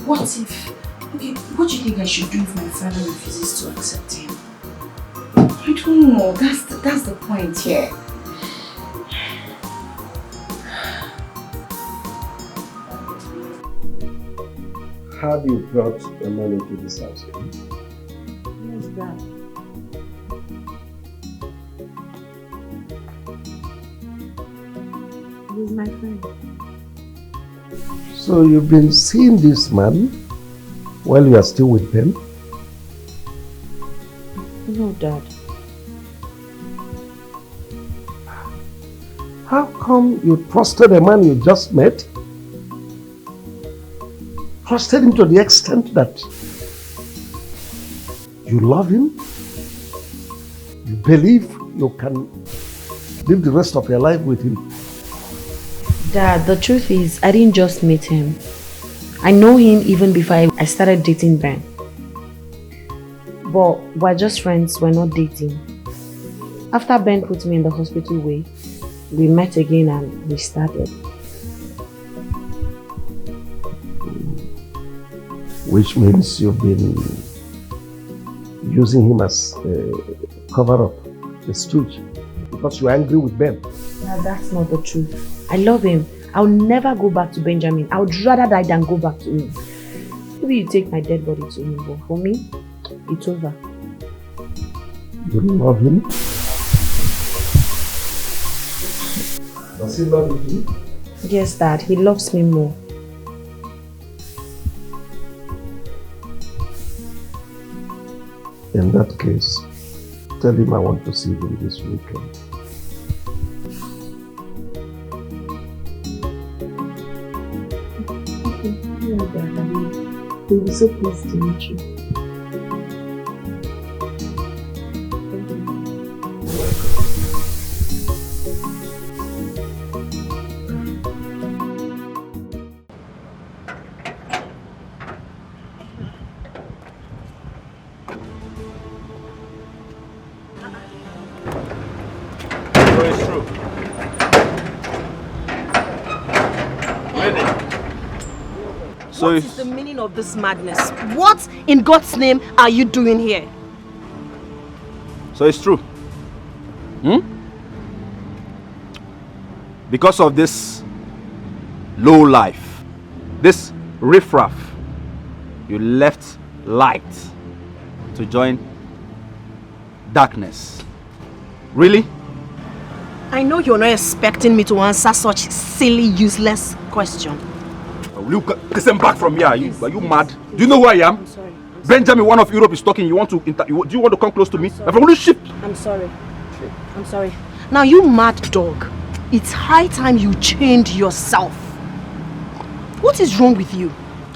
what if... Okay, what do you think I should do if my father refuses to accept him? I don't know. That's the point here. Have you brought a man into this house? Yes, Dad. He's my friend. So you've been seeing this man while you are still with them? No, Dad. How come you trusted a man you just met? Trusted him to the extent that you love him? You believe you can live the rest of your life with him? Dad, the truth is, I didn't just meet him. I know him even before I started dating Ben. But we're just friends, we're not dating. After Ben put me in the hospital way, we met again and we started. Which means you've been using him as a cover-up, a stooge, because you're angry with Ben. Dad, that's not the truth. I love him. I'll never go back to Benjamin. I would rather die than go back to him. Maybe you take my dead body to him, but for me, it's over. You love him? Does he love you? Yes, Dad, he loves me more. In that case, tell him I want to see him this weekend. Yeah, Dad, we'll be so pleased to meet you. What is the meaning of this madness? What in God's name are you doing here? So it's true. Because of this low life, this riffraff, you left light to join darkness. Really? I know you're not expecting me to answer such silly, useless question. Will you listen back from here? Are you mad? Do you know who I am? I'm sorry. Benjamin, one of Europe is talking. Do you want to come close to me? I'm from the ship. I'm sorry. I'm sorry. Now, you mad dog. It's high time you changed yourself. What is wrong with you?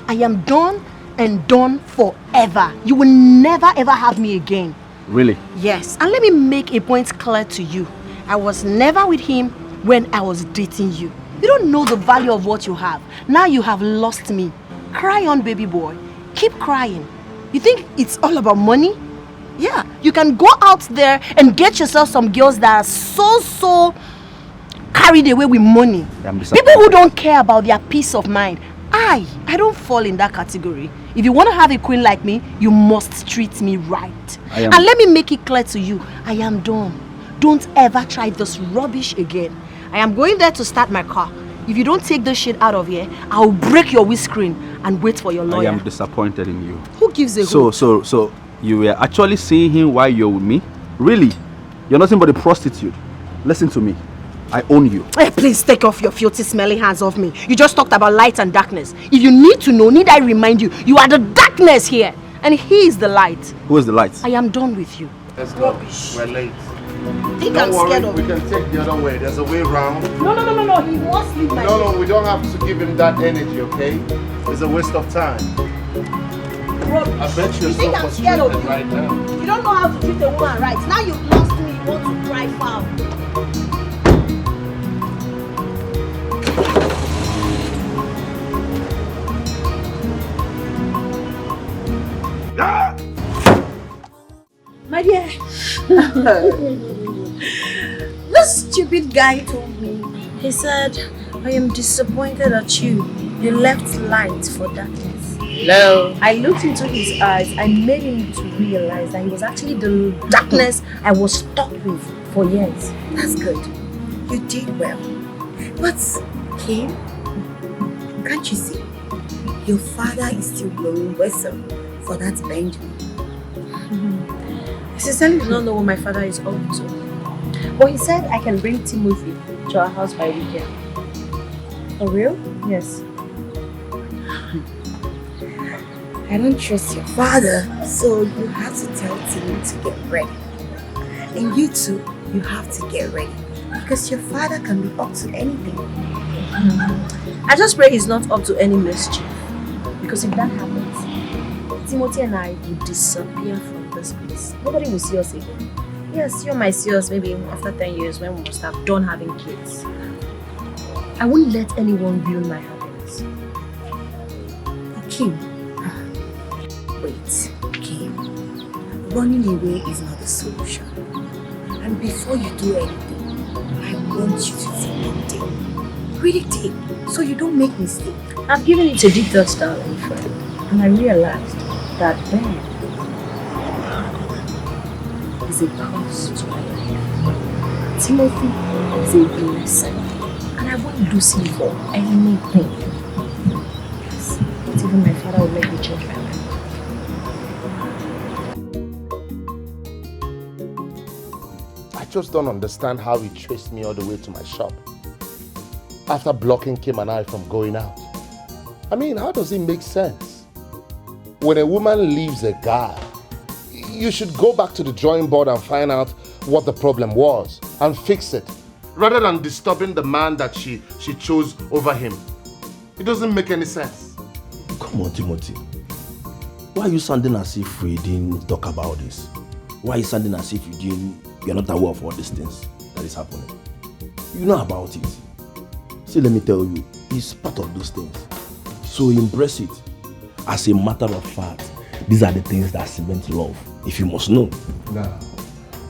I am done and done forever. You will never ever have me again. Really? Yes. And let me make a point clear to you. I was never with him when I was dating you. You don't know the value of what you have. Now you have lost me. Cry on, baby boy. Keep crying. You think it's all about money? Yeah, you can go out there and get yourself some girls that are so carried away with money. People who don't care about their peace of mind. I don't fall in that category. If you want to have a queen like me, you must treat me right. And let me make it clear to you, I am done. Don't ever try this rubbish again. I am going there to start my car. If you don't take this shit out of here, I'll break your windscreen and wait for your lawyer. I am disappointed in you. Who gives a hoot? So you were actually seeing him while you're with me? Really? You're nothing but a prostitute. Listen to me. I own you. Hey, please take off your filthy, smelly hands off me. You just talked about light and darkness. If you need to know, need I remind you, you are the darkness here. And he is the light. Who is the light? I am done with you. Let's go. Rubbish. We're late. Think Don't I'm worry, scared of we you. can take the other way. There's a way round. No. He must leave my No, we don't have to give him that energy, okay? It's a waste of time. Rubbish. I bet you're You think so I'm scared of frustrated you? right now. You don't know how to treat a woman right. Now you've lost me. You want to cry foul. My dear, this stupid guy told me, he said, I am disappointed at you. You left light for darkness. No. I looked into his eyes. I made him to realize that he was actually the darkness I was stuck with for years. That's good. You did well. But, Kim, can't you see? Your father is still blowing whistle for that Benjamin. I sincerely do not know what my father is up to. But he said I can bring Timothy to our house by weekend. For real? Yes. I don't trust your father, so you have to tell Tim to get ready. And you too, you have to get ready. Because your father can be up to anything. I just pray he's not up to any mischief. Because if that happens, Timothy and I will disappear from this place. Nobody will see us again. Yes, you might see us maybe after 10 years when we must have done having kids. I won't let anyone ruin my happiness. Kim, wait, Kim. Running away is not the solution. And before you do anything, I want you to think it deep. Read it deep, so you don't make mistakes. I've given it a deep thought, darling friend, and I realized that Ben is a curse to my life. Timothy is a blessing, and I won't lose him for anything. Yes, not even my father will make me change my mind. I just don't understand how he chased me all the way to my shop after blocking Kim and I from going out. I mean, how does it make sense? When a woman leaves a guy, you should go back to the drawing board and find out what the problem was and fix it, rather than disturbing the man that she chose over him. It doesn't make any sense. Come on, Timothy. Why are you sounding as if we didn't talk about this? Why are you sounding as if you're not aware of all these things that is happening? You know about it. See, let me tell you, it's part of those things. So embrace it. As a matter of fact, these are the things that cement love, if you must know. No.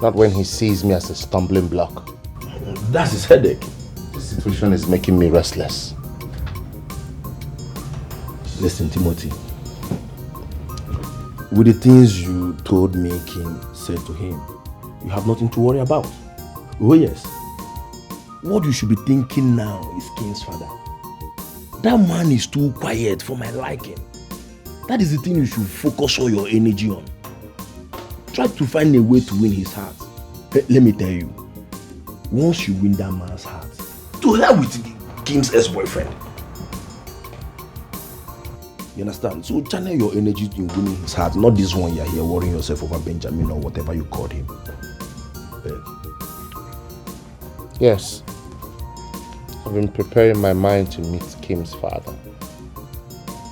Not when he sees me as a stumbling block. That's his headache. This situation is making me restless. Listen, Timothy. With the things you told me Kim said to him, you have nothing to worry about. Oh yes. What you should be thinking now is Kim's father. That man is too quiet for my liking. That is the thing you should focus all your energy on. Try to find a way to win his heart. Let me tell you, once you win that man's heart, to hell with the king's ex-boyfriend. You understand? So channel your energy in winning his heart, not this one you're here worrying yourself over Benjamin or whatever you called him. Yes. I've been preparing my mind to meet Kim's father.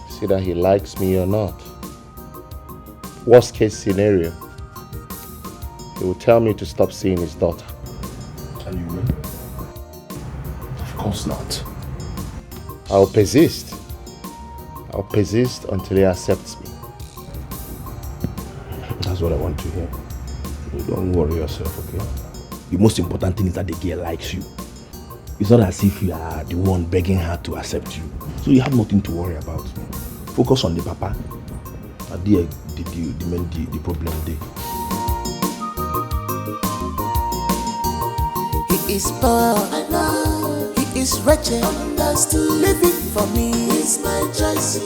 See that he likes me or not. Worst case scenario, he will tell me to stop seeing his daughter. And you will? Of course not. I'll persist. I'll persist until he accepts me. That's what I want to hear. Don't worry yourself, okay? The most important thing is that the girl likes you. It's not as if you are the one begging her to accept you. So you have nothing to worry about. Focus on the papa. And the problem there. He is poor, I know. He is wretched, understood. Living for me is my choice.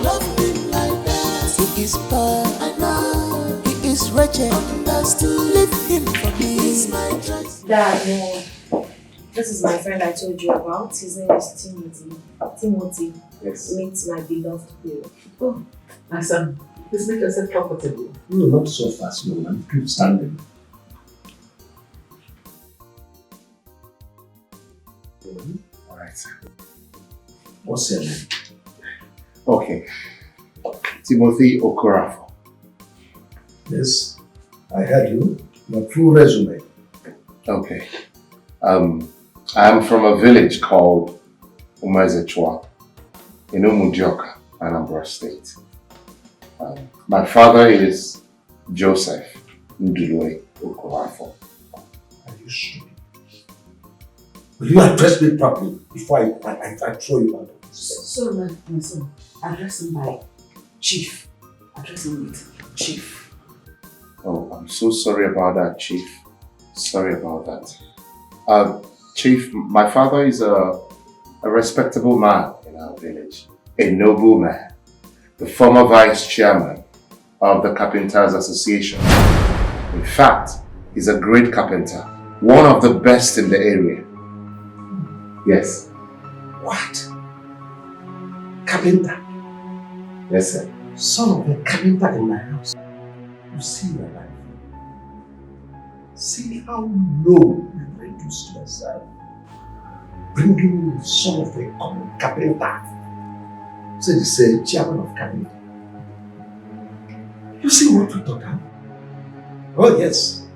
Love him like that. He is poor, I know. He is wretched, understood. Leave him for me is my choice. Dad, this is my friend I told you about. His name is Timothy. Timothy. Yes. Meet my beloved hero. Oh, my son, please make yourself comfortable. No, not so fast, no man. Keep standing. All right, sir. What's your name? Okay. Timothy Okorafo. Yes, I heard you. Your full resume. Okay. I am from a village called Immerse in Umudioka, Anambra State. My father is Joseph Ndulwe Okorafo. Are you sure? Will you address me properly before I throw you out of this? So, my son, address him by Chief. Address him with Chief. Oh, I'm so sorry about that, Chief. Sorry about that. Chief, my father is a respectable man in our village. A noble man. The former vice chairman of the Carpenters Association. In fact, he's a great carpenter. One of the best in the area. Yes. What? Carpenter? Yes, sir. Son of a carpenter in my house. You see your life. See how low you reduced yourself. Bringing the son of a common carpenter. Say the same chairman of carpenter. You see what you thought of? Oh yes.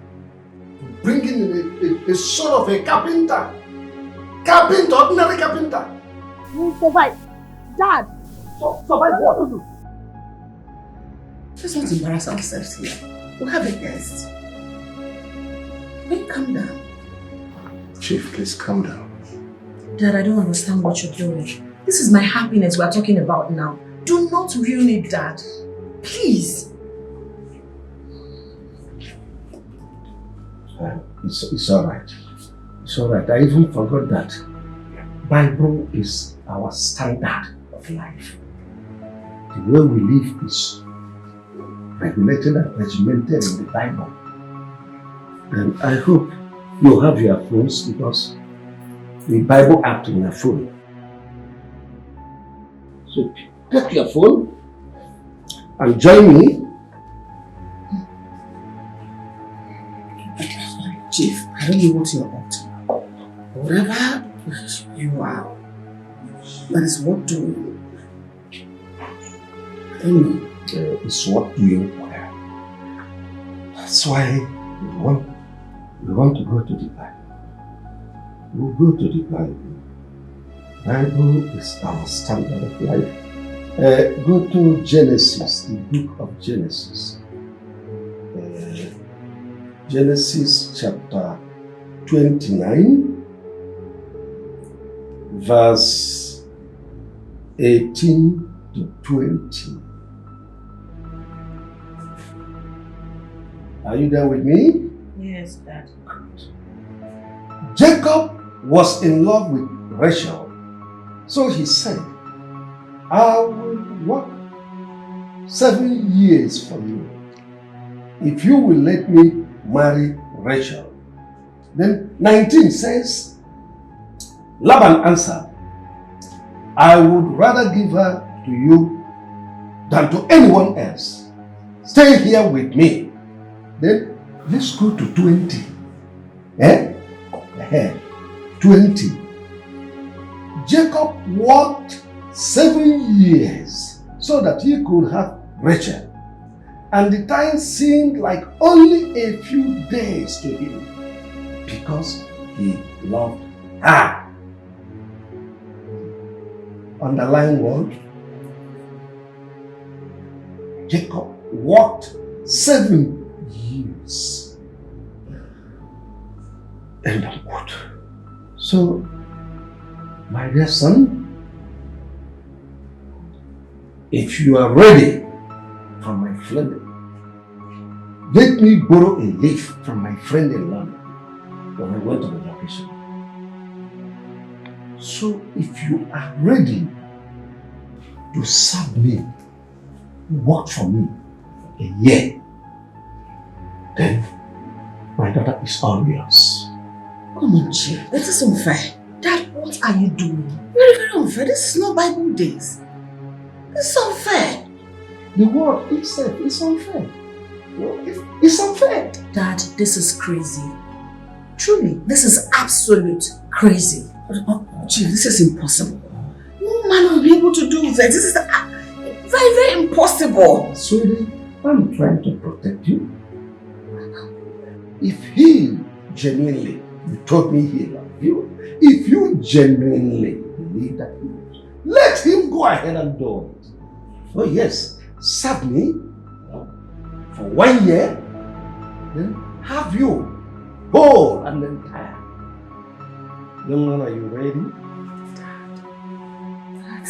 Bringing in a son of a carpenter. Carpenter, ordinary carpenter. We'll survive. Dad! Survive what? Let's not embarrass ourselves here. We'll have a guest. Wait, calm down. Chief, please calm down. Dad, I don't understand what you're doing. This is my happiness we're talking about now. Do not ruin it, Dad. Please. It's alright. It's alright. I even forgot that Bible is our standard of life. The way we live is regulated and regimented in the Bible. And I hope you have your phones because the Bible app in your phone. So take your phone and join me. Chief, I don't know what you're up to. Whatever you are, that is what doing. I don't know. It's what doing well. That's why we want to go to the Bible. We'll go to the Bible. Bible is our standard of life. Go to Genesis, the book of Genesis. Genesis chapter 29, verse 18 to 20. Are you there with me? Yes, Dad. Jacob was in love with Rachel, so he said, I will work 7 years for you if you will let me marry Rachel. Then 19 says, Laban answered, I would rather give her to you than to anyone else. Stay here with me. Then let's go to 20. 20. Jacob worked 7 years so that he could have Rachel. And the time seemed like only a few days to him because he loved her. Underline word. Jacob worked 7 years. End of quote. So, my dear son, if you are ready for my friend, let me borrow a leaf from my friend in London when I went on a vacation. So if you are ready to serve me, work for me a year, then my daughter is all yours. Come on, Chief. This is unfair. Dad, what are you doing? Very, very unfair. This is not Bible days. This is unfair. The word itself is unfair. It's unfair. Dad, this is crazy. Truly, this is absolute crazy. Gee, this is impossible. No man will be able to do this. This is very, very impossible. Sweetie, I'm trying to protect you. If he genuinely, you told me he loved you, if you genuinely believe that he loves you, let him go ahead and do it. Oh yes, serve me for 1 year, then have you whole and entire. Young man, are you ready?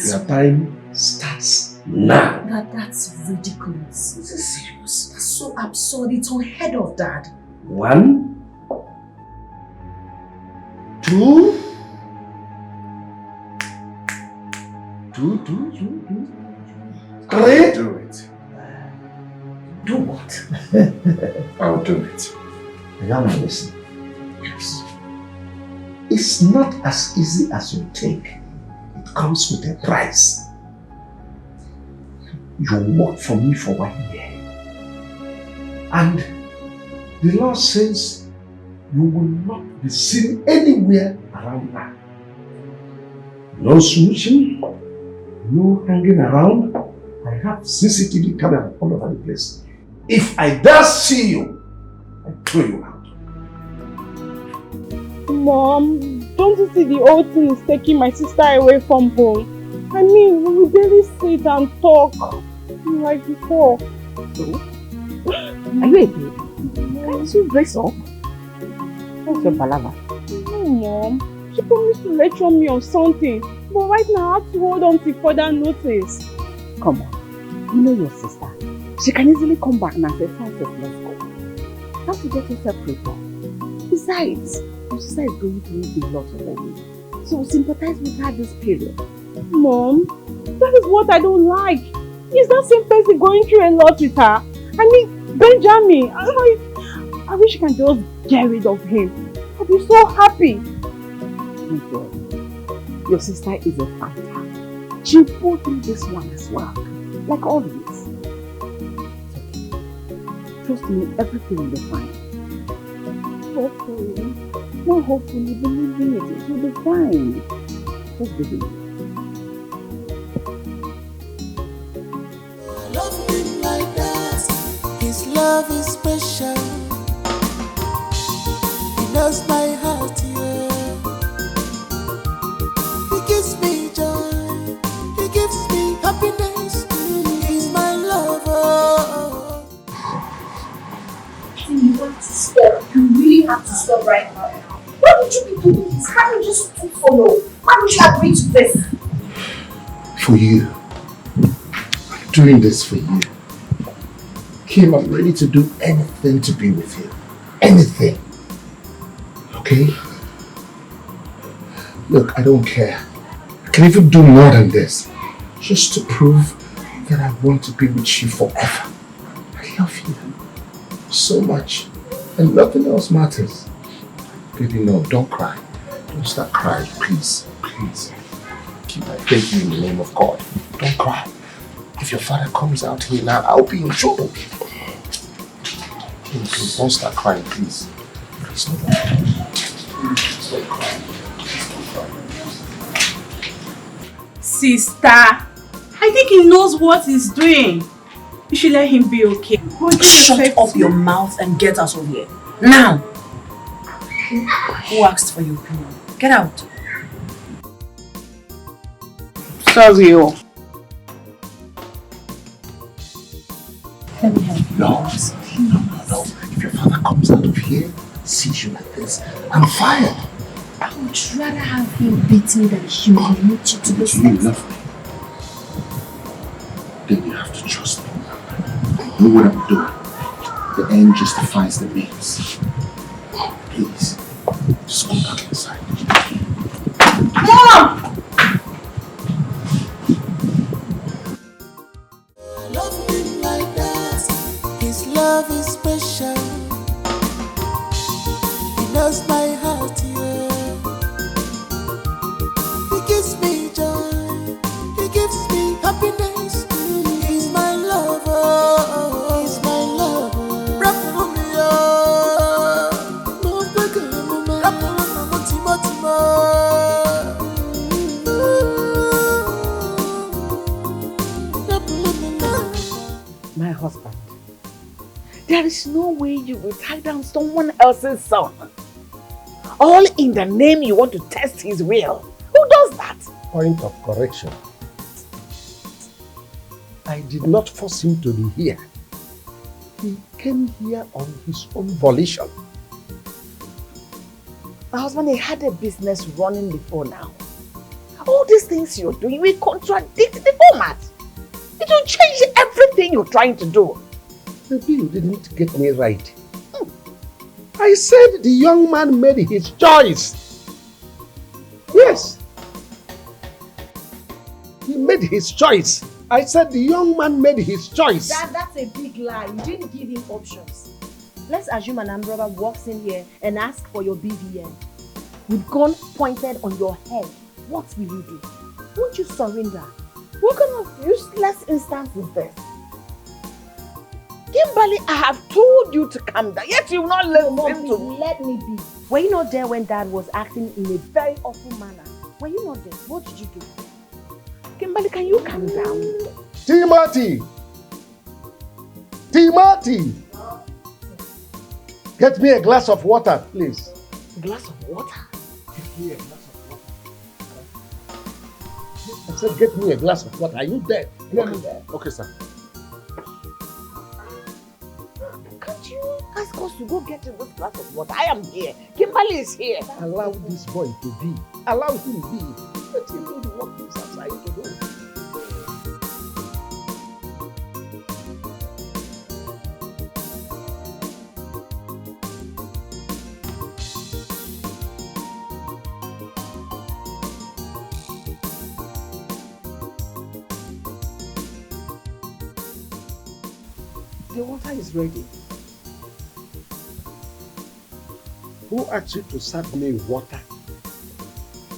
Your time starts now. That's ridiculous. This is serious. That's so absurd. It's unheard of, Dad. 1, 2, 2, 3. I'll do it. Do what? I'll do it. Yana, listen. Yes. It's not as easy as you think. It comes with a price. You work for me for 1 year. And the law says you will not be seen anywhere around her. No smooching, no hanging around. I have CCTV camera all over the place. If I dare see you, I throw you out. Mom, don't you see the whole thing is taking my sister away from home? I mean, we barely sit and talk like before. So, are you a baby? Can't you brace up? What's your palaver? No, Mom. She promised to lecture me on something, but right now I have to hold on till further notice. Come on, you know your sister. She can easily come back and say, Francis, let's go. You have to get yourself prepared. Besides, your sister is going through a lot already. So sympathize with her this period. Mom, that is what I don't like. Is that same person going through a lot with her? I mean, Benjamin, I wish you can just get rid of him. I'll be so happy. My God, your sister is a fighter. She'll pull through this one as well, like always. Trust me, everything will be fine. Hopefully. No, hopefully, believe me, it will be fine. Just believe. Love him like that. His love is special. He knows my heart, yeah. He gives me joy. He gives me happiness. He's my lover. You want to stop. You really have to stop right now. Why would you be doing this? Can't you just follow? Why would you agree to this? For you. I'm doing this for you. Kim, I'm ready to do anything to be with you. Anything. Okay? Look, I don't care. I can even do more than this. Just to prove that I want to be with you forever. I love you so much. And nothing else matters. Baby, no, don't cry. Don't start crying, please. Please. I beg you in the name of God. Don't cry. If your father comes out here now, I'll be in trouble. Please, don't start crying, please. Please, don't cry. Please, don't cry. Please, don't cry. Sister, I think he knows what he's doing. You should let him be okay. Shut up your mouth and get out of here. Now! Who asked for your opinion? Get out. Sorry. Let me help you. No. If your father comes out of here, sees you like this, I'm fired. I would rather have him beat me than humiliate you to this You love me. Then you have to trust me. I know what I'm doing. The end justifies the means. Please, just go back inside. Mom! Love him like that. His love is special. He knows my heart, yeah. He gives me joy. He gives me happiness. He's my lover. He's my lover. Rap for me, no bigger, no man. Rap for My husband, there is no way you will tie down someone else's son. All in the name you want to test his will. Who does that? Point of correction. I did not force him to be here. He came here on his own volition. My husband, he had a business running before now. All these things you're doing will contradict the format. It will change everything you're trying to do. Maybe you didn't get me right. I said the young man made his choice. Yes. He made his choice. I said the young man made his choice. That's a big lie. You didn't give him options. Let's assume an brother walks in here and asks for your BVN. With gun pointed on your head, what will you do? Won't you surrender? What kind of useless instance is this? Kimberly, I have told you to calm down, yet you will not listen to me. Let me be. Were you not there when Dad was acting in a very awful manner? Were you not there? What did you do? Kimberly, can you calm down? Timothy! Timothy! Get me a glass of water, please. A glass of water? Get me a glass of water. I said, get me a glass of water. Are you there? Okay, sir. Can't you ask us to go get this glass of water? I am here. Kimberly is here. Allow this boy to be. Allow him be. Let him do the work he's assigned to do. The water is ready. Who asked you to serve me water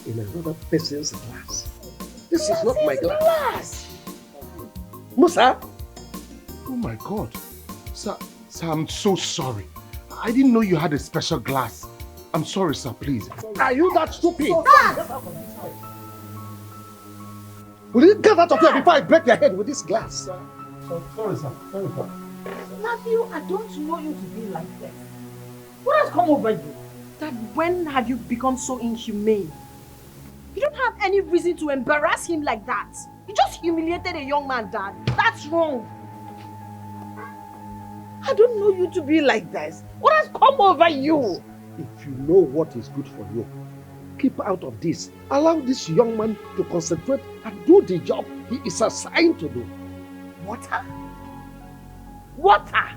in another person's glass? This is not my glass. Musa? Oh my God. Sir, I'm so sorry. I didn't know you had a special glass. I'm sorry, sir, please. Are you that stupid? Will you get out of here before I break your head with this glass? Sorry, sir. Sorry, sir. Matthew, I don't know you to be like this. What has come over you? Dad, when have you become so inhumane? You don't have any reason to embarrass him like that. You just humiliated a young man, Dad. That's wrong. I don't know you to be like this. What has come over you? If you know what is good for you, keep out of this. Allow this young man to concentrate and do the job he is assigned to do. Water? Water?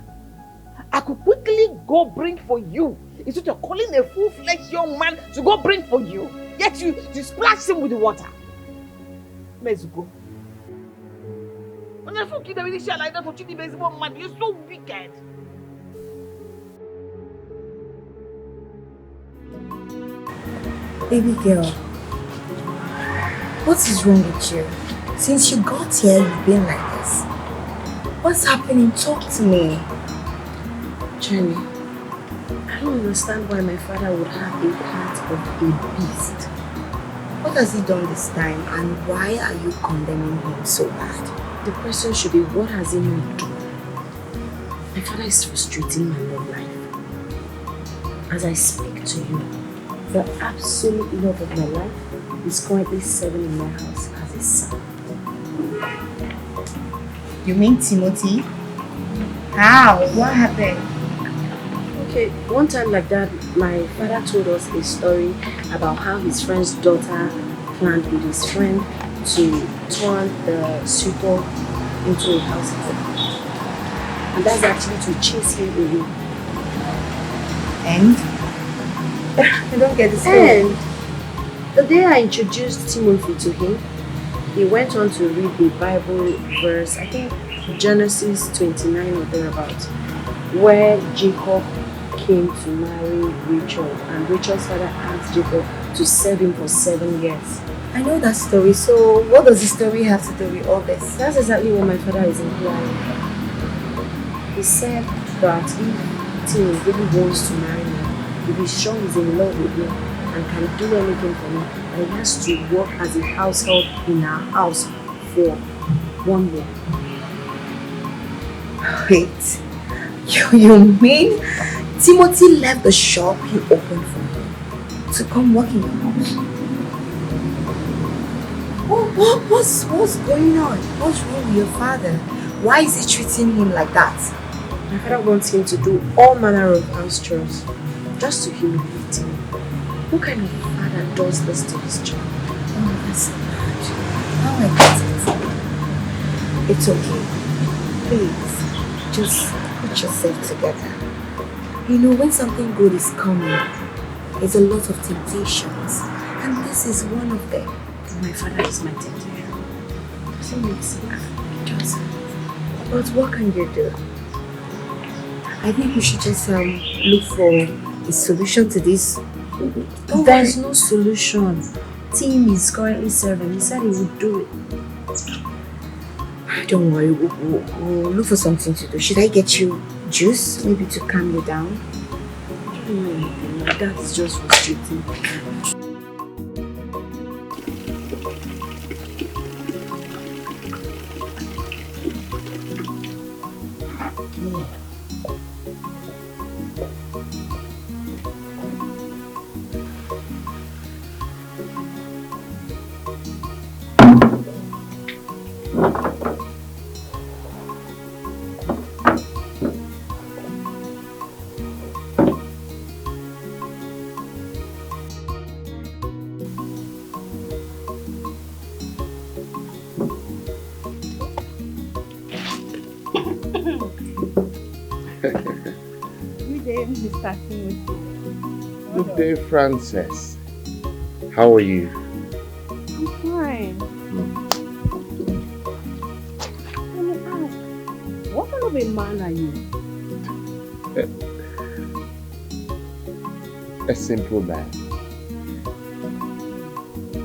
I could quickly go bring for you. Instead of calling a full-fledged young man to go bring for you, yet you splash him with the water. Mezuko. When I forget that we share like that for cheating, man, you're so wicked. Baby girl, what is wrong with you? Since you got here, you've been like this. What's happening? Talk to me. Jenny, I don't understand why my father would have a heart of a beast. What has he done this time, and why are you condemning him so bad? The question should be, what has he not done? My father is frustrating my love life. As I speak to you, the absolute love of my life is currently serving in my house as a son. You mean Timothy? How? What happened? Okay, one time like that, my father told us a story about how his friend's daughter planned with his friend to turn the suitor into a house help. And that's actually to chase him away. And? I don't get this. And the day I introduced Timothy to him, he went on to read the Bible verse, I think Genesis 29 or thereabouts, where Jacob came to marry Rachel, and Rachel's father asked Jacob to serve him for 7 years. I know that story, so what does the story have to do with all this? That's exactly what my father is implying. He said that if Tim really wants to marry me, if he's sure he's in love with me and can do anything for me, and he has to work as a house help in our house for 1 year. Wait, you mean Timothy left the shop he opened for him to come work in your house? What's going on? What's wrong with your father? Why is he treating him like that? My father wants him to do all manner of house chores just to humiliate him. What kind of father does this to his child? Oh, that's bad. Now I get it. It's okay. Please, just put yourself together. You know, when something good is coming, there's a lot of temptations, and this is one of them. My father is my temptation. Does it make sense? It doesn't. But what can you do? I think we should just look for a solution to this. There's no solution. Tim is currently serving. He said he would do it. Don't worry, we'll look for something to do. Should I get you juice, maybe to calm you down? I don't know anything. My dad is just frustrating. Good day, Frances. How are you? I'm fine. Let me ask, what kind of a man are you? A simple man.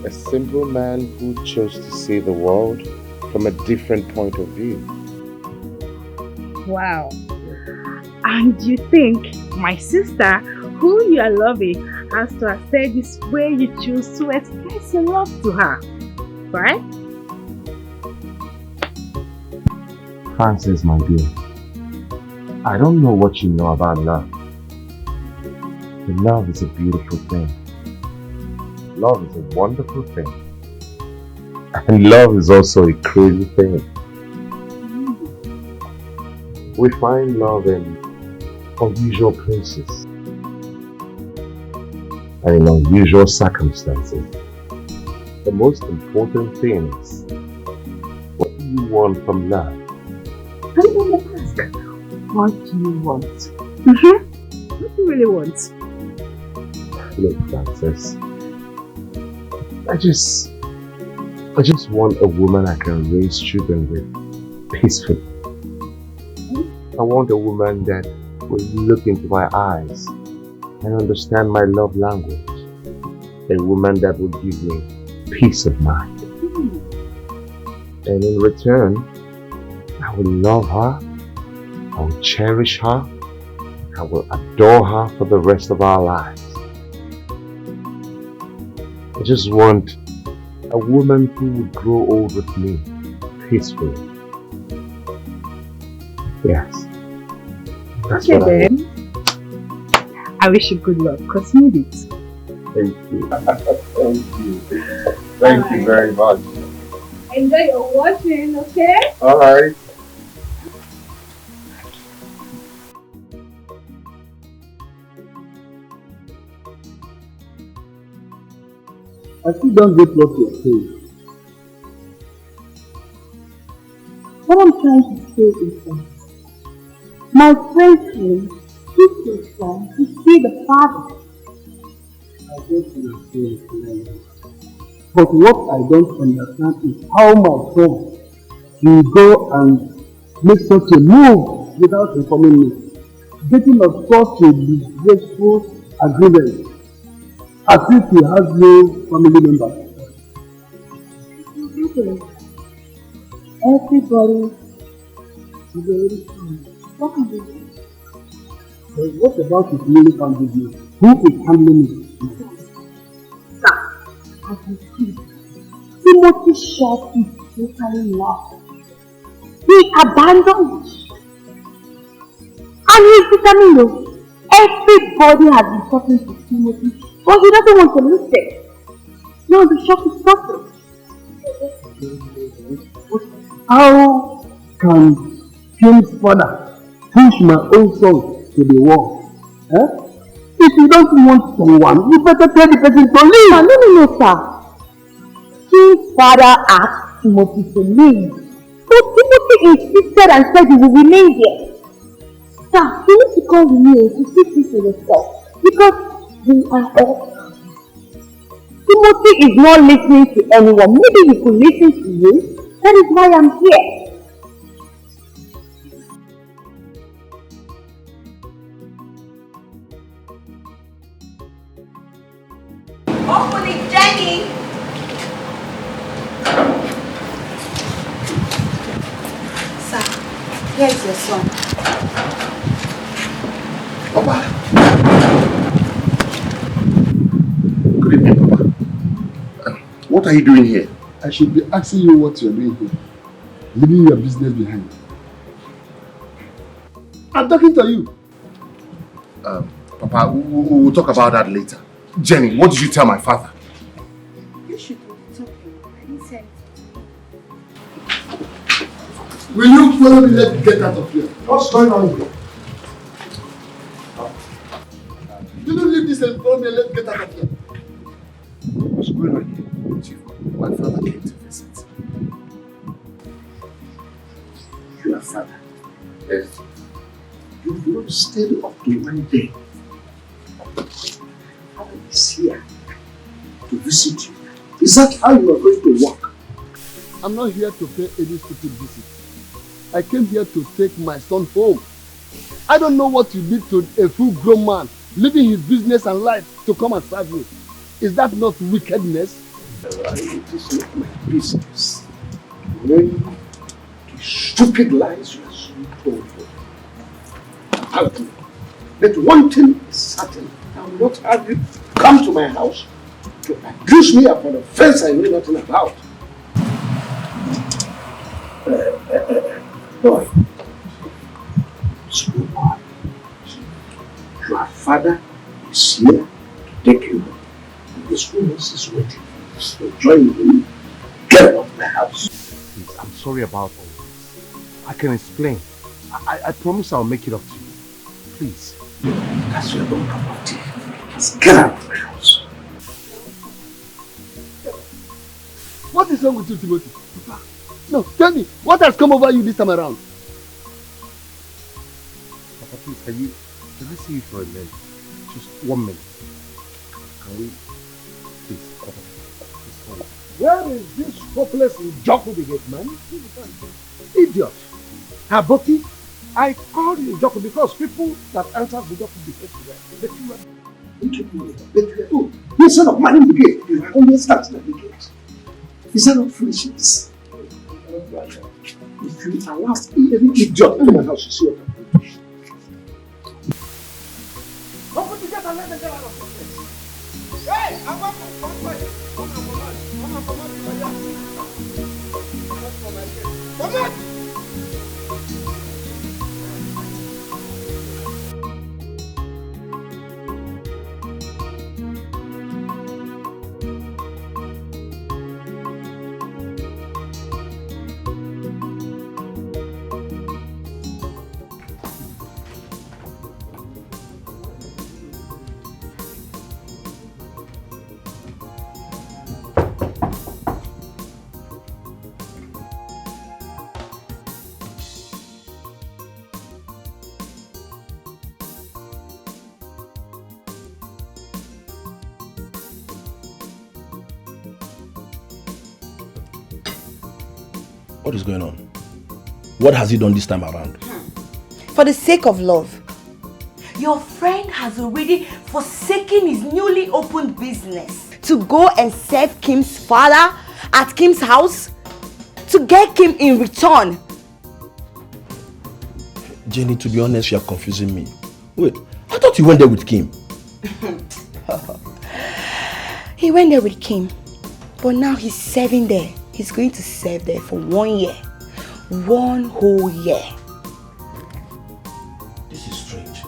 A simple man who chose to see the world from a different point of view. Wow. And you think my sister, who you are loving, has to accept this way you choose to express your love to her, right? Frances, my dear, I don't know what you know about love. But love is a beautiful thing. Love is a wonderful thing. And love is also a crazy thing. We find love in unusual places and in unusual circumstances. The most important thing is, what do you want from love? I'm going to ask, what do you want? What do you really want? Look, Frances, I just want a woman I can raise children with peacefully. I want a woman that will look into my eyes and understand my love language. a woman that will give me peace of mind. And in return, I will love her, I will cherish her, I will adore her for the rest of our lives. I just want a woman who will grow old with me peacefully. Yes. That's Okay what I want. then. I wish you good luck, because you need it. Thank you. Thank you. Thank you very much. Enjoy your watching, okay? Alright. I still don't get what you're saying. What I'm trying to say is that my friend came took his son to see the father. I get what you're saying, clearly. But what I don't understand is how my son will go and make such a move without informing me, getting of such a disgraceful agreement, as if he has no family members. Everybody is already fine. What can we do? But what about his newly found business? Who is handling it? Sir, as we speak, Timothy's shop is totally lost. He abandoned it. And he's determined. Everybody has been talking to Timothy, but he doesn't want to listen. Now the shop is suffering. How can James' father push my own son to the wall? If you don't want someone, you better tell the person to leave. No, sir. His father asked Timothy to leave. But Timothy insisted and said he will remain here. Sir, you need to call me to see this for yourself. Because we are all. Timothy is not listening to anyone. Maybe he could listen to you. That is why I'm here. Open it, Jenny! Sir, here is your son. Papa. Good evening, Papa. What are you doing here? I should be asking you what you're doing here, leaving your business behind. I'm talking to you. Papa, we'll talk about that later. Jenny, what did you tell my father? You should be talking. I didn't say anything. Will you follow me? Let's get out of here. What's going on here? You don't leave this and follow me. Let's get out of here. What's going on here? Chief, my father came to visit. Your father? Yes. You've not stayed up to one day. Is here to visit you. Is that how you are going to work? I'm not here to pay any stupid visit. I came here to take my son home. I don't know what you did to a full-grown man, leaving his business and life to come and serve you. Is that not wickedness? It is not my business. When the stupid lies you are so told about me. But one thing is certain. I will not have you come to my house to accuse me of an offense I know nothing about. Boy, slow boy. Your father is here to take you home. And this woman is waiting. So join me. Get out of my house. Please, I'm sorry about all this. I can explain. I promise I'll make it up to you. Please. That's your own property. Just get out of my house. What is wrong with you, Timothy? No, tell me, what has come over you this time around? Papa, please, can I see you for a minute? Just 1 minute. Can we? Please, Papa, please hold. Where is this hopeless Njoku the gate man? Idiot! Haboki, I called you Njoku because people that answer the Njoku behave well. But you are Oh, instead of minding the gate, you are always starting at the gate. Is that not foolishness? If you allow any idiot to my house, you see what I'm doing. Open the gate and let them get out of this place. Hey, I want to come back. Come on. What is going on? What has he done this time around? For the sake of love, your friend has already forsaken his newly opened business to go and serve Kim's father at Kim's house to get Kim in return. Jenny, to be honest, you are confusing me. Wait, I thought you went there with Kim. He went there with Kim, but now he's serving there. He's going to serve there for 1 year. 1 whole year. This is strange.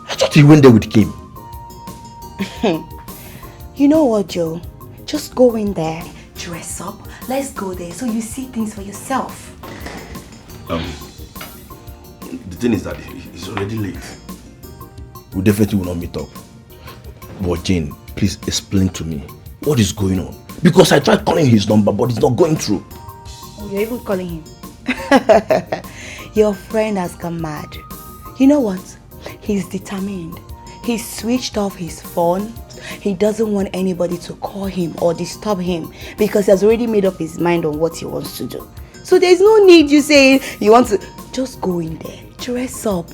I thought you went there with Kim. You know what, Joe? Just go in there, dress up, let's go there so you see things for yourself. The thing is that it's already late. We definitely will not meet up. But Jane, please explain to me what is going on. Because I tried calling his number, but it's not going through. Oh, you're even calling him? Your friend has gone mad. You know what? He's determined. He switched off his phone. He doesn't want anybody to call him or disturb him because he has already made up his mind on what he wants to do. So there's no need you saying you want to. Just go in there, dress up.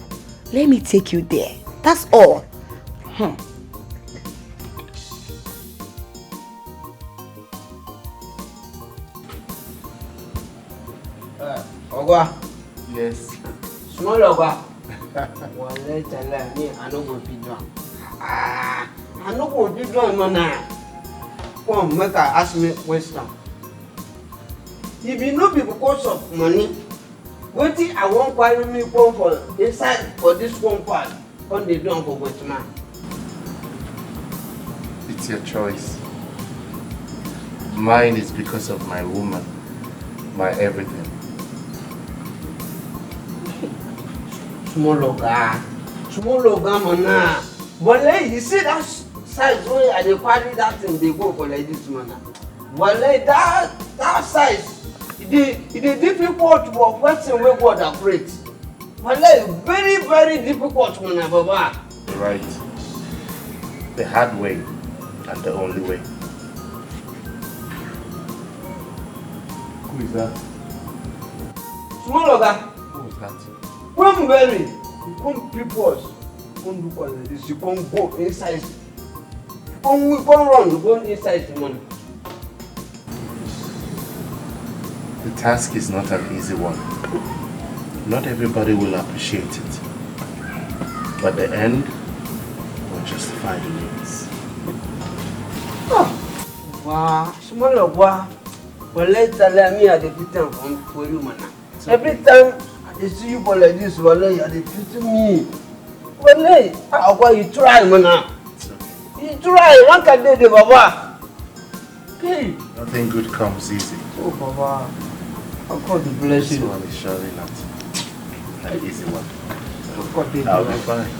Let me take you there. That's all. Ogwa. Yes. Small Ogwa. Well, let's tell me I don't go to do. I don't go to do man. Come, make her ask me question. If you know because of money, what I won't carry me come for inside for this compound on the door for what man. It's your choice. Mine is because of my woman, my everything. Small loga mana. But you see that size where I dey carry that thing they go for like this man. But that size, it is difficult for person wey God have create. But very very difficult man, Baba. You're right. The hard way and the only way. Who is that? Small loga. Who is that? Come very, come people, come do what this. You come go inside. Come run, go inside the money. The task is not an easy one. Not everybody will appreciate it. But the end will justify the means. Wow, small loga. Well, let's tell me I dey fit for you, man. Every time I see you for like this, well, you dey fit me. Well, you try, man. You try. One can do the Baba. Okay. Nothing good comes easy. Oh, Baba. God bless you. This one is surely not an easy one. I'll be fine.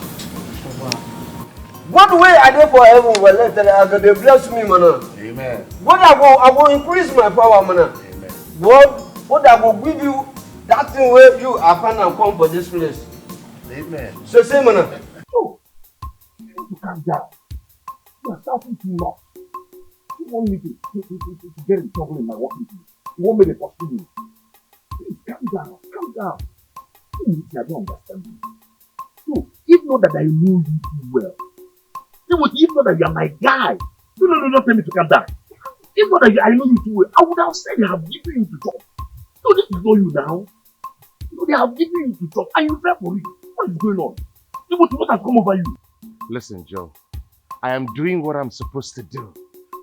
What way I dey for heaven? Well, let God bless me, man. Amen. What I go increase my power, man. Amen. What I go give you that thing where you are fan and come for this place. Amen. So say, man. Oh, you need to calm down. You are shouting too much. You want me to get in trouble in my working place. You want me to pursue you. Please calm down. Calm down. I don't understand you. So, if not that I know you too well, Timothy, if not that you are my guy, no, don't tell me to calm down. If not that I know you too well, I would have said they have given you to talk. No, this is not you now. No, they have given you to talk and you fell for it. What is going on? Timothy, what has come over you? Listen, Joe. I am doing what I'm supposed to do.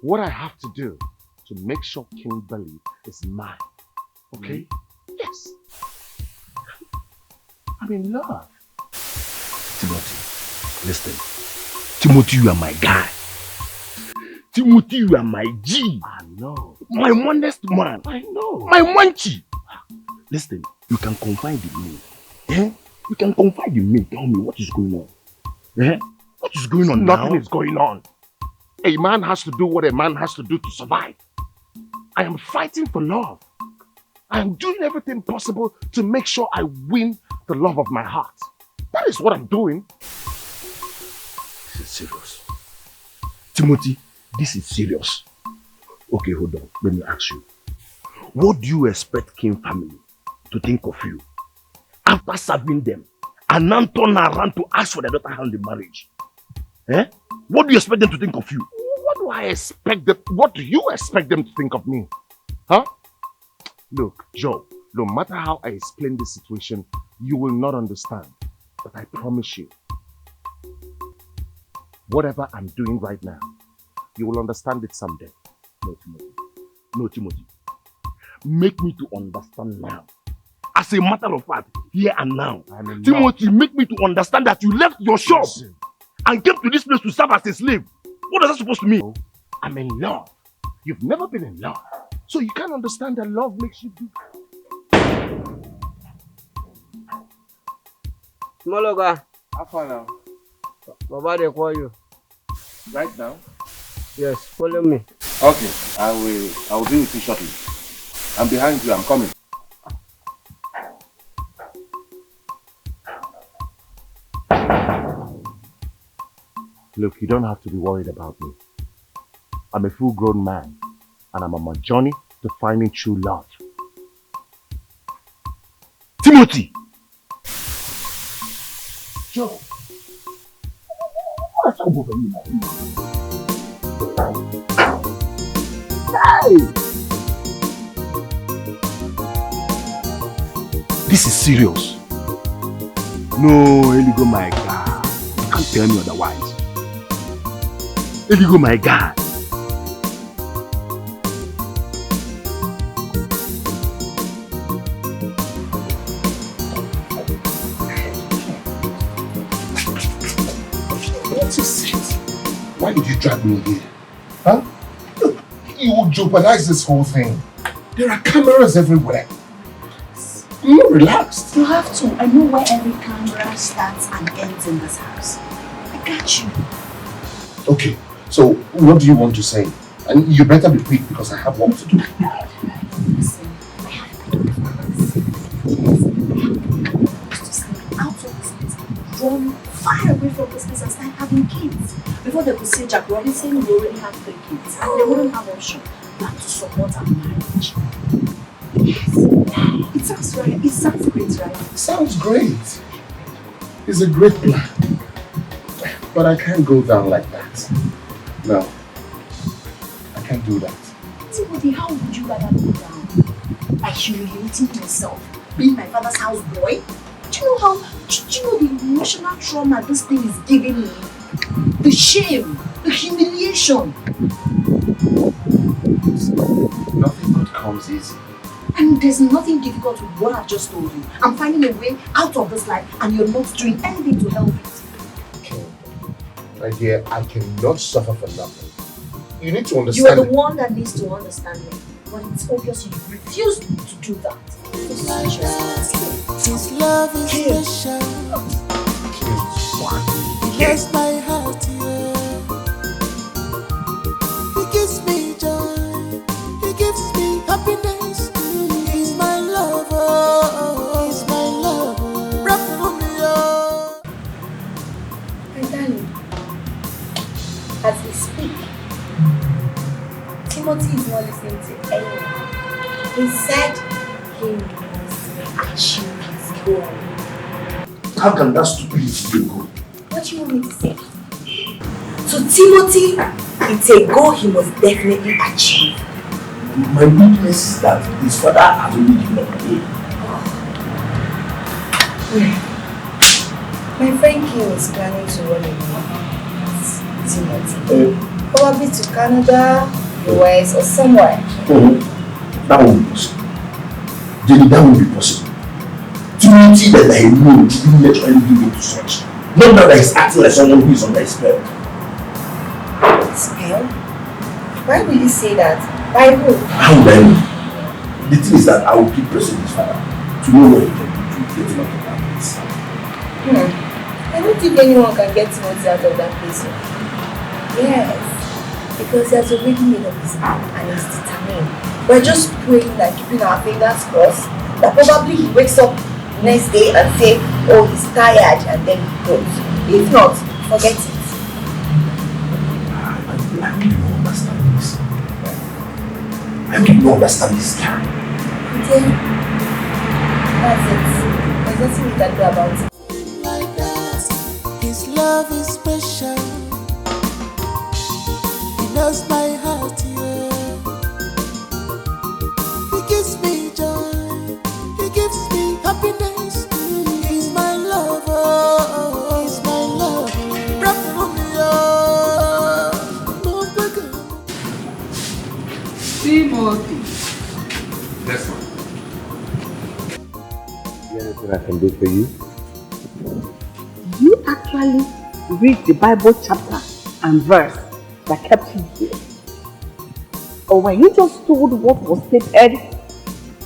What I have to do to make sure Kimberly is mine. Okay? Yes. I'm in love. Timothy, listen. Timothy, you are my guy. Timothy, you are my G. I know. My honest man. I know. My manchi. Listen, you can confide in me. Eh? You can confide in me. Tell me what is going on. Eh? What is going on Nothing now? is going on. A man has to do what a man has to do to survive. I am fighting for love. I am doing everything possible to make sure I win the love of my heart. That is what I'm doing. This is serious. Timothy, this is serious. Okay, hold on. Let me ask you. What do you expect Kim family to think of you after serving them and now turn around to ask for their daughter hand in marriage? Eh? What do you expect them to think of you? What do I expect them? What do you expect them to think of me? Huh? Look, Joe, no matter how I explain this situation, you will not understand. But I promise you, whatever I'm doing right now, you will understand it someday. No, Timothy. No, Timothy. Make me to understand now. As a matter of fact, here and now. Timothy, make me to understand that you left your shop and came to this place to serve as a slave. What is that supposed to mean? I'm in love. You've never been in love. So you can't understand that love makes you do. Mologa. How far now? Baba, they call you. Right now? Yes, follow me. Okay, I will be with you shortly. I'm behind you, I'm coming. Look, you don't have to be worried about me. I'm a full-grown man, and I'm on my journey to finding true love. Timothy! Joe! What's up over you now? Hey! This is serious. No, Eligo, my God. You can't tell me otherwise. Eligo, my God. What is it? Why did you drag me here? Huh? Look, you will jeopardize this whole thing. There are cameras everywhere. I'm not relaxed. You have to. I know where every camera starts and ends in this house. I got you. Okay, so what do you want to say? And you better be quick because I have work to do. Listen, I have to step out of this place, run far away from this place and start having kids. Before they could say Jack Robinson, we already have 3 kids. And they wouldn't have option but to support our marriage. Yes. It sounds right. It sounds great, right? Sounds great. It's a great plan. But I can't go down like that. No. I can't do that. Timothy, how would you rather go down? By humiliating myself, being my father's house boy? Do you know the emotional trauma this thing is giving me? The shame, the humiliation. Nothing good comes easy. And there's nothing difficult with what I've just told you. I'm finding a way out of this life and you're not doing anything to help it. Okay. My dear, I cannot suffer for nothing. You need to You understand. are the one that needs to understand me. But it's obvious you refuse to do that. His love is special. He bless my heart, yeah. He gives me joy. He gives me happiness. He's my lover. He's my lover. Rap for me, oh. My darling, as we speak, Timothy is not listening to anyone. He said he must achieve his goal. How can that stupidity be good? What do you want me to say? So Timothy, it's a goal he must definitely achieve. My weakness is that his father has only given up on him. My friend Kim is planning to run away with Timothy. Probably to Canada, US, or somewhere. That won't be possible. Jenny, that won't be possible. Timothy that I know didn't naturally give in to such. Not that he's acting like someone who is under a spell. Spell? Why will you say that? By who? How would I know? The thing is that I will keep pressing his father to know what he can do to get him out of that place. I don't think anyone can get Timothy out of that place. Yes, because he has already made up his mind and he's determined. We're just praying and keeping our fingers crossed that probably he wakes up next day and say, oh, he's tired, and then he goes. If not, forget it. I really don't understand this. I really don't understand this guy. Okay. That's it. There's nothing we can do about it. His love is special. He knows my heart, yeah. He gives me joy. He gives me happiness. He's my lover. He's my lover. Timothy. Yes, ma'am. Is there anything I can do for you? You actually read the Bible chapter and verse that kept you here? Or were you just told what was stated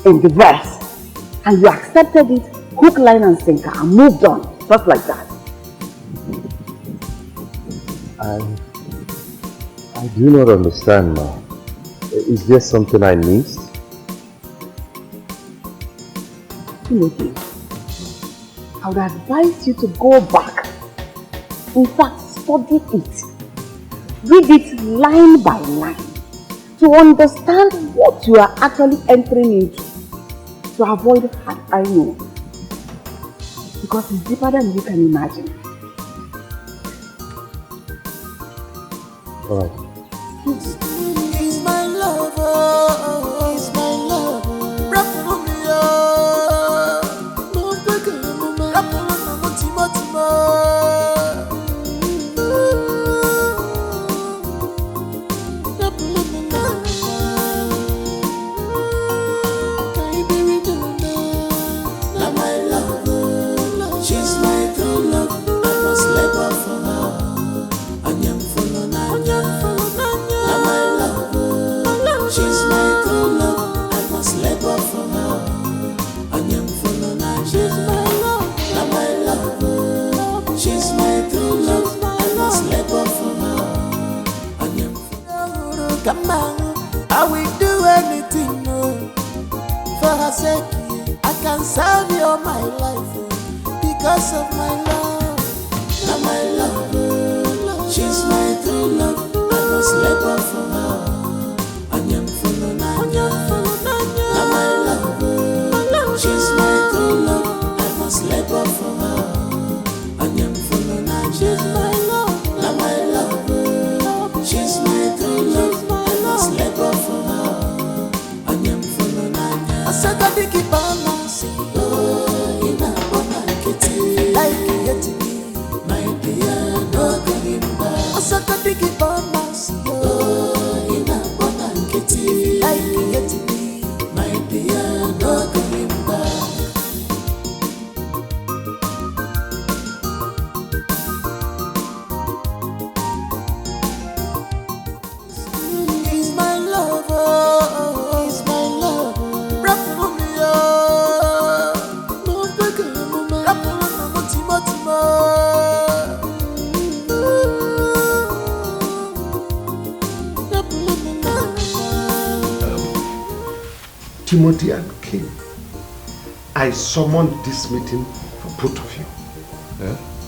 in the verse and you accepted it, hook, line and sinker, and moved on, just like that? I do not understand now. Is there something I missed? Timothy, I would advise you to go back. In fact, study it. Read it line by line to understand what you are actually entering into, to avoid hard I know. Because it's deeper than you can imagine. Alright. He's my lover. He's my lover. Rap for me, come on, I will do anything for her sake. I can serve you all my life because of my love. Now my love, she's my true love. I must labor for her. Anyam follow Nanya. Now my love, she's my true love. I must labor for her. Anyam follow Nanya. She's my love. Now my love, she's my true love. Labor for her, and I'm full of Nanya. I said I think it balance. Oh, in a bona kitty, like it to me, my dear, no going back. I said I think it balance. Oh, in a bona kitty, like it to me, my dear, no going back. Timothy and Kim, I summoned this meeting for both of you.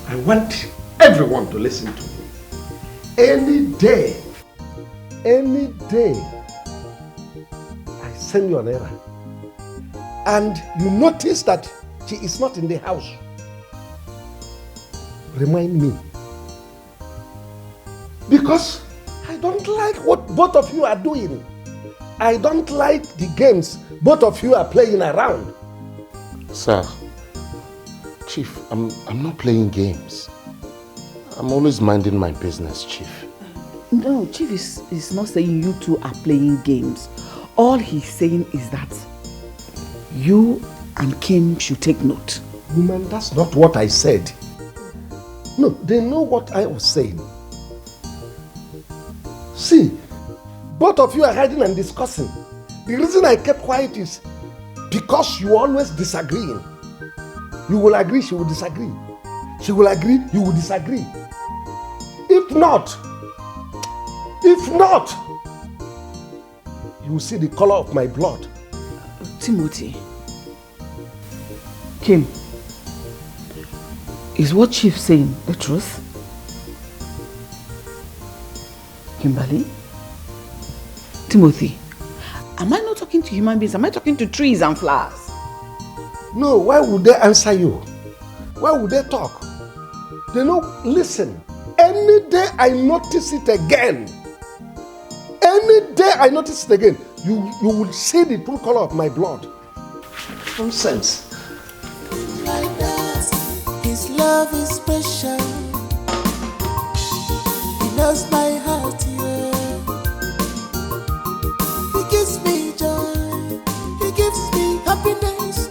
I want everyone to listen to me. Any day, I send you an errand, and you notice that she is not in the house, remind me. Because I don't like what both of you are doing. I don't like the games both of you are playing around. Sir, Chief, I'm not playing games. I'm always minding my business, Chief. No, Chief is not saying you two are playing games. All he's saying is that you and Kim should take note. Woman, that's not what I said. No, they know what I was saying. See, both of you are hiding and discussing. The reason I kept quiet is because you always disagreeing. You will agree, she will disagree. She will agree, you will disagree. If not, you will see the color of my blood. Timothy, Kim, is what Chief saying the truth? Kimberly? Timothy, am I not talking to human beings? Am I talking to trees and flowers? No, why would they answer you? Why would they talk? They know, listen, any day I notice it again, you will see the true color of my blood. Nonsense. Like that, his love is special. He knows my heart, yeah. He gives me joy. He gives me happiness.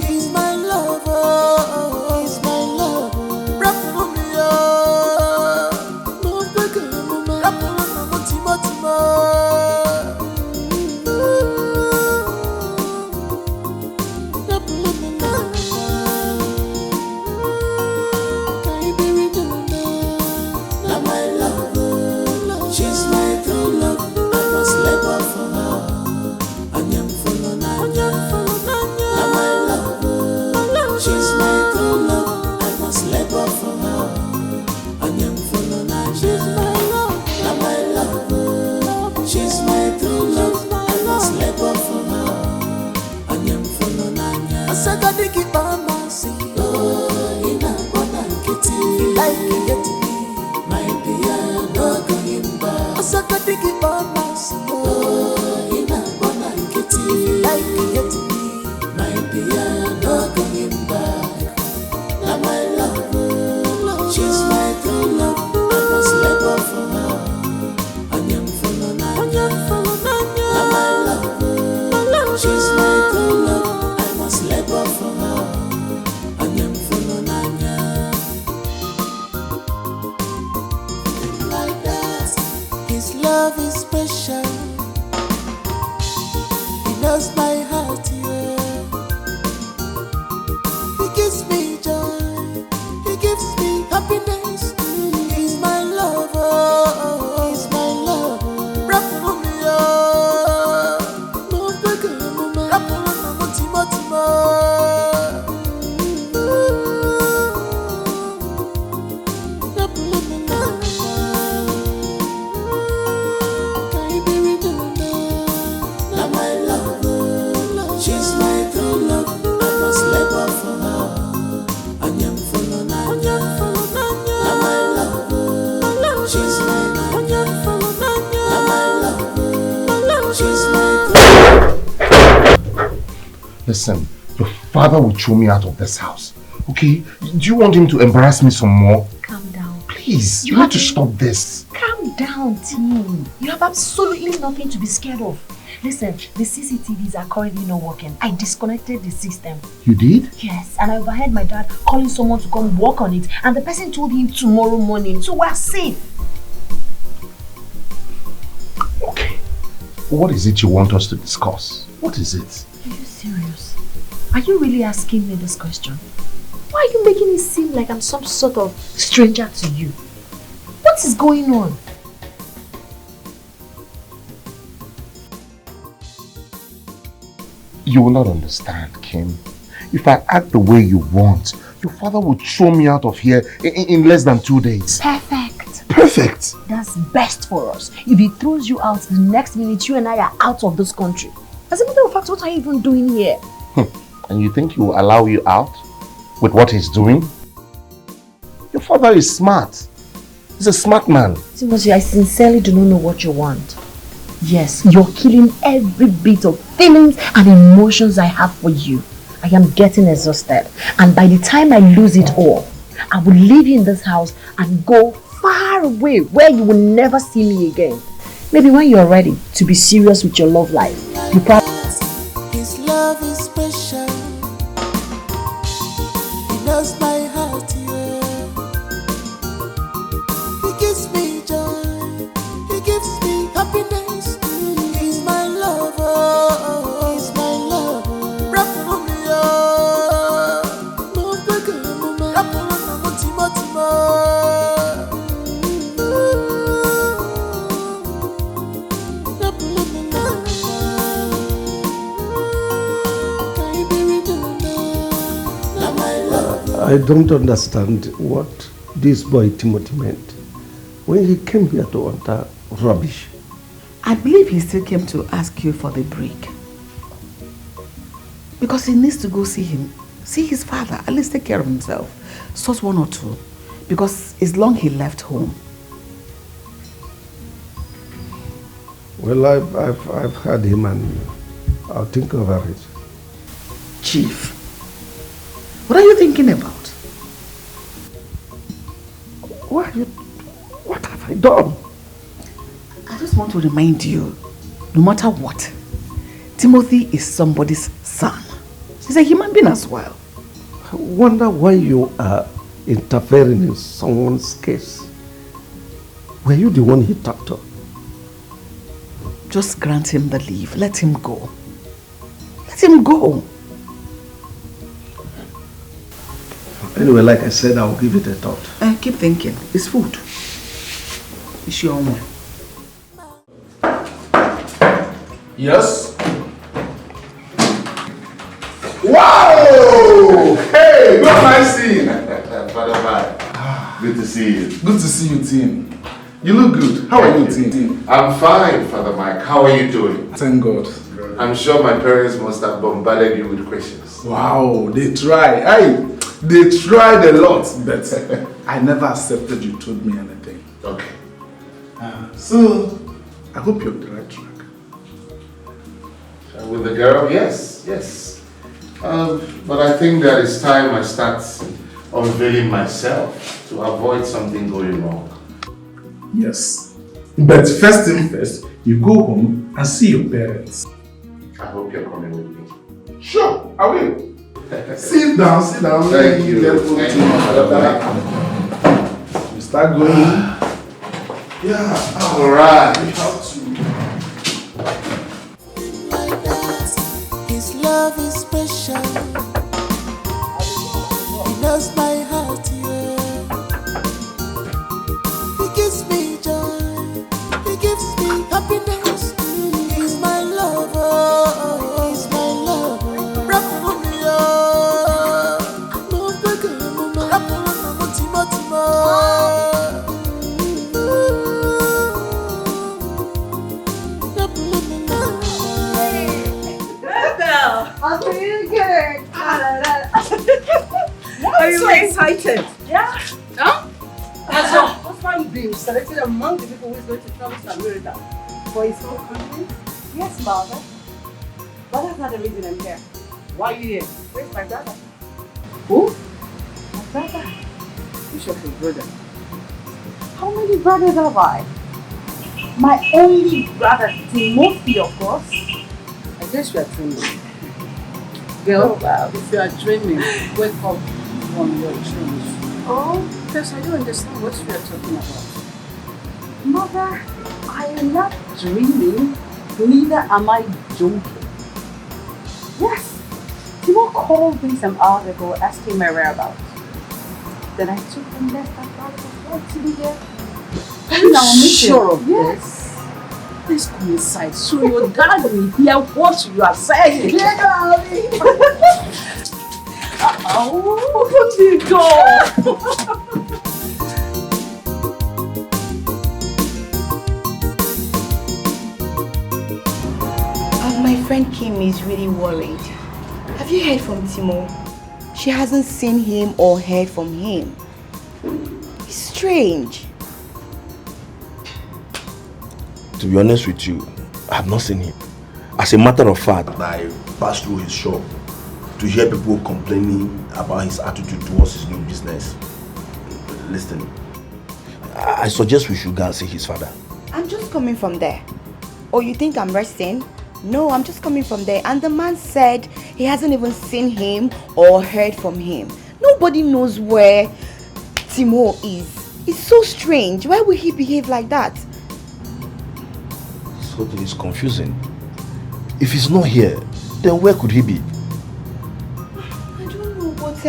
He's my lover. He's my lover. Rap for me, oh. No bigger, no rap for me, Timo. Listen, your father will throw me out of this house. Okay? Do you want him to embarrass me some more? Calm down. Please, you need to stop this. Calm down, Tim. You have absolutely nothing to be scared of. Listen, the CCTVs are currently not working. I disconnected the system. You did? Yes, and I overheard my dad calling someone to come work on it, and the person told him tomorrow morning, so we're safe. Okay. What is it you want us to discuss? What is it? Are you serious? Are you really asking me this question? Why are you making it seem like I'm some sort of stranger to you? What is going on? You will not understand, Kim. If I act the way you want, your father will throw me out of here in less than 2 days. Perfect. Perfect. That's best for us. If he throws you out, the next minute you and I are out of this country. As a matter of fact, what are you even doing here? And you think he will allow you out with what he's doing? Your father is smart. He's a smart man. Timothy, I sincerely do not know what you want. Yes, you're killing every bit of feelings and emotions I have for you. I am getting exhausted. And by the time I lose it all, I will leave you in this house and go far away where you will never see me again. Maybe when you're ready to be serious with your love life, you probably... His love is special. He knows my heart, yeah. He gives me joy. He gives me happiness. He's my lover. He's my lover. Rap for me, oh. Move back, mama. Rap for me, Timo, Timo. I don't understand what this boy Timothy meant when he came here to utter rubbish. I believe he still came to ask you for the break. Because he needs to go see his father, at least take care of himself. Sort one or two. Because it's long he left home. Well, I've heard him and I'll think over it. Chief, what are you thinking about? What have I done? I just want to remind you, no matter what, Timothy is somebody's son. He's a human being as well. I wonder why you are interfering in someone's case. Were you the one he talked to? Just grant him the leave. Let him go. Let him go. Anyway, like I said, I'll give it a thought. Keep thinking. It's food. It's your own. Yes? Wow! Hey, what am I seeing? Father Man, good to see you. Good to see you, Tim. You look good. How are you, Tim? I'm fine, Father Mike. How are you doing? Thank God. I'm sure my parents must have bombarded you with questions. Wow, they try. They tried a lot, but I never accepted you told me anything. Okay. So, I hope you're on the right track. With the girl, yes. But I think that it's time I start unveiling myself to avoid something going wrong. Yes. But first thing first, you go home and see your parents. I hope you're coming with me. Sure, I will. Sit down. Thank you. You start going. Yeah. Alright. His love is special. He knows my heart, yeah. He gives me joy. He gives me happiness. He's my lover. He's my lover. Rap for me, oh. Move back, mama. Rap for me, Timo, Timo. I'm feeling good. Are you so excited? Yeah. Huh? What's why you being selected among the people who is going to travel to America for his whole country? Yes, Mother. But that's not the reason I'm here. Why are you here? Where's my brother? Who? My brother. Who's your brother? How many brothers have I? My only brother, Timothy, of course. I guess you are dreaming. Girl, if you are dreaming, wake up from your dreams. Oh? Because I don't understand what you are talking about. Mother, I am not dreaming, neither am I joking. Yes, Timo called me some hours ago asking my whereabouts. Then I took him left and right to be here. Are you sure of yes. this? Please come inside so your dad will hear what you are saying. Yeah, darling. Open the door. My friend Kim is really worried. Have you heard from Timo? She hasn't seen him or heard from him. It's strange. To be honest with you, I have not seen him. As a matter of fact, I passed through his shop to hear people complaining about his attitude towards his new business. Listen, I suggest we should go and see his father. I'm just coming from there. Oh, you think I'm resting? No, I'm just coming from there. And the man said he hasn't even seen him or heard from him. Nobody knows where Timo is. It's so strange. Why would he behave like that? So it is confusing. If he's not here, then where could he be? I don't know, but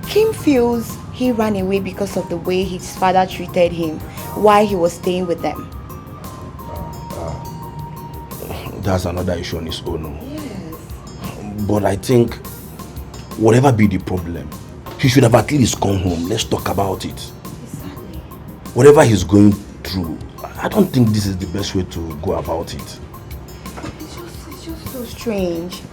Kim feels he ran away because of the way his father treated him while he was staying with them. That's another issue on his own. Yes. But I think, whatever be the problem, he should have at least come home. Let's talk about it. Exactly. Whatever he's going through, I don't think this is the best way to go about it. It's just so strange.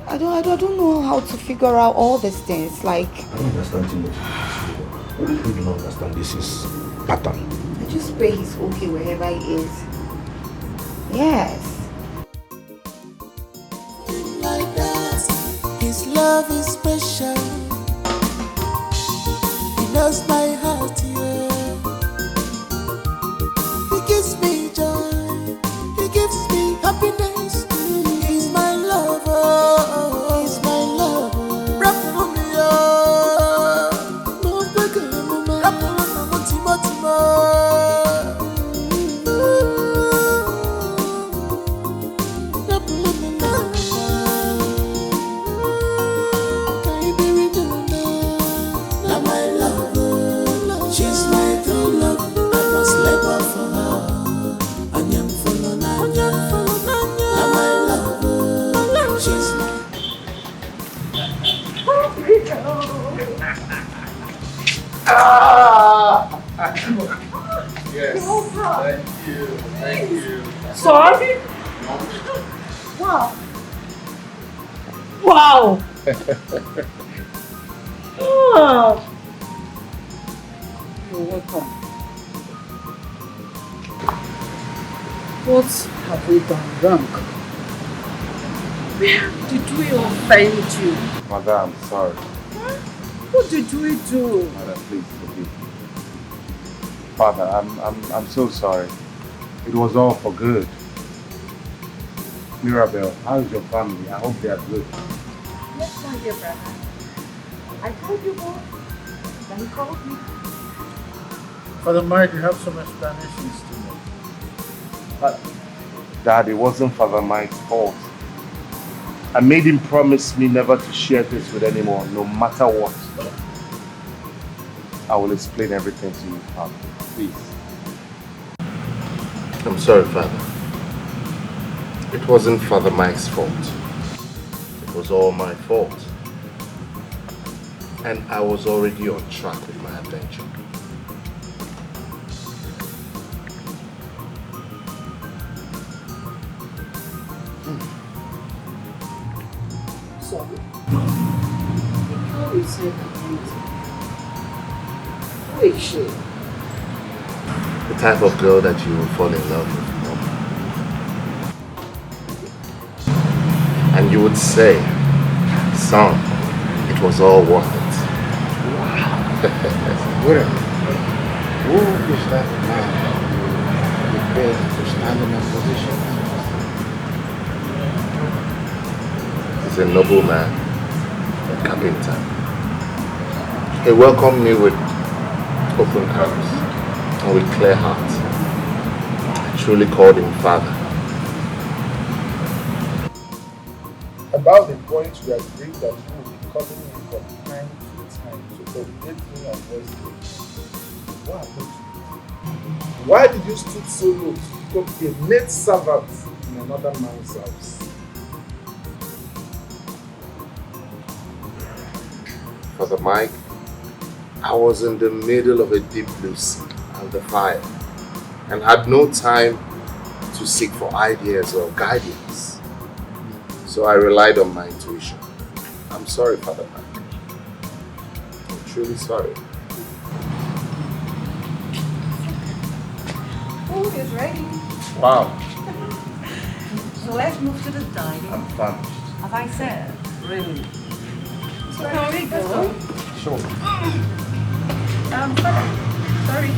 I don't know how to figure out all these things. Like, I don't understand too much. I really do not understand this is pattern. I just pray he's okay wherever he is. Yes. Like that, his love is special. He knows my heart, yeah. He gives me joy. He gives me happiness. He's my lover. He's my lover. Rap for me, oh. No bigger, no man. Rap for me, Timo, Timo. Yes. Thank you. Thank you. Sorry? Wow. Wow. Oh. You're welcome. What have we done wrong? Where did we offend you? Mother, I'm sorry. What did we do? Mother, please forgive me. Father, I'm so sorry. It was all for good. Mirabel, how's your family? I hope they are good. Yes, my dear brother. I told you both. Then he called me. Father Mike, you have some explanations to make. But, Dad, it wasn't Father Mike's fault. I made him promise me never to share this with anyone, no matter what. I will explain everything to you, Father. Please. I'm sorry, Father. It wasn't Father Mike's fault. It was all my fault. And I was already on track with my adventure. Sorry. How is it? Who is she? The type of girl that you will fall in love with, Mom. And you would say, son, it was all worth it. Wait a minute. Who is that man prepared to stand in that position? He's a noble man, a carpenter. He welcomed me with open arms and with clear heart. I truly called him father. About the point we agreed that you will be calling me from time to time to update me on what's going on. What happened to you? Why did you stoop so low to become a maid servant in another man's house? Father Mike, I was in the middle of a deep blue sea and the fire and had no time to seek for ideas or guidance. So I relied on my intuition. I'm sorry, Father Mike. I'm truly sorry. Food is ready. Wow. So let's move to the dining. I'm famished. As I said, really. So can we go? Sure. Sorry.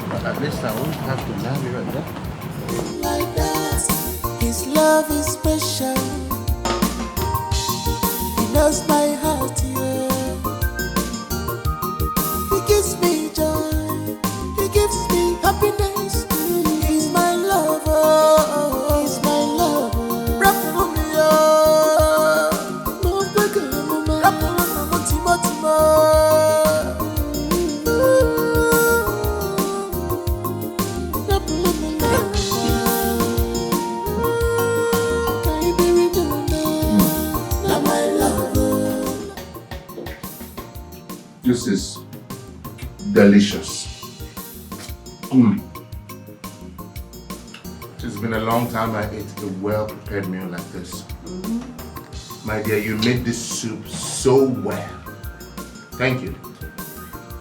But at least I won't have to marry right there. Like that, his love is special. He knows my heart, yeah. He gives me joy, he gives me happiness. He's my lover, he's my lover. Rap for me, oh, no bigger, no man. Rap for me, Timo, Timo. This is delicious. It's been a long time I ate a well-prepared meal like this. My dear, you made this soup so well. Thank you.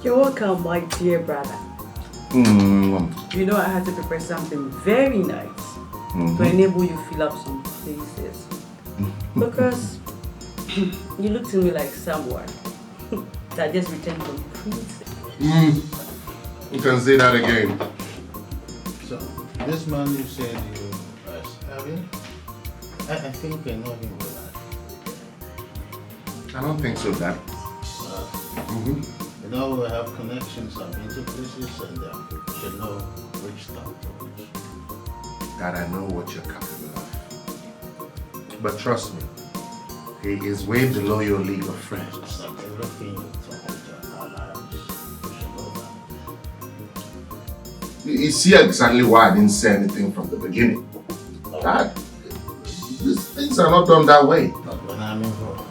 You're welcome, my dear brother. You know I had to prepare something very nice to enable you fill up some places. Because you look to me like someone that just returned from prison. You can say that again. So, this man you said you are having, I think I know him well. I don't think so, Dad. You know, we have connections, I've been to places, and you should know which stuff to which. Dad, I know what you're capable of. But trust me, he is way below your league of friends. Not everything you talk about our lives, you should know that. You see exactly why I didn't say anything from the beginning. Dad, these things are not done that way. Not when I'm involved.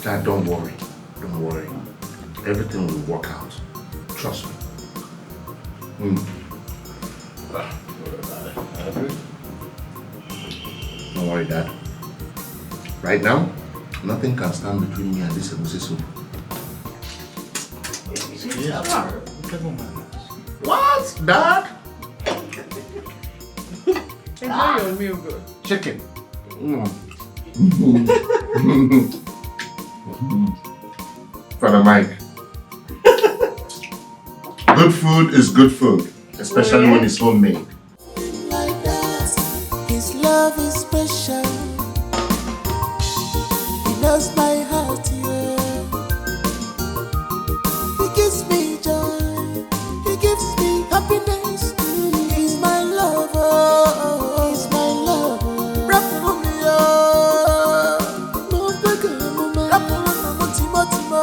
Dad, don't worry. Don't worry. Everything will work out. Trust me. Don't worry, Dad. Right now, nothing can stand between me and this egusi soup. What, Dad? Enjoy your meal, good. Chicken. Father Mike. Good food is good food, especially when it's homemade. Like that, his love is special. He knows my heart, yeah. He gives me joy, he gives me happiness. He's my lover, he's my lover. Rap for me, oh, no bigger, no man. Rap for me, Timo, Timo.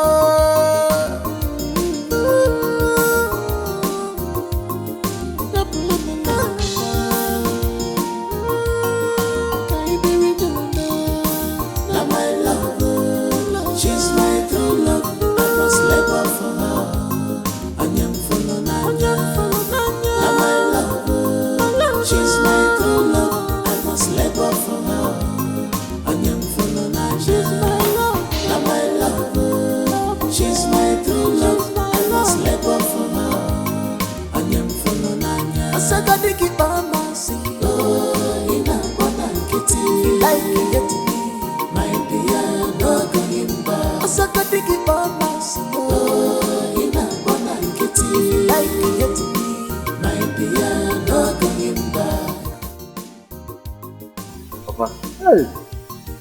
Papa. Hey,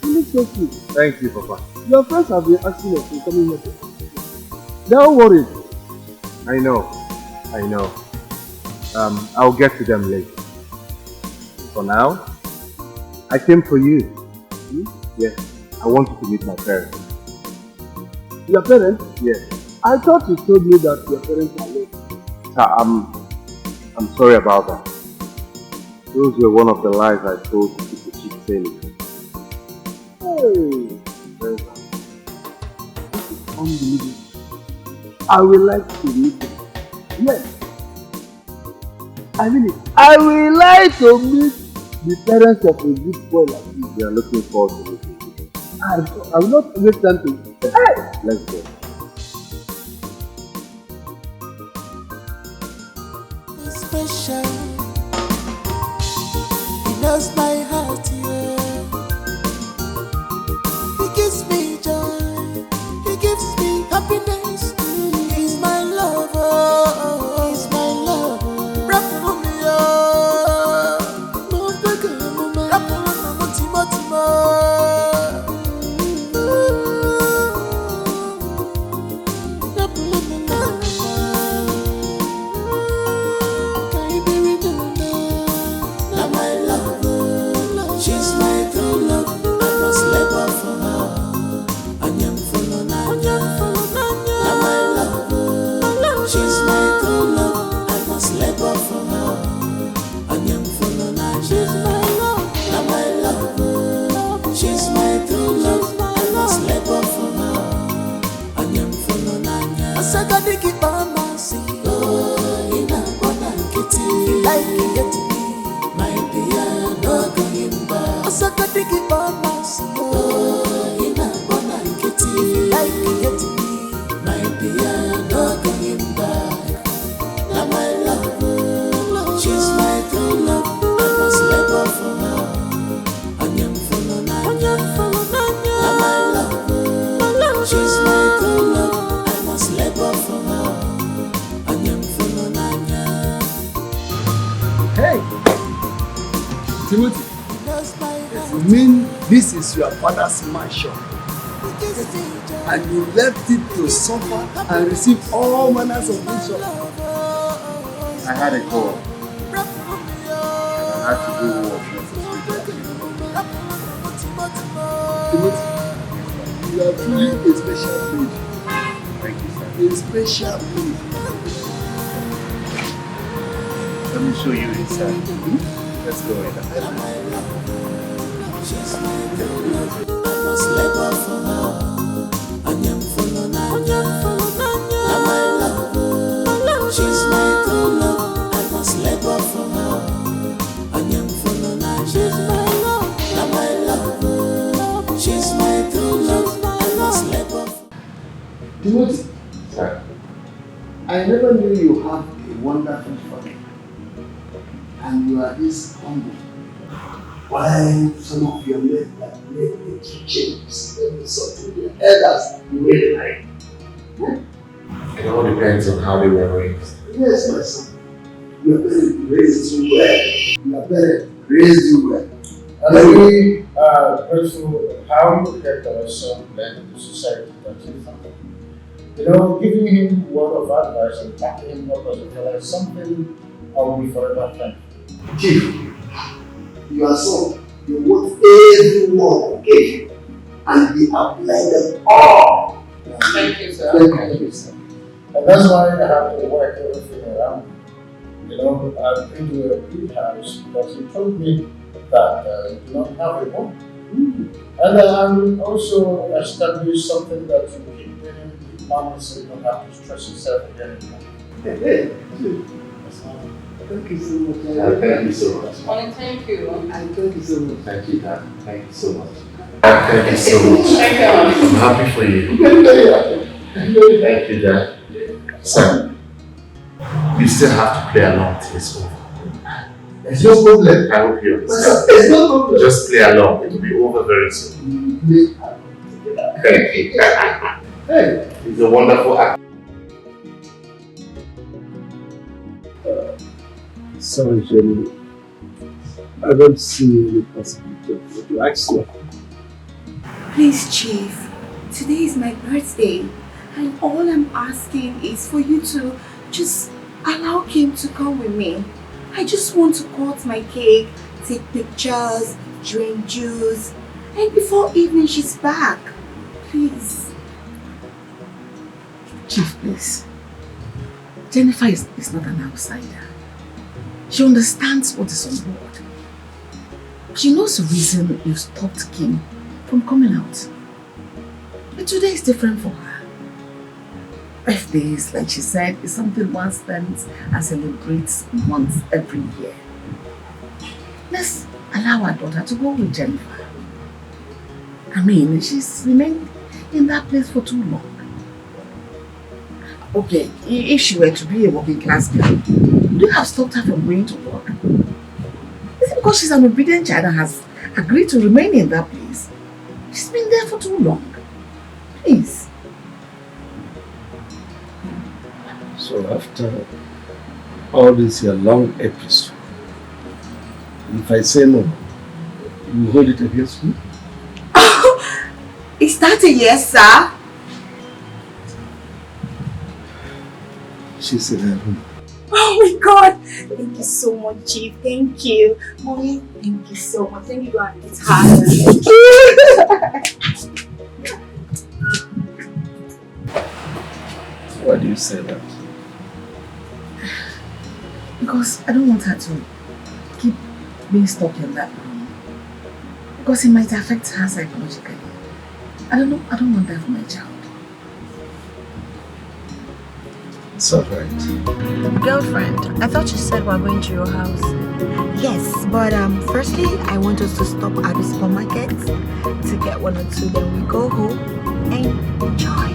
you look so cute. Thank you, Papa. Your friends have been asking us to come in here. Don't worry. I know. I'll get to them later. For now, I came for you. Yes, I want you to meet my parents. Your parents? Yes. I thought you told me that your parents are late. I'm sorry about that. Those were one of the lies I told to keep the ship sailing. Hey, this is unbelievable. I would like to meet them. Yes. I mean it. I would like to meet the parents of a good boy like you. They are looking forward to meeting you. I will not waste time to. Hey, let's go. Special. He knows my heart, yeah. He gives me joy. He gives me happiness. He's my lover. He's my lover. Rap for me, she's my true love. I must labor for her. Anyam follow Nanya. Now my love, she's my true love. I must labor for her. Anyam follow Nanya. She's my love. Now my love, she's my true love. I must labor for her. Anyam follow Nanya. Asagadi kipama si. Oh, ina bona kiti. Like it get me, my dear, no going back. Asagadi kipama si. Oh, ina bona kiti. Like it get me, my dear, no going back. Now my love, she's my true love. I must labor for her. Anyam follow Nanya. Now my love, she's my true love. I must labor for her. Anyam follow Nanya. Hey, Timothy, you mean this is your father's mansion and you left it to suffer and receive all manners of insult? I had a call. I had to do work. Timothy, you are truly a special breed. Thank you, sir. A special breed. Let me show you inside. Let's go in. She's my true love. I must labor for her. Anyam follow Nanya. Now my love, she's my true love. I must labor for her. Anyam follow Nanya. She's my love. Now my love, she's my true love. I must labor for her. Timothy, sir, I never knew you have a wonderful father and you are this humble. Why some of your men that make little changes every something their elders you really like? It all depends on how they were raised. Yes, my son. Your parents raised you well. Your parents raised you well. I'm very grateful how you kept our son blend into society that you found. You know, giving him word of advice and backing him up as a fellow is something I will be forever thankful. Chief, your son, you want everyone to get you and he applied them all. Thank you, sir. Thank you, sir. And that's why I have to work everything around. You know, I've been to a good house because he told me that you do not have a home. And I'm also establish something that you keep doing, mama, so you don't have to stress yourself again. Hey, thank you so much. Thank you so much. Thank you. Thank you so much. Thank you, Dad. Thank you so much. Thank you so much. Thank you. I'm happy for you. Thank you, Dad. Son, you still have to play along till it's over. There's no problem. I hope you understand. There's no problem. Just play along. It will be over very soon. Thank you. Hey. He's a wonderful actor. Sorry, Jenny. I don't see any possibility of what you asked for. Please, Chief, today is my birthday, and all I'm asking is for you to just allow Kim to come with me. I just want to cut my cake, take pictures, drink juice, and before evening she's back. Please. Chief, please. Jennifer is not an outsider. She understands what is on board. She knows the reason you stopped Kim from coming out. But today is different for her. Birthdays, like she said, is something one spends and celebrates once every year. Let's allow our daughter to go with Jennifer. I mean, she's remained in that place for too long. Okay, if she were to be a working class girl, would you have stopped her from going to work? Is it because she's an obedient child and has agreed to remain in that place? She's been there for too long. Please. So after all this your long episode, if I say no, you hold it against me? Is that a yes, sir? She's in her room. Oh my God! Thank you so much, Chief. Thank you. Mommy, thank you so much. Thank you, God. It's hard. Thank you. Why do you say that? Because I don't want her to keep being stuck in that room. Because it might affect her psychologically. I don't want that for my child. It's alright. Girlfriend, I thought you said we're going to your house. Yes, but firstly, I want us to stop at the supermarket to get 1 or 2, then we go home and enjoy.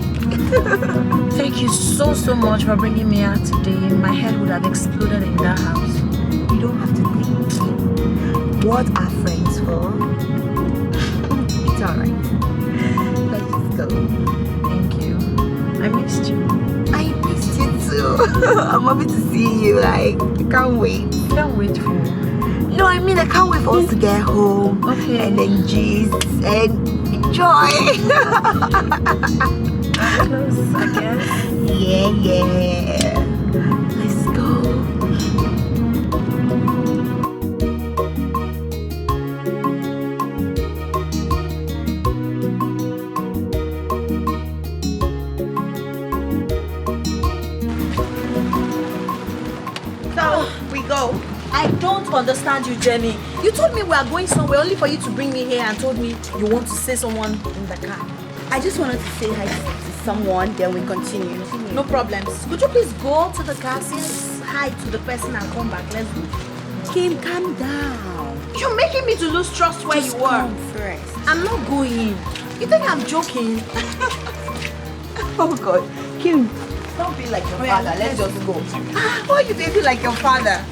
Thank you so much for bringing me out today. My head would have exploded in that house. You don't have to think. What are friends for? It's alright. Let's just go. Thank you. I missed you. I missed you too. I'm happy to see you. Like, I can't wait. Can't wait for you. No, I mean I can't wait for us to get home. Okay. And then gist and enjoy. Close, I guess. Yeah. Let's go. So, we go. I don't understand you, Jenny. You told me we are going somewhere only for you to bring me here and told me you want to see someone in the car. I just wanted to say hi to someone, then we continue. No problems. Could you please go to the car, say hi to the person and come back? Let's go. Kim, calm down. You're making me to lose trust where Just you are. come first. I'm not going. You think I'm joking? Oh God. Kim, don't be like your father. Let's just go. Why are you behaving like your father?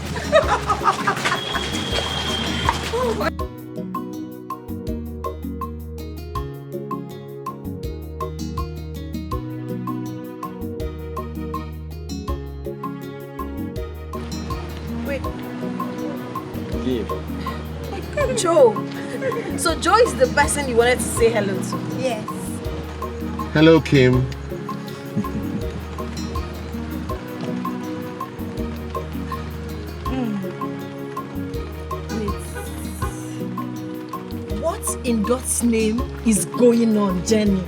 Wait. Give. Joe. So Joe is the person you wanted to say hello to? Yes. Hello, Kim. What in God's name is going on, Jenny?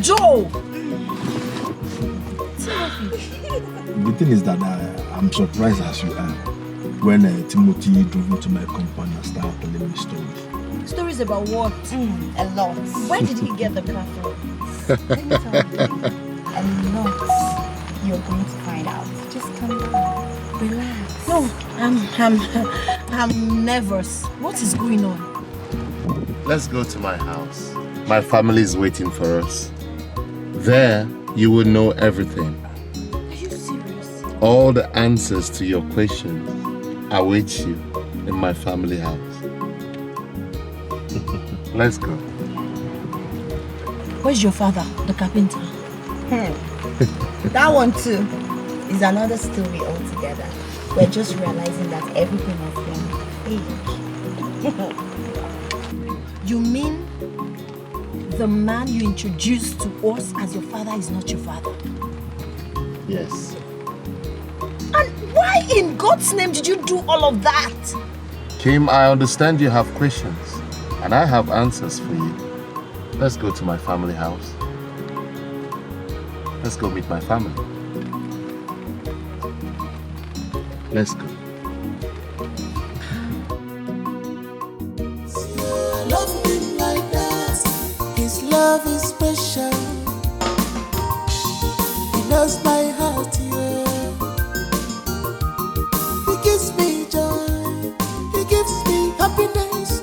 Joe! The thing is that I'm surprised as you are when Timothy drove into my compound and started telling me stories. Stories about what? A lot. Where did he get the car from? Let me tell you. A lot. You're going to find out. Just calm down. Relax. No, I'm nervous. What is going on? Let's go to my house. My family is waiting for us. There, you will know everything. Are you serious? All the answers to your questions await you in my family house. Let's go. Where's your father, the carpenter? That one too is another story altogether. We're just realizing that everything has been fake. You mean the man you introduced to us as your father is not your father? Yes. And why in God's name did you do all of that? Kim, I understand you have questions, and I have answers for you. Let's go to my family house. Let's go meet my family. Let's go. Love him like that. His love is special. He knows my heart, yeah. He gives me joy. He gives me happiness.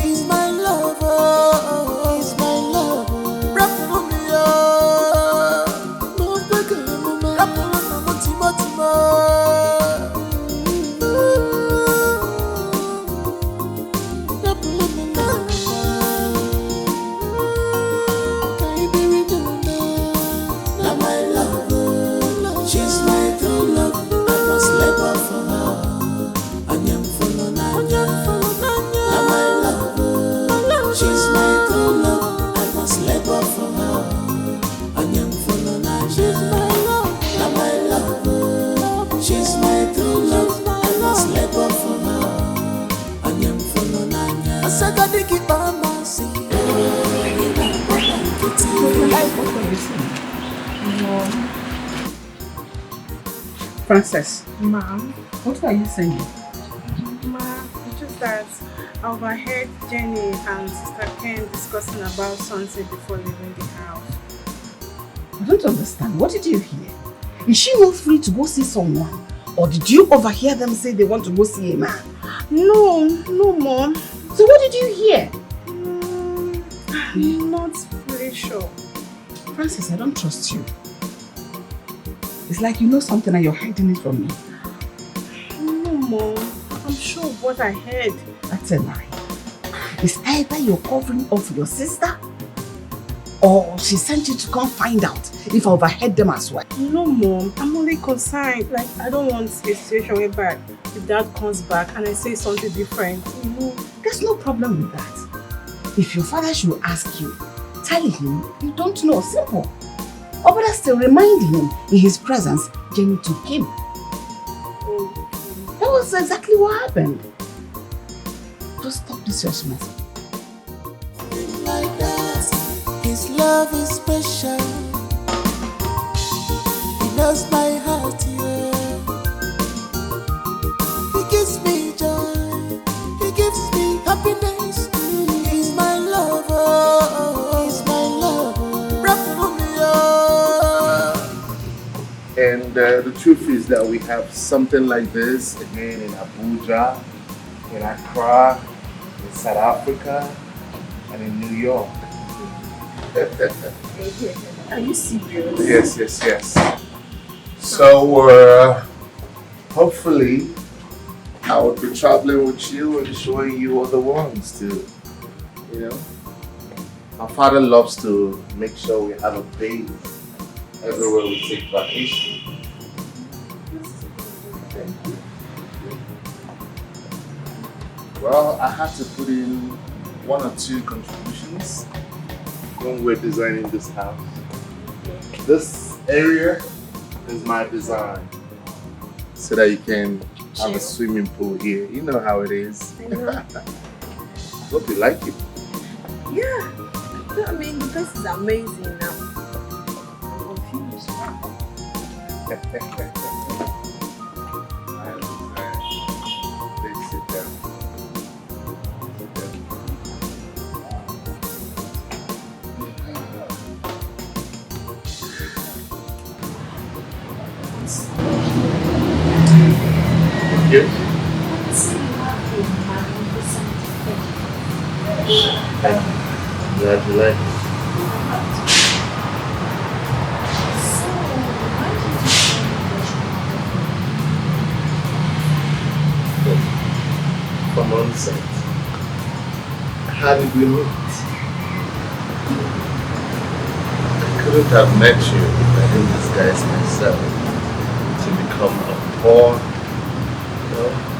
He's my lover. He's my lover. Rap for me, oh. No bigger, no man. She's my true love, I must labor for her. I am full of nanya. I said I dig it by my seat. Frances, Ma'am, what are you saying? Ma, it's just that I overheard Jenny and Sister Ken discussing about something before leaving the house. I don't understand. What did you hear? Is she not free to go see someone? Or did you overhear them say they want to go see a man? No, Mom. So what did you hear? I'm not really sure. Francis, I don't trust you. It's like you know something and you're hiding it from me. No, Mom. I'm sure of what I heard. That's a lie. It's either you're covering up for your sister or she sent you to come find out if I overheard them as well. No, Mom. I'm only concerned. Like, I don't want a situation whereby the dad comes back and I say something different. No, there's no problem with that. If your father should ask you, tell him you don't know. Simple. Or better still, remind him in his presence, Jenny took him. That was exactly what happened. Just stop this your mess. Like that, his love is special. He knows my heart, yeah. He gives me joy. He gives me happiness. He's my lover. He's my lover. And the truth is that we have something like this again in Abuja, in Accra, in South Africa, and in New York. Are you serious? Yes. So, hopefully, I will be traveling with you and showing you other ones too. You know? My father loves to make sure we have a base everywhere we take vacation. Thank you. Well, I had to put in 1 or 2 contributions when we're designing this house. This area is my design, so that you can have a swimming pool here. You know how it is. I know. Hope you like it. Yeah. I mean, the place is amazing now. I'm confused. I understand. Please sit down. Yes. I'm glad you like it. From onset, how did we meet? I couldn't have met you if I didn't disguise myself to become a poor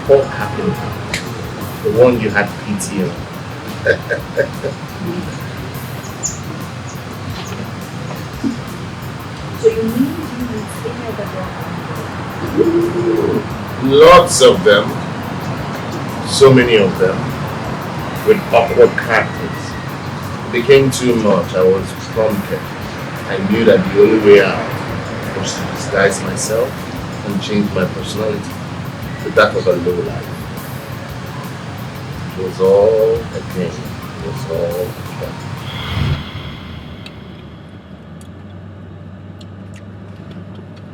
carpenter, the one you had pity on. So you mean you with any other girl? Lots of them, so many of them, with awkward characters. It became too much. I was prompted. I knew that the only way out was to disguise myself and change my personality to that of a low life. It was all a game. It was all a game.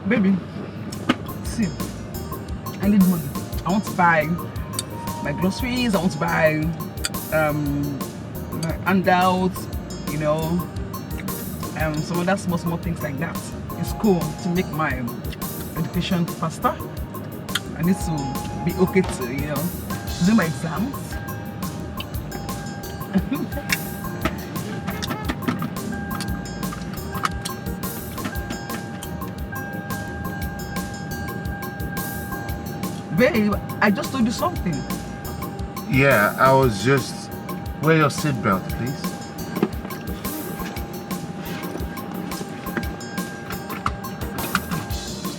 Baby, see, I need money. I want to buy my groceries. I want to buy my handouts, you know, some other small things like that. It's cool to make my education faster. I need to be okay to, you know, do my exams. Babe, I just told you something. Yeah, I was just... Wear your seatbelt, please.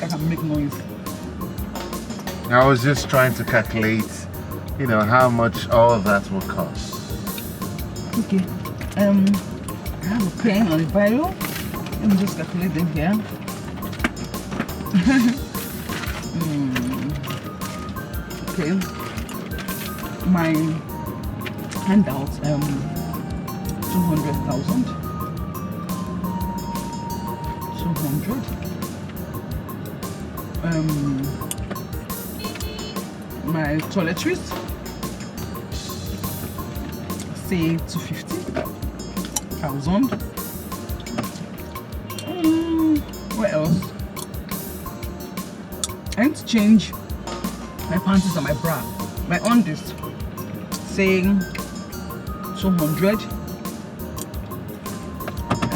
I can make noise. I was just trying to calculate, you know, how much all of that will cost. Okay. I have a pen and a barrow. Let me just calculate them here. Okay. My handout, 200,000. 200. My toiletries, say 250,000. What else? I need to change my panties and my bra. My undies, say 200. I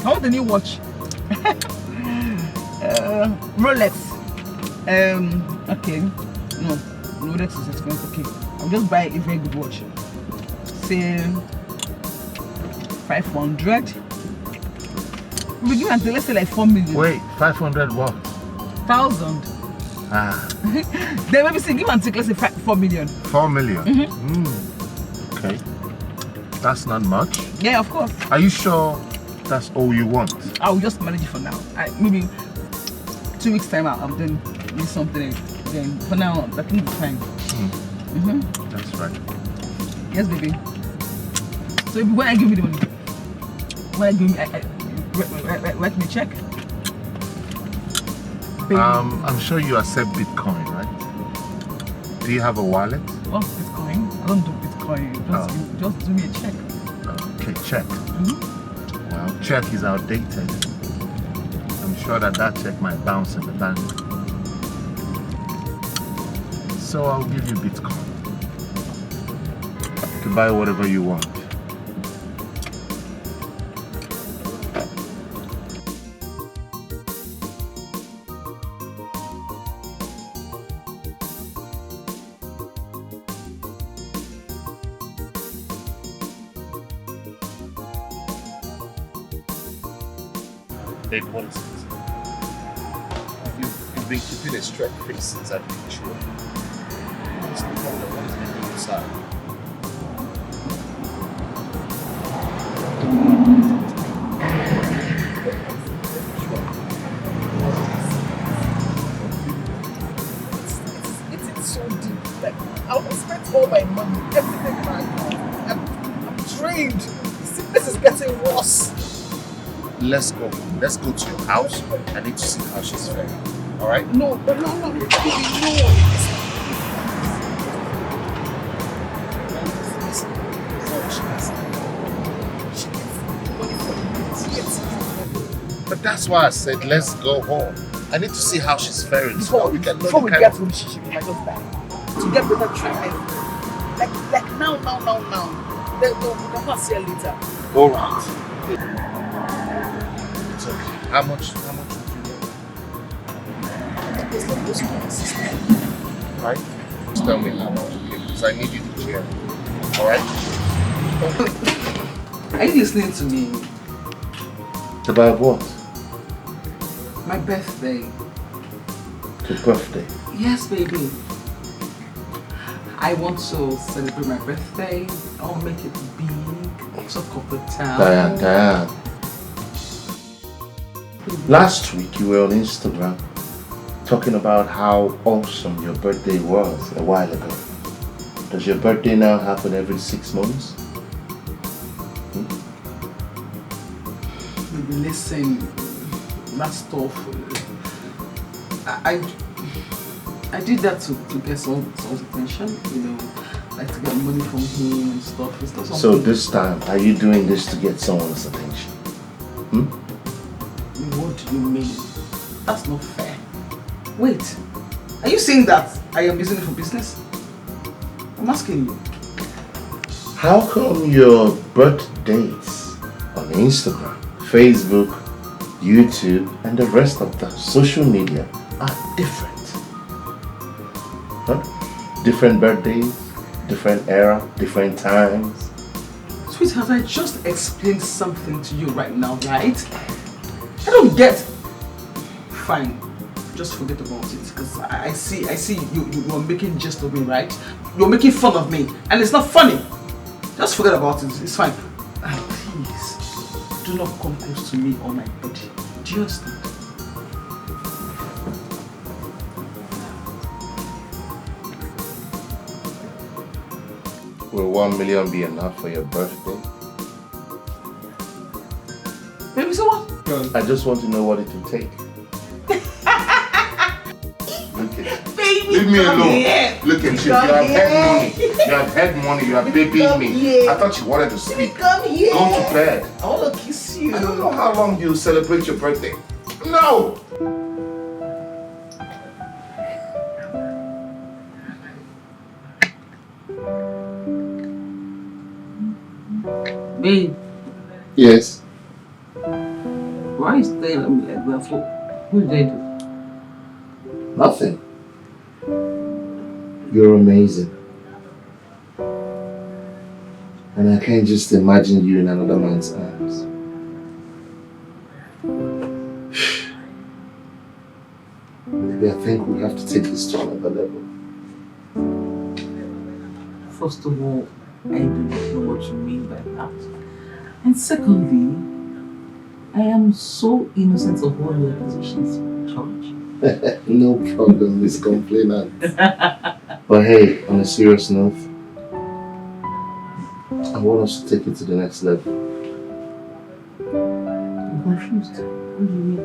want a new watch. Rolex. Okay. No, Rolex is expensive. Okay, I'll just buy a very good watch. Say 500. We give until let's say like 4 million. Wait, 500 what? 1,000. Ah. Then maybe say give and take let's say 4 million. 4 million? Okay. That's not much. Yeah, of course. Are you sure that's all you want? I'll just manage it for now. Maybe 2 weeks time out, I'm then need something. Then for now, I think it's fine. That's right. Yes, baby. So when I give you the money, when I give me, write me a check. Baby. I'm sure you accept Bitcoin, right? Do you have a wallet? Oh, Bitcoin? I don't do Bitcoin. Just do me a check. Okay, check. Well, check is outdated. I'm sure that check might bounce in the bank. So I'll give you Bitcoin to buy whatever you want. Then what is it? You've been keeping a straight face since I picked you up. What's the problem? What is making you sad? It's so deep. Like I almost spent all my money, everything back. I'm drained. This is getting worse. Let's go. Let's go to your house. I need to see how she's faring. Alright? No, baby, no. But that's why I said let's go home. I need to see how she's faring. Before we get home, she might just die. To get better treatment. Like now. Then we can pass here later. Alright. It's okay. How much would you need? It's like this one, Right? Just tell me how much, because I need you to cheer. Alright? Are you listening to me? About what? My birthday. Your birthday? Yes, baby. I want to celebrate my birthday. I'll make it big. Talk of the town. Diane. Last week you were on Instagram talking about how awesome your birthday was a while ago. Does your birthday now happen every 6 months? Maybe listen, that stuff. I did that to get someone's attention, you know, like to get money from him and stuff. It's not something. So this time, are you doing this to get someone's attention? What do you mean? That's not fair. Wait, are you saying that I am using it for business? I'm asking you. How come your birthdays on Instagram, Facebook, YouTube, and the rest of the social media are different? Huh? Different birthdays, different era, different times. Sweetheart, I just explained something to you right now, right? I don't get. Fine. just forget about it. Because I see you are making jest of me, right? You're making fun of me, and it's not funny. Just forget about it. It's fine. And please, do not come close to me or my body. Do you understand? Will 1 million be enough for your birthday? Baby, so what? I just want to know what it will take. Look at Baby, leave me alone. Here. Look at you. You have had money. You have had money. You are babying me. Here. I thought you wanted to sleep. Come here. Go to bed. I want to kiss you. I don't know how long you celebrate your birthday. No! Babe. Yes. Why are you staring at me like that for? What did I do? Nothing. You're amazing. And I can't just imagine you in another man's arms. Maybe I think we have to take this to another level. First of all, I do not know what you mean by that. And secondly, I am so innocent of all your accusations, George. No problem, Miss Complainant. But hey, on a serious note, I want us to take it to the next level. I'm confused. What do you mean?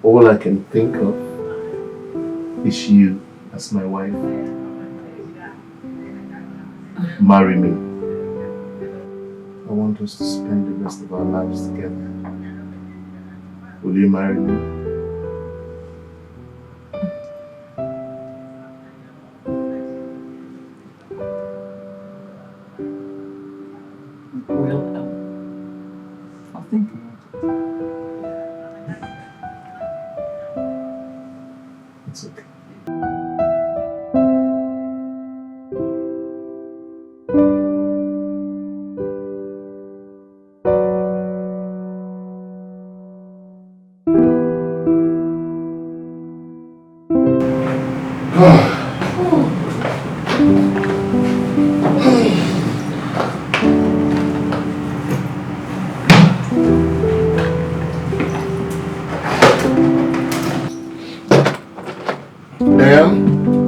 All I can think of is you as my wife. Marry me. I want us to spend the rest of our lives together. Will you marry me? Well, I'll think about it. It's okay.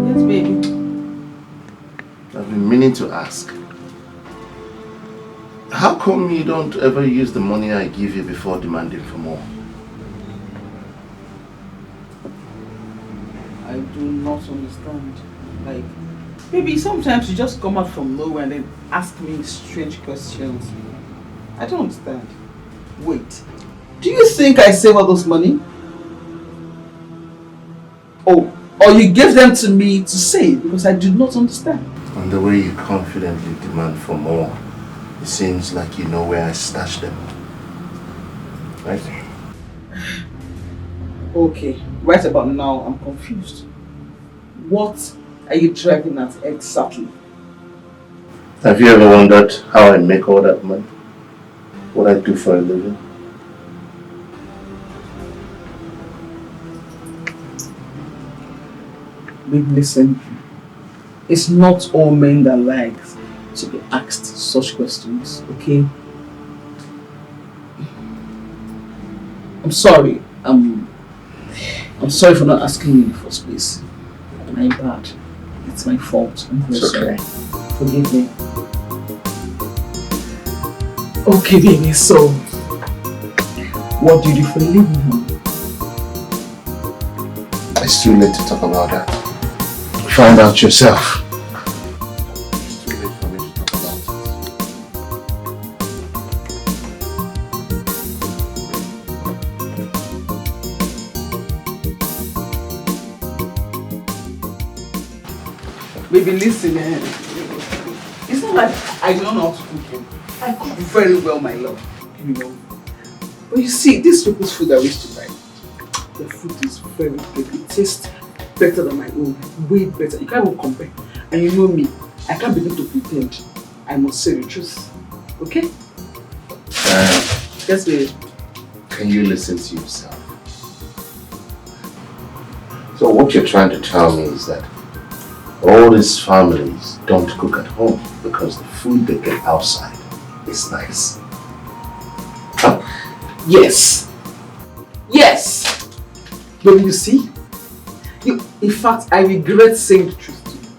Yes, baby. I've been meaning to ask. How come you don't ever use the money I give you before demanding for more? I do not understand. Like, maybe sometimes you just come out from nowhere and then ask me strange questions. I don't understand. Wait, do you think I save all those money? Oh, or you gave them to me to save? Because I do not understand. And the way you confidently demand for more, it seems like you know where I stashed them. Right? Okay, right about now I'm confused. What are you driving at exactly? Have you ever wondered how I make all that money? What I do for a living? Babe, listen. It's not all men that like to be asked such questions, okay? I'm sorry. I'm sorry for not asking you in the first place. My bad. It's my fault. I'm very sorry. Forgive me. Okay, baby, so what do you do for a living now? It's too late to talk about that. Find out yourself. It's too late for me to talk about it. Baby, listen, it's not like I don't know how to cook. I cook very well, my love, you know. But you see, this people's food I wish to buy, the food is very good. It tastes better than my own, way better. You can't even compare. And you know me, I can't begin to pretend. I must say the truth. Okay? Yes, baby. Can you listen to yourself? So what you're trying to tell me is that all these families don't cook at home because the food they get outside is nice. Huh? Yes. Yes. But you see, in fact, I regret saying the truth to you.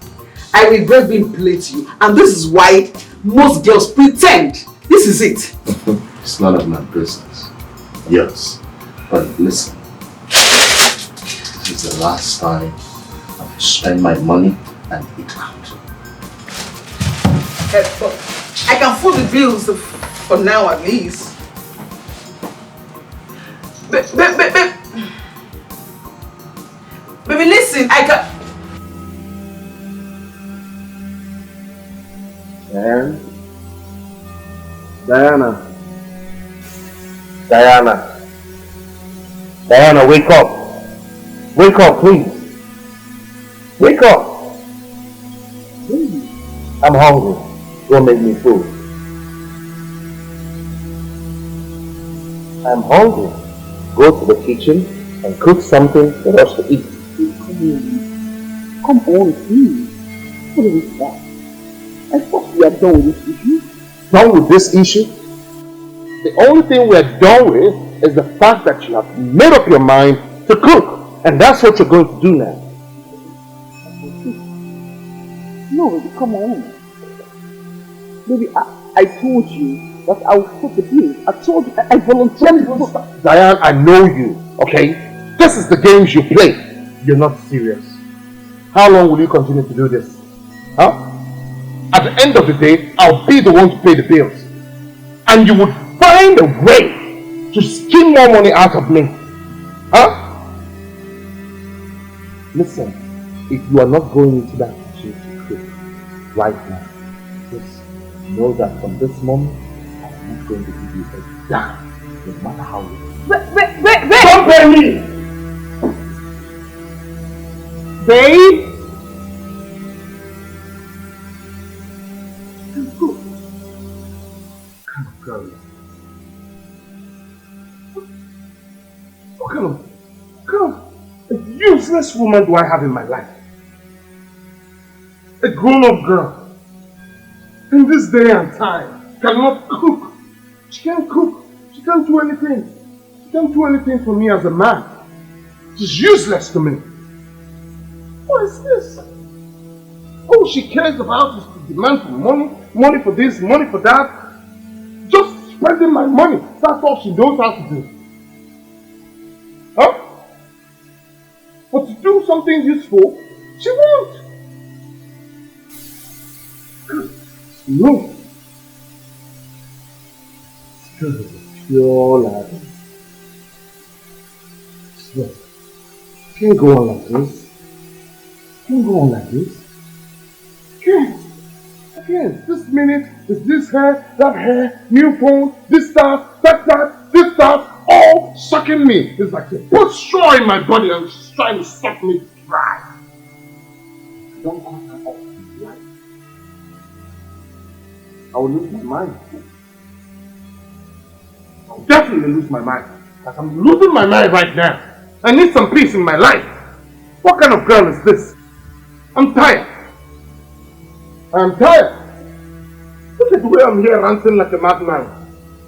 I regret being played to you. And this is why most girls pretend. This is it. It's none of my business. Yes. But listen. This is the last time I will spend my money and eat out. I can foot the bills for now at least. Baby, listen, I can... Diana, wake up. Wake up, please. Wake up. I'm hungry. Go make me food. I'm hungry. Go to the kitchen and cook something for us to eat. Come on, please. What is that? I thought we are done with this issue. Done with this issue? The only thing we're done with is the fact that you have made up your mind to cook. And that's what you're going to do now. No, baby, come on. Baby, I told you that I will foot the bills. I told you, I voluntarily... Diane, I know you, okay? This is the games you play. You're not serious. How long will you continue to do this? Huh? At the end of the day, I'll be the one to pay the bills. And you would find a way to skim more money out of me. Huh? Listen, if you are not going into that kitchen to cook right now, just know that from this moment, I'm not going to give you a dime, no matter how you... Wait! Don't pay me! Babe? What kind of useless woman do I have in my life? A grown-up girl in this day and time cannot cook. She can't cook. She can't do anything. She can't do anything for me as a man. She's useless to me. What is this? All she cares about is to demand for money, money for this, money for that. Just spending my money. That's all she knows how to do. Huh? But to do something useful, she won't. No. Because of a pure lie. Look, can't go on like this. Can't go on like this. Can't. I can't. This minute is this hair, that hair, new phone, this stuff, that, this stuff, all sucking me. It's like they put straw in my body and she's trying to suck me dry. Don't cut her off in life. I will lose my mind. I'll definitely lose my mind. Because I'm losing my mind right now. I need some peace in my life. What kind of girl is this? I'm tired. I'm tired. Look at the way I'm here ranting like a madman.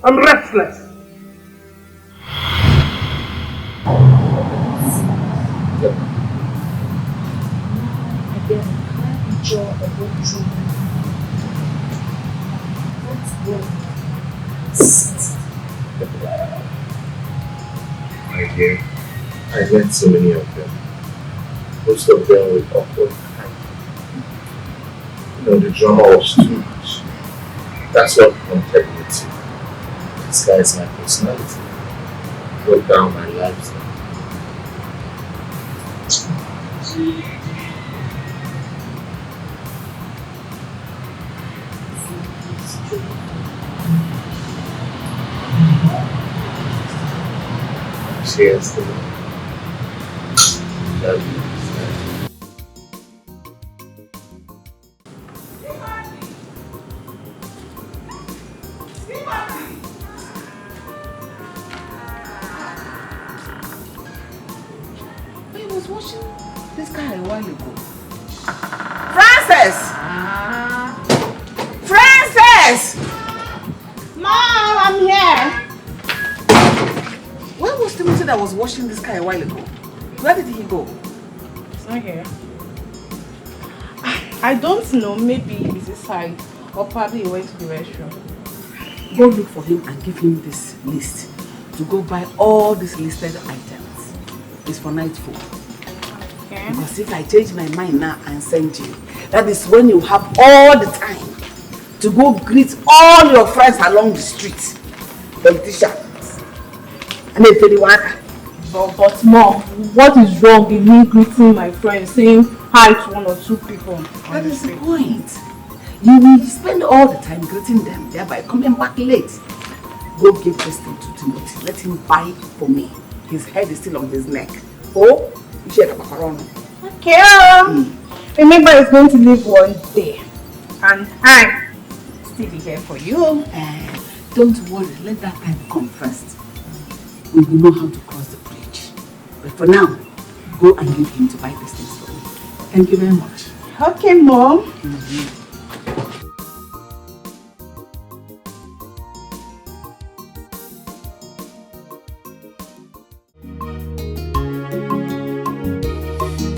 I'm restless. Again, I enjoy a good dream. My dear, I met so many of them. Most of them with awkward kind. You know, the drama was too much. That's what prompted me to disguise my personality, broke down my lifestyle. Cheers to them. Love you. was watching this guy a while ago. Frances! Frances! Mom, I'm here. Where was Timothy that was watching this guy a while ago? Where did he go? It's not here. I don't know. Maybe he's inside. Or probably he went to the restroom. Go look for him and give him this list to go buy all these listed items. It's for night food. Okay. Because if I change my mind now and send you, that is when you have all the time to go greet all your friends along the street. Politicians. And then But Mom, what is wrong in me greeting my friends, saying hi to one or two people? That is the point. You will spend all the time greeting them, thereby coming back late. Go give this thing to Timothy. Let him buy for me. His head is still on his neck. Oh, you share the macaroni. Okay. Remember, it's going to live one day. And I still be here for you. Don't worry, let that time come first. We will know how to cross the bridge. But for now, go and give him to buy these things for me. Thank you very much. Okay, Mom.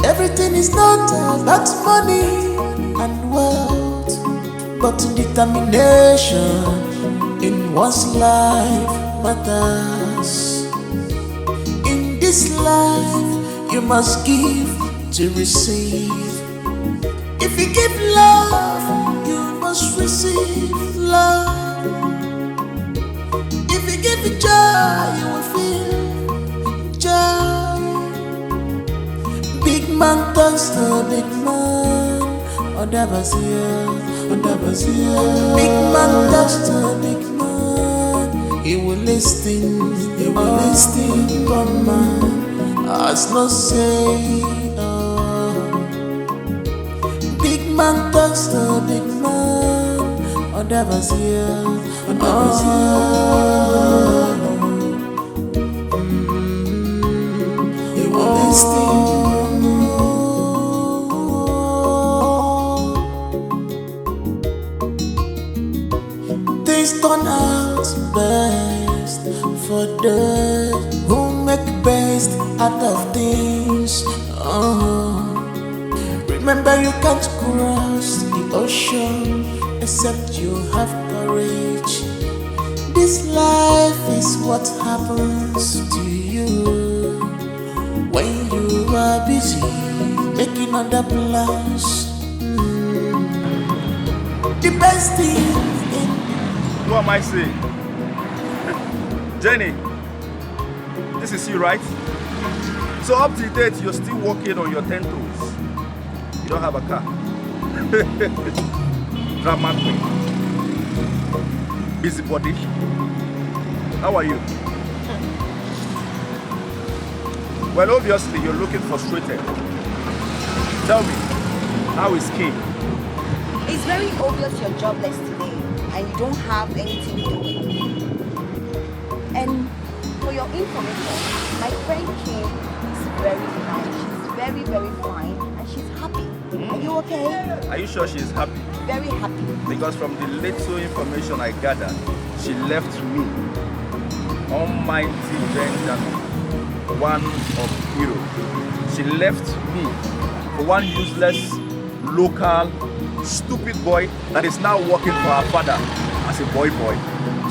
Everything is not about money and wealth, but determination in one's life matters. In this life, you must give to receive. If you give love, you must receive love. If you give joy, you will feel joy. Big man turns to big man, Big man turns to big man. He will listen, but man has no say. Big man turns to big man, he will listen. Things turn out best for those who make best out of things. Remember, you can't cross the ocean except you have courage. This life is what happens to you when you are busy making other plans. The best thing. What am I saying? Jenny, this is you, right? So up to date, you're still walking on your 10 toes. You don't have a car. Drama queen. Busybody. How are you? Well, obviously, you're looking frustrated. Tell me, how is King? It's very obvious you're jobless today and you don't have anything doing. And for your information, my friend Kim is very fine. She's very, very fine and she's happy. Are you okay? Are you sure she's happy? Very happy. Because from the little information I gathered, she left me, Almighty Benjamin, one of hero. She left me for one useless, local, stupid boy that is now working for her father as a boy.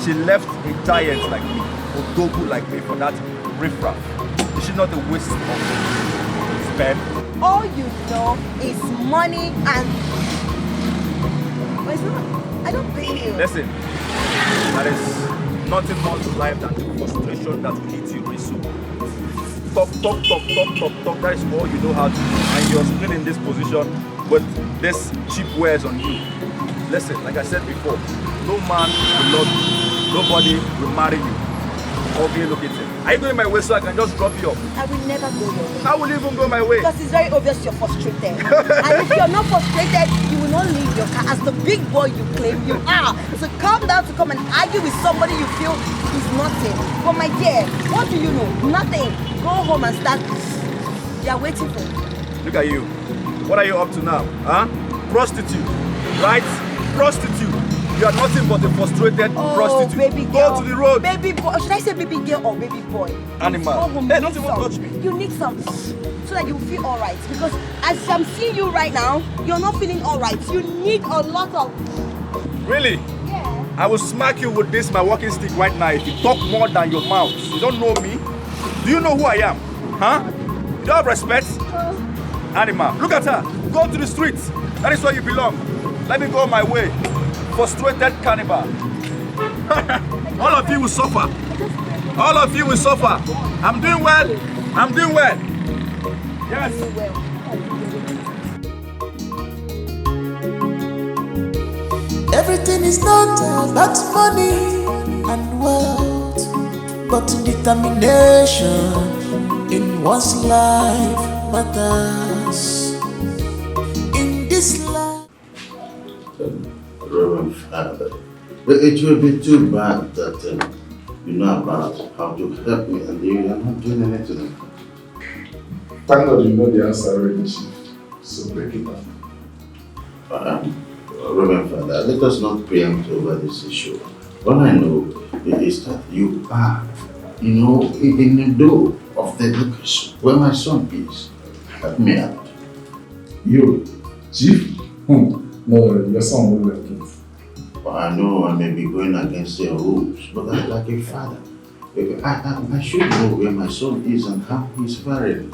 She left a giant like me, a dogu like me for that riffraff. Is she not a waste of spend? All you know is money and... But it's not. I don't blame you. Listen, there is nothing more to life than the frustration that will hit you very soon. Talk. That is all you know how to do. And you're still in this position with this cheap wares on you. Listen, like I said before, no man will love you. Nobody will marry you. Okay, look at it. Are you going my way so I can just drop you off? I will never go your way. I will even go my way. Because it's very obvious you're frustrated. And if you're not frustrated, you will not leave your car as the big boy you claim you are. So calm down to come and argue with somebody you feel is nothing. But my dear, what do you know? Nothing. Go home and start They are waiting for you. Look at you. What are you up to now? Huh? Prostitute, right? Prostitute. You are nothing but a frustrated prostitute. Baby girl. Go to the road. Baby boy. Should I say baby girl or baby boy? Animal. Hey, don't even touch me. You need some so that you feel alright. Because as I'm seeing you right now, you're not feeling alright. You need a lot of... Really? Yeah. I will smack you with this, my walking stick right now, if you talk more than your mouth. You don't know me? Do you know who I am? Huh? You don't have respect? Animal. Look at her. Go to the streets. That is where you belong. Let me go my way. Frustrated cannibal. All of you will suffer. All of you will suffer. I'm doing well. I'm doing well. Yes. Everything is not about money and wealth, but determination in one's life matters. In this life. Reverend Father, it will be too bad that you know about how to help me and you are not doing anything. Thank God you know the answer already, Chief. So break it down. Reverend Father, let us not preempt over this issue. All I know is that you are, in the door of the education where my son is. Help me out. You, Chief? No, your son won't like it. I know I may be going against their rules, but like a father, I should know where my son is and how he's faring.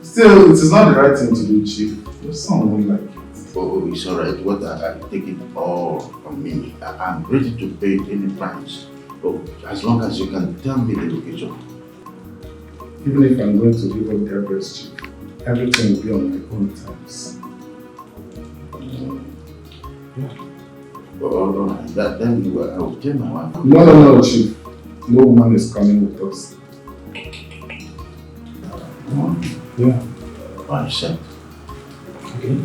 Still, it is not the right thing to do, Chief. Your son won't like it. Oh, it's alright. What I take it all on me. I'm ready to pay any price. Oh, as long as you can tell me the location. Even if I'm going to give up the address, Chief, everything will be on my own terms. Oh, then I will tell my wife. No, Chief. No woman is coming with us. Yeah. I accept. Okay.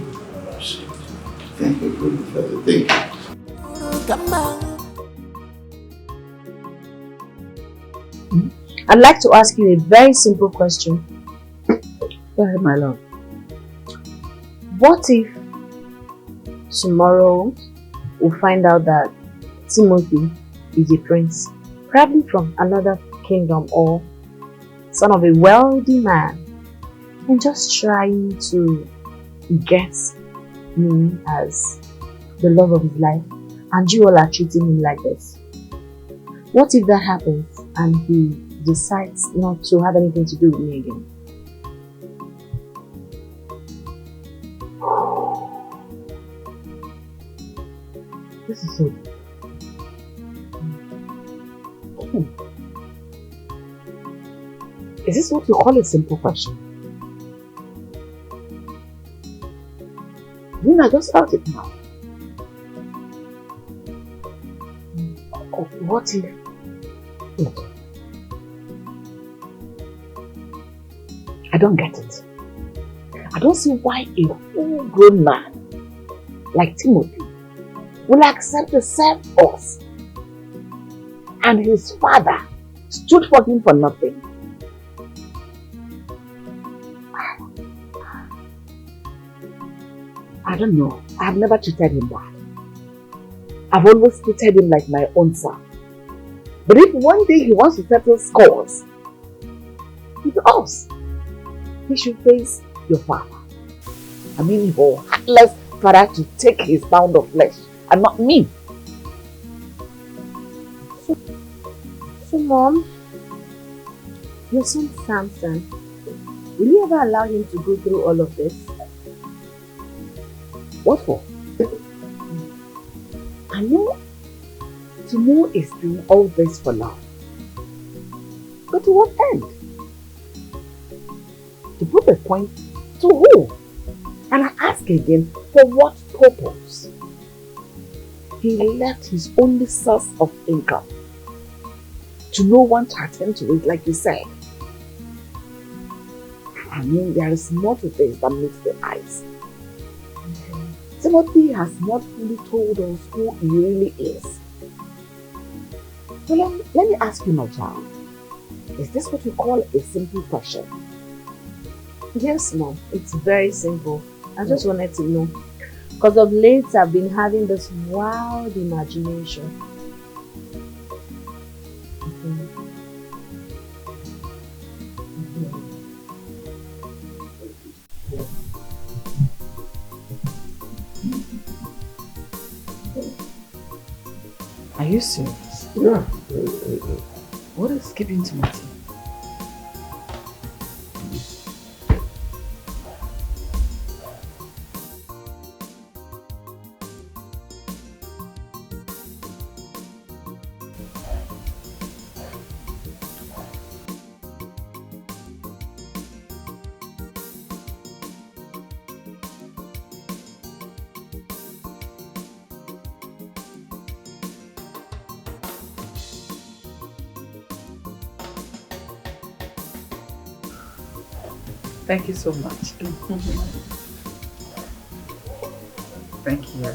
Thank you for the thing. I'd like to ask you a very simple question. Go ahead, my love. What if tomorrow we find out that Timothy is a prince, probably from another kingdom or son of a wealthy man, and just trying to get me as the love of his life, and you all are treating him like this? What if that happens and he decides not to have anything to do with me again? This is so... Is this what you call a simple question? I just felt it now. What if... I don't get it. I don't see why a full-grown man like Timothy will accept to serve us, and his father stood for him for nothing. I don't know. I've never treated him bad. I've always treated him like my own son. But if one day he wants to settle scores with us, he should face your father. I mean, your heartless father to take his pound of flesh and not me. So Mom, your son Samson, will you ever allow him to go through all of this? What for? I know Timo is doing all this for love. But to what end? To prove a point to who? And I ask again, for what purpose? He left his only source of income to no one to attend to it, like you said. I mean, there is more to this than meets the eyes. Timothy has not fully told us who he really is. So let me ask you, my child, is this what you call a simple question? Yes, Mom. It's very simple. I just wanted to know. Because of late, I've been having this wild imagination. Are you serious? Yeah. What is keeping Timothy? Thank you so much. Thank you.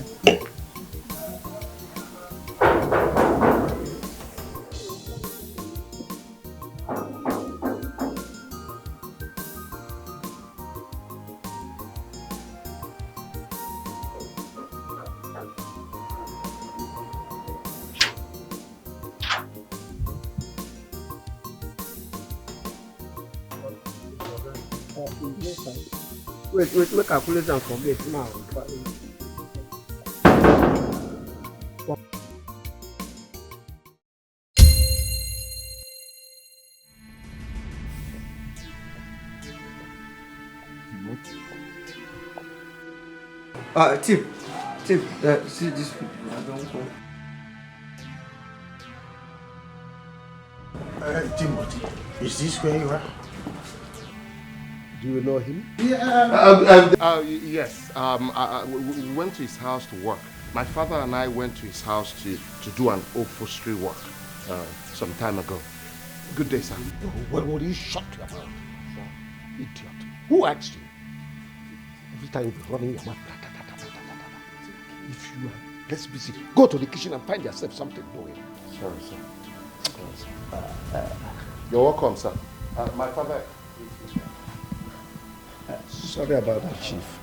Wait, make calculate and forget now. Tim, see this people. I don't go. Timothy, is this where you are? Do you know him? Yeah. Yes. We went to his house to work. My father and I went to his house to do an upholstery work some time ago. Good day, sir. What were you shocked about? Idiot. Who asked you? Every time you're running your mouth. If you are less busy, go to the kitchen and find yourself something doing. Sorry, sir. You're welcome, sir. My father... Sorry about that, Chief.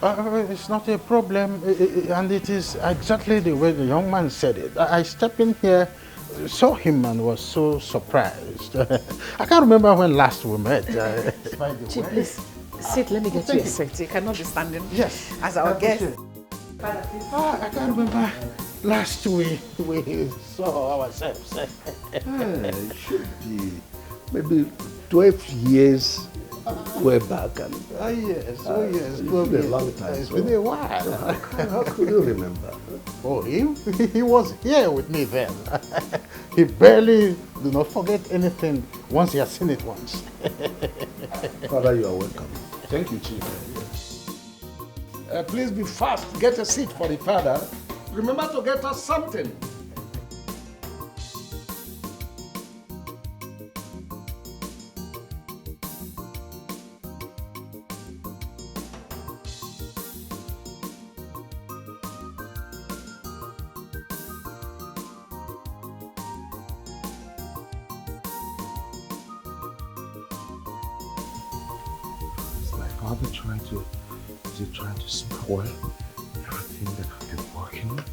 It's not a problem, and it is exactly the way the young man said it. I stepped in here, saw him, and was so surprised. I can't remember when last we met. Chief, please sit. Let me get you a seat. You cannot be standing. Yes. As our guest. I can't remember last we saw ourselves. It should be maybe 12 years way back. And, yes. It's been a long time. It's been a while. How could you remember? Oh, he was here with me then. He barely do not forget anything once he has seen it once. Father, you are welcome. Thank you, Chief. Please be fast. Get a seat for the father. Remember to get us something. Trying to spoil everything that I've been working on?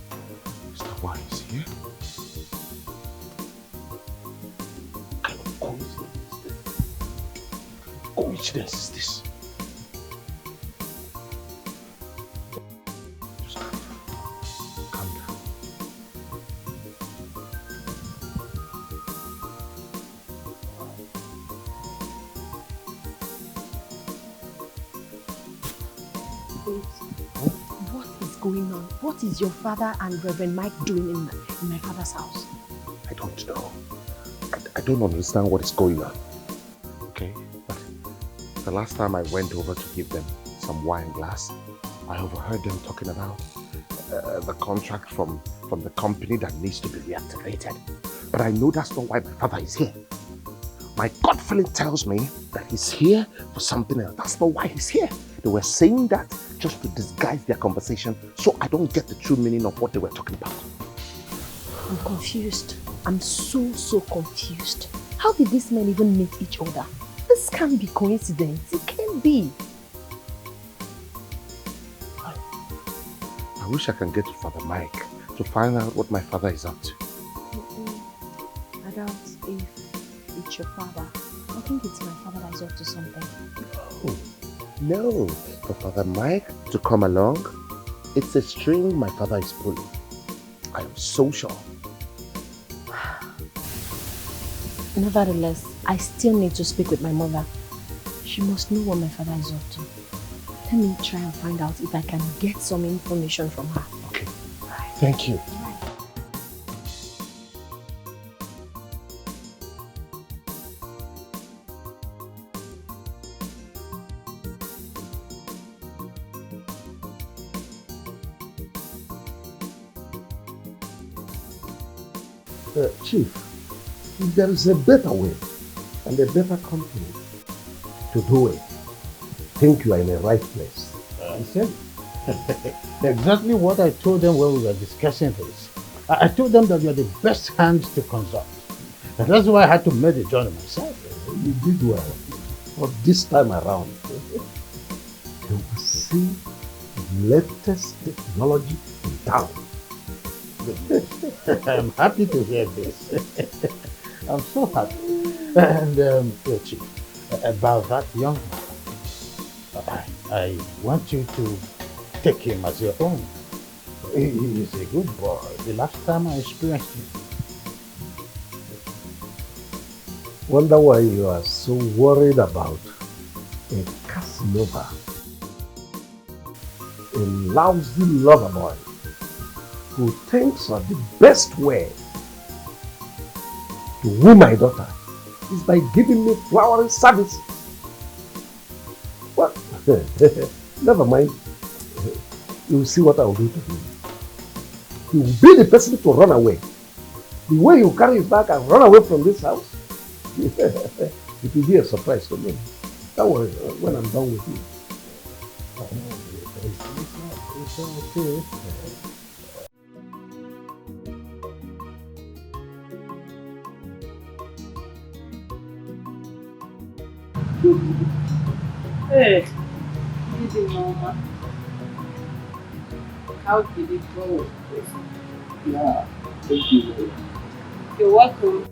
Is that why he's here? What kind of coincidence is this? Just calm down. What is going on? What is your father and Reverend Mike doing in my father's house? I don't know. I don't understand what is going on. Okay? But the last time I went over to give them some wine glass, I overheard them talking about the contract from the company that needs to be reactivated. But I know that's not why my father is here. My gut feeling tells me that he's here for something else. That's not why he's here. They were saying that just to disguise their conversation so I don't get the true meaning of what they were talking about. I'm confused. I'm so confused. How did these men even meet each other? This can't be coincidence. It can't be. wish I can get to Father Mike to find out what my father is up to. I doubt if it's your father. I think it's my father that is up to something. Oh, no. For Father Mike to come along, it's a string my father is pulling. I am so sure. Nevertheless, I still need to speak with my mother. She must know what my father is up to. Let me try and find out if I can get some information from her. Okay. Thank you. Chief, if there is a better way and a better company to do it, I think you are in the right place. I said exactly what I told them when we were discussing this. I told them that you are the best hand to consult. And that's why I had to make the journey myself. You did well. But this time around, you will see the latest technology in town. I'm happy to hear this. I'm so happy. And Chief, about that young man, I want you to take him as your own. He is a good boy. The last time I experienced him. Wonder why you are so worried about a Casanova, a lousy lover boy who thinks that the best way to woo my daughter is by giving me flowering services. Well, never mind. You will see what I will do to him. He will be the person to run away. The way you carry his bag and run away from this house, it will be a surprise to me. Don't worry, when I'm done with you. It's okay. Hey, good Mama. How did it go? Yeah, thank you. You're welcome.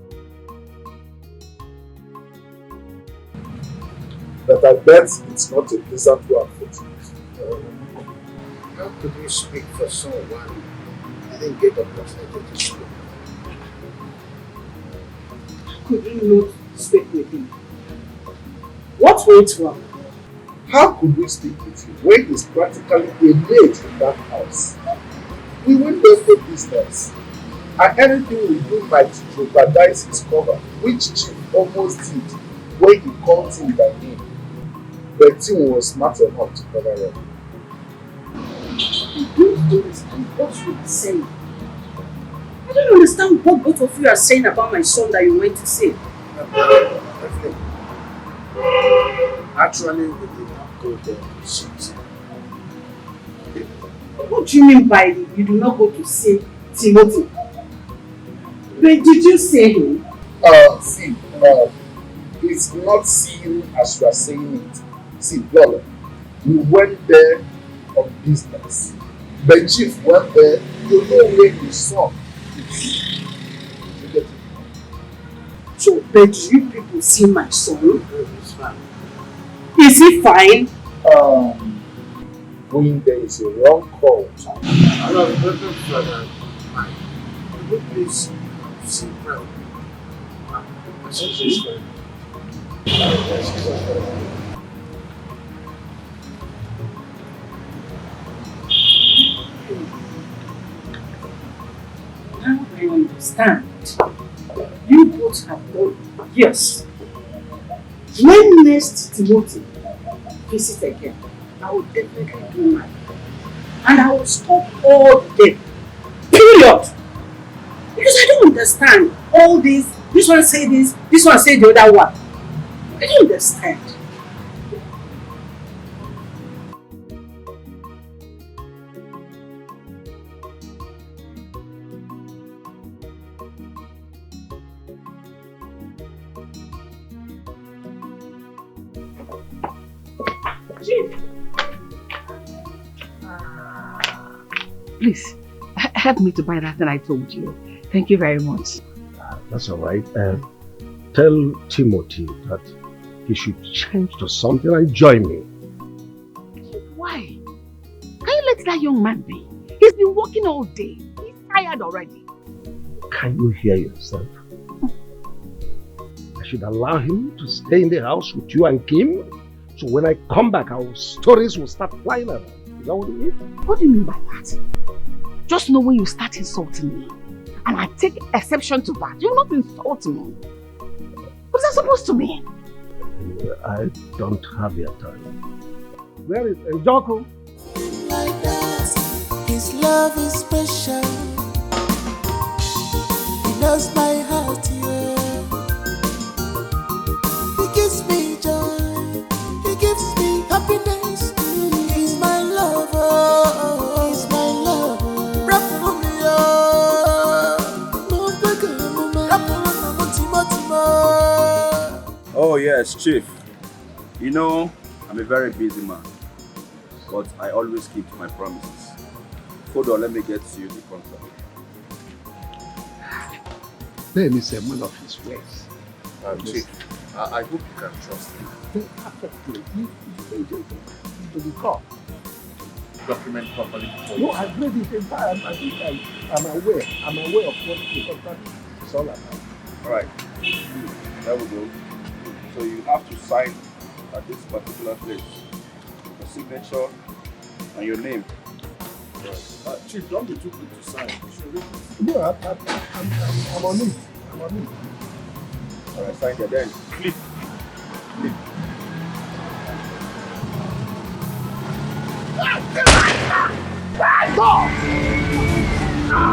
But I bet it's not a pleasant one for you. How could you speak for someone I didn't get opportunity to speak? Could you not speak with him? What went wrong? How could we speak with you when he's practically a maid in that house? We went there for business, and anything we do might jeopardize his cover, which Chief almost did when he called him by name. But Tim was smart enough to cover up. I don't understand what you are saying. I don't understand what both of you are saying about my son that you went to see. Actually, we did not go there to see him. What do you mean by you do not go to see Timothy? But did you see him? See, it's not seeing as you are saying it. See, brother, we went there on business. The Chief went there to know where his son is. So, but do you people see my son? He's fine. Is he fine? Going there is a wrong call. I love looking for that. Could you please see her? I said she's fine. Now I understand. You both have done yes. When next Timothy visit again, I will definitely do mine. And I will stop all the day. Period. Because I don't understand all this. This one say this one say the other one. I don't understand. Please, help me to buy that thing I told you. Thank you very much. That's all right. Tell Timothy that he should change to something and join me. Why? Can you let that young man be? He's been working all day. He's tired already. Can you hear yourself? I should allow him to stay in the house with you and Kim, so when I come back, our stories will start flying around. Is that what you mean? What do you mean by that? Just know when you start insulting me, and I take exception to that. You're not insulting me. What's that supposed to mean? I don't have your time. Where is Njoko? Like that, his love is special. He knows my heart, yeah. He gives me joy. He gives me happiness. He's my lover. He's my lover. Rap for me, Oh yes, Chief. You know, I'm a very busy man, but I always keep to my promises. Hold on, let me get to you the contract. Ben is a man of his ways. Chief, I hope you can trust him. Perfectly. To the call. Document properly before No, I've read it in time. I think I'm aware. I'm aware of what the contract is all about. Alright, there we go. So you have to sign at this particular place. Your signature and your name. Right. Chief, don't be too quick to sign. You should read it. No, I'm on it. I'm on it. Alright, sign there then. Click. Click.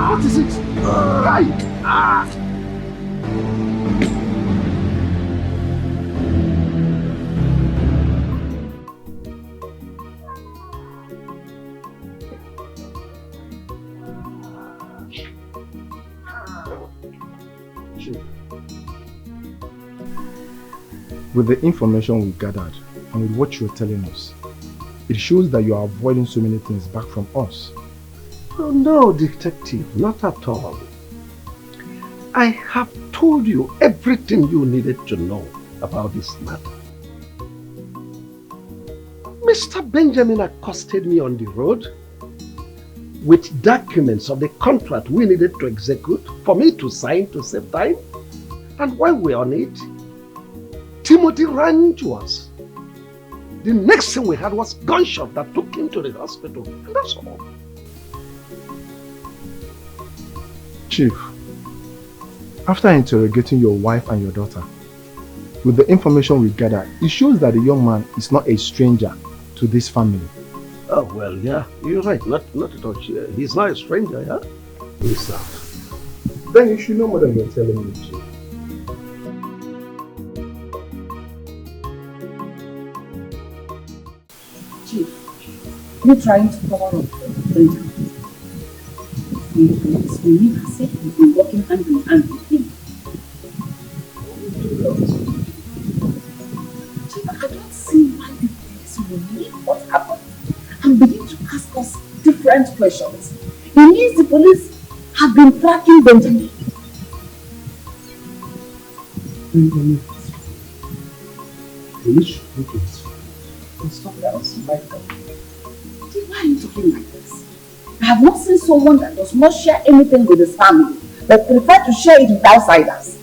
What is it? With the information we gathered and with what you're telling us, it shows that you are avoiding so many things back from us. Oh, no, detective, not at all. I have told you everything you needed to know about this matter. Mr. Benjamin accosted me on the road with documents of the contract we needed to execute for me to sign to save time. And while we're on it, Timothy ran to us. The next thing we had was gunshot that took him to the hospital. And that's all. Chief, after interrogating your wife and your daughter, with the information we gathered, it shows that the young man is not a stranger to this family. Oh, well, yeah, you're right. Not at all. He's not a stranger, yeah? He's not. Then you should know more than you're telling me, Chief. You're trying to cover up Benjamin. We need to say you've been working hand in hand with him. I don't see why the police will leave what happened and begin to ask us different questions. It means the police have been tracking Benjamin. Police should look at Something else you might know. Why are you talking like this? I have not seen someone that does not share anything with his family, but prefer to share it with outsiders.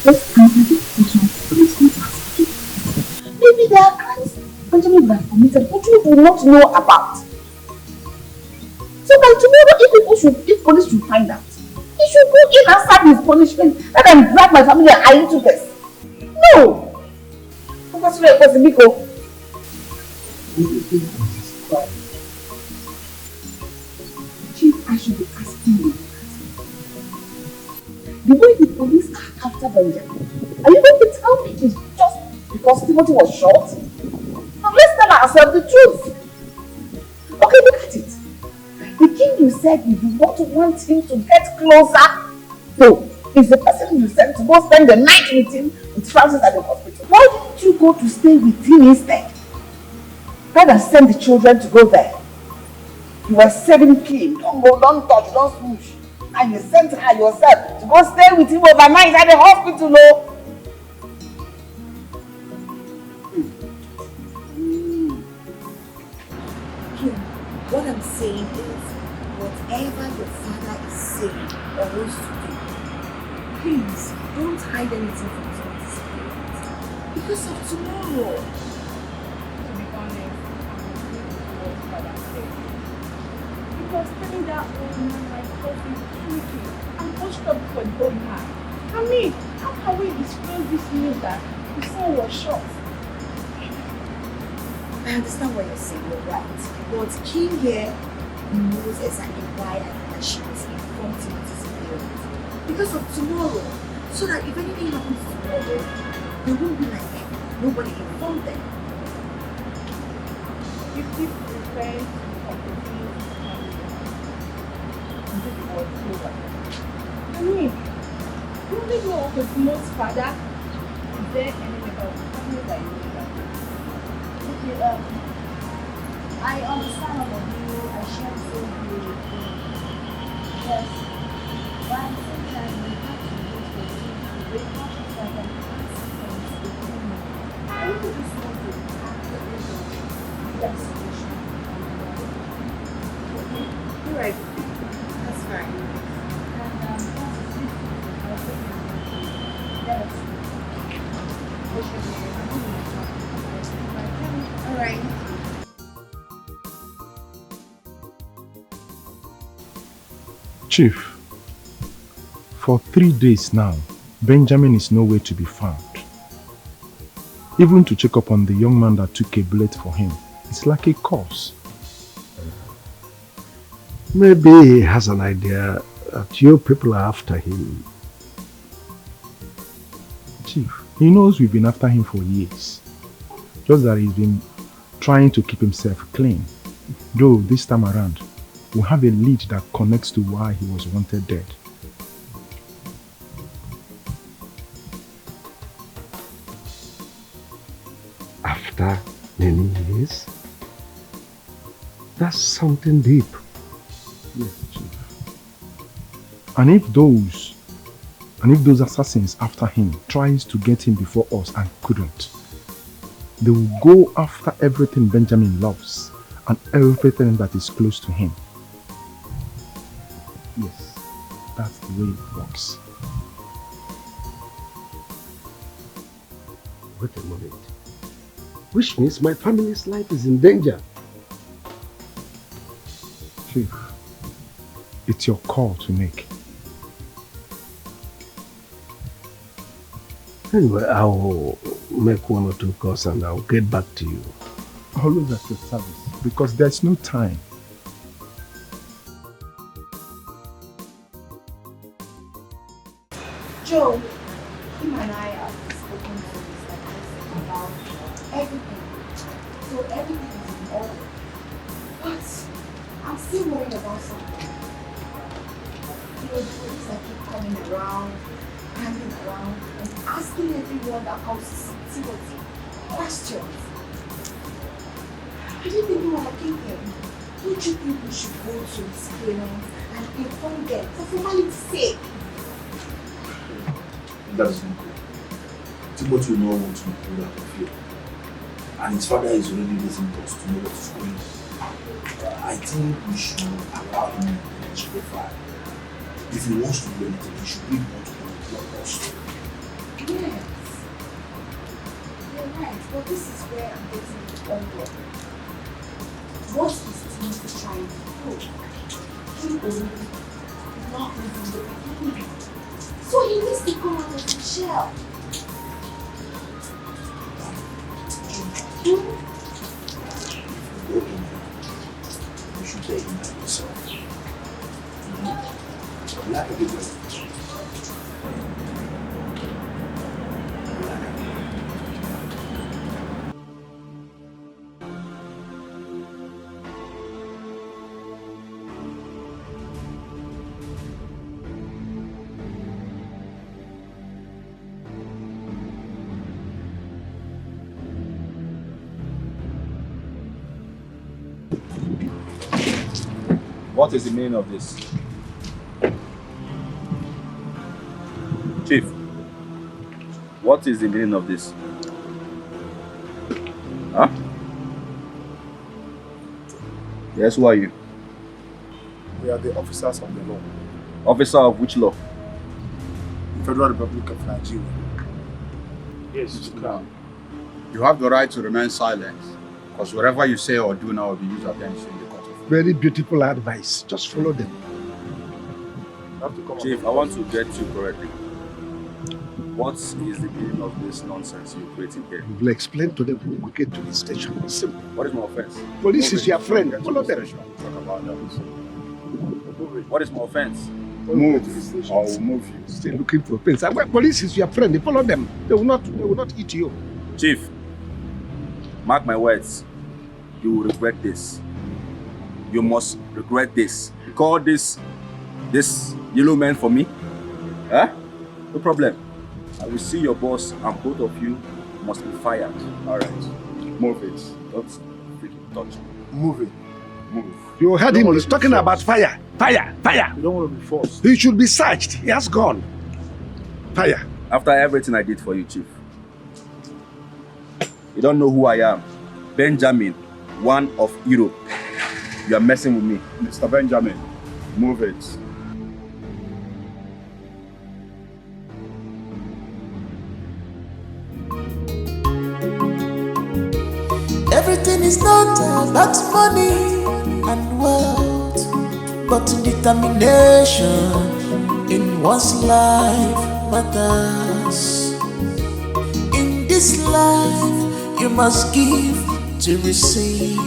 Just answer the questions police will ask you. Maybe there are crimes Benjamin would have committed which you do not know about. So by tomorrow, if police should find out, he should go in and serve his punishment rather than drag my family and I into this. No! Because you're a Miko. Chief, I should be asking you. The way the police are after Benjamin, are you going to tell me it's just because Timothy was shot? Now let's tell ourselves the truth. Okay, look at it. The king you said you do not want him to get closer to is the person you sent to go spend the night with him with Francis at the hospital. Why didn't you go to stay with him instead? rather send the children to go there. You were saving Kim. Don't go, don't touch, don't smoosh. And you sent her yourself to go stay with him overnight at the hospital, no? Kim, what I'm saying is, whatever your father is saying or wants to do, please don't hide anything from this because of tomorrow. To be honest, what father said. Because telling that old man like coffee tricky and pushed up for the old man. I mean, how can we disclose this news that the son was shot? I understand what you're saying, you're right. But Kim here knows exactly why I think that she was informed to disappear because of tomorrow. So that if anything happens tomorrow, they won't be like nobody informed them. You keep referring to opportunities I mean, you only know Cosimo's father. Is there any member of the family that you know about? Okay, I understand all of you. I share the same view with you. Yes. But at the same time, we have to wait for you to wake up so I can ask things within me. I really just want to actively that solution. Okay? You're right. That's fine. Alright. Chief, for 3 days now, Benjamin is nowhere to be found. Even to check up on the young man that took a bullet for him, it's like a curse. Maybe he has an idea that your people are after him. Chief, he knows we've been after him for years. Just that he's been trying to keep himself clean. Though this time around, we have a lead that connects to why he was wanted dead. After many years? That's something deep. Yes, Chief. And if those assassins after him tries to get him before us and couldn't, they will go after everything Benjamin loves and everything that is close to him. Yes, that's the way it works. Wait a moment. Which means my family's life is in danger. Chief, it's your call to make. Anyway, I'll make 1 or 2 calls and I'll get back to you. Always at your service, because there's no time. Joe, him and I have spoken to Mr. Isaac about everything. So everything is in order. But I'm still worried about something. You know, the police that keep coming around, hanging around, and asking everyone that comes to see questions. I didn't think you were looking him. Don't you think we should go to his parents and inform them for formality's sake? That is not good. Timothy will not want to be pulled out of here. And his father is already raising us to know what is going on. I think we should allow him to his profile. If he wants to do anything, he should be more to help us. Yes. You're right, but this is where I'm getting it all. What is Timothy trying to do? He already locked me from the beginning. So he needs to come out of the shell. Go in there. You should take him by yourself. Like a big What is the meaning of this? Chief, what is the meaning of this? Huh? Yes, who are you? We are the officers of the law. Officer of which law? Federal Republic of Nigeria. Yes, You have the right to remain silent, because whatever you say or do now will be used against you in the court of law. Very beautiful advice. Just follow them. Chief, I want to get you correctly. What is the meaning of this nonsense you're creating here? We will explain to them when we get to the station. It's simple. What is my offense? Police is your friend. Get to Follow the them. station, we'll talk about that. What is my offense? Move, or we'll move you. Still looking for pins. Police is your friend. Follow them. They will not eat you. Chief, mark my words. You will regret this. You must regret this. Call this yellow man for me. Huh? No problem. I will see your boss and both of you must be fired. Alright. Move it. Don't freaking touch me. Move it. Move. You heard him. He's talking about fire. Fire. Fire. You don't want to be forced. He should be searched. He has gone. Fire. After everything I did for you, Chief. You don't know who I am. Benjamin, one of Europe. You are messing with me. Mr. Benjamin, move it. Everything is not about money and wealth, but determination in one's life matters. In this life, you must give to receive.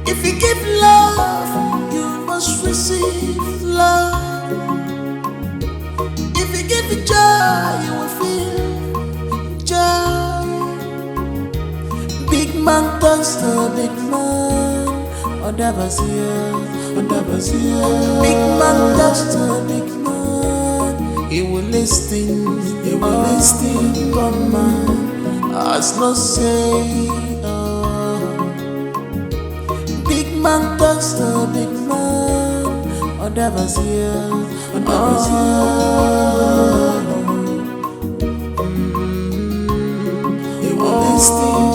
If you give love, you must receive love. If you give joy, you will feel joy. Big man talks to big man. Odabazia. Big man talks to big man. He will listen. Come man. As no say. Big man talks to big man. Odabazia. He will listen.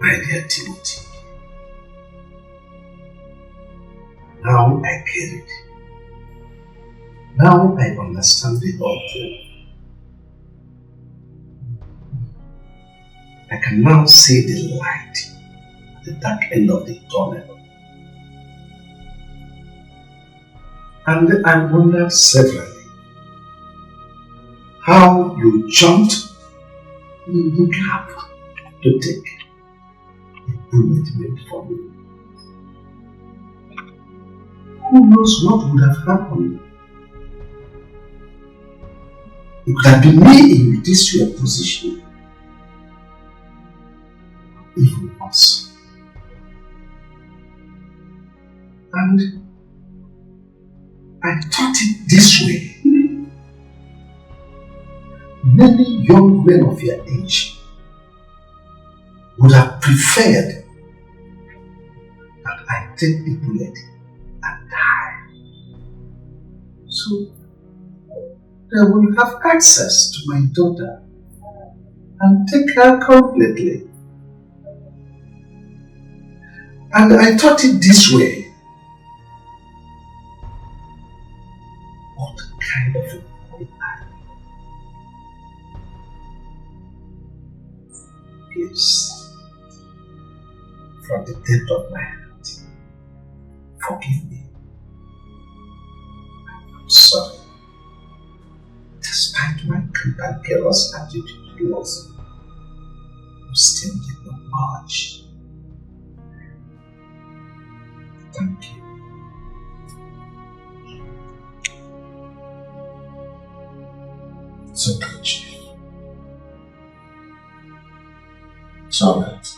My dear Timothy, now I get it. Now I understand the whole thing. I can now see the light at the dark end of the tunnel. And I wondered severally how you jumped in the gap to take commitment for me. Who knows what would have happened? It could have been me in this your position. Even worse. And I thought it this way. Many young men of your age would have preferred that I take the bullet and die. So they will have access to my daughter and take her completely. And I thought it this way. What kind of a boy am I? Please, from the depth of my heart, forgive me. I'm sorry. Despite my cantankerous attitude towards you, you still did not budge. Thank you. It's okay, Chief. It's alright.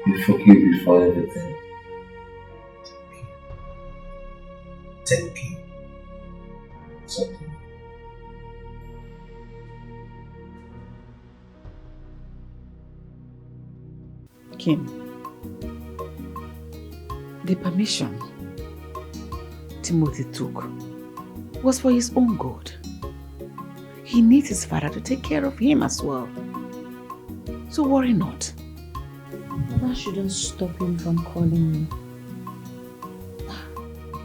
I forgive you for everything. Thank you. The permission Timothy took was for his own good. He needs his father to take care of him as well. So worry not. That shouldn't stop him from calling me.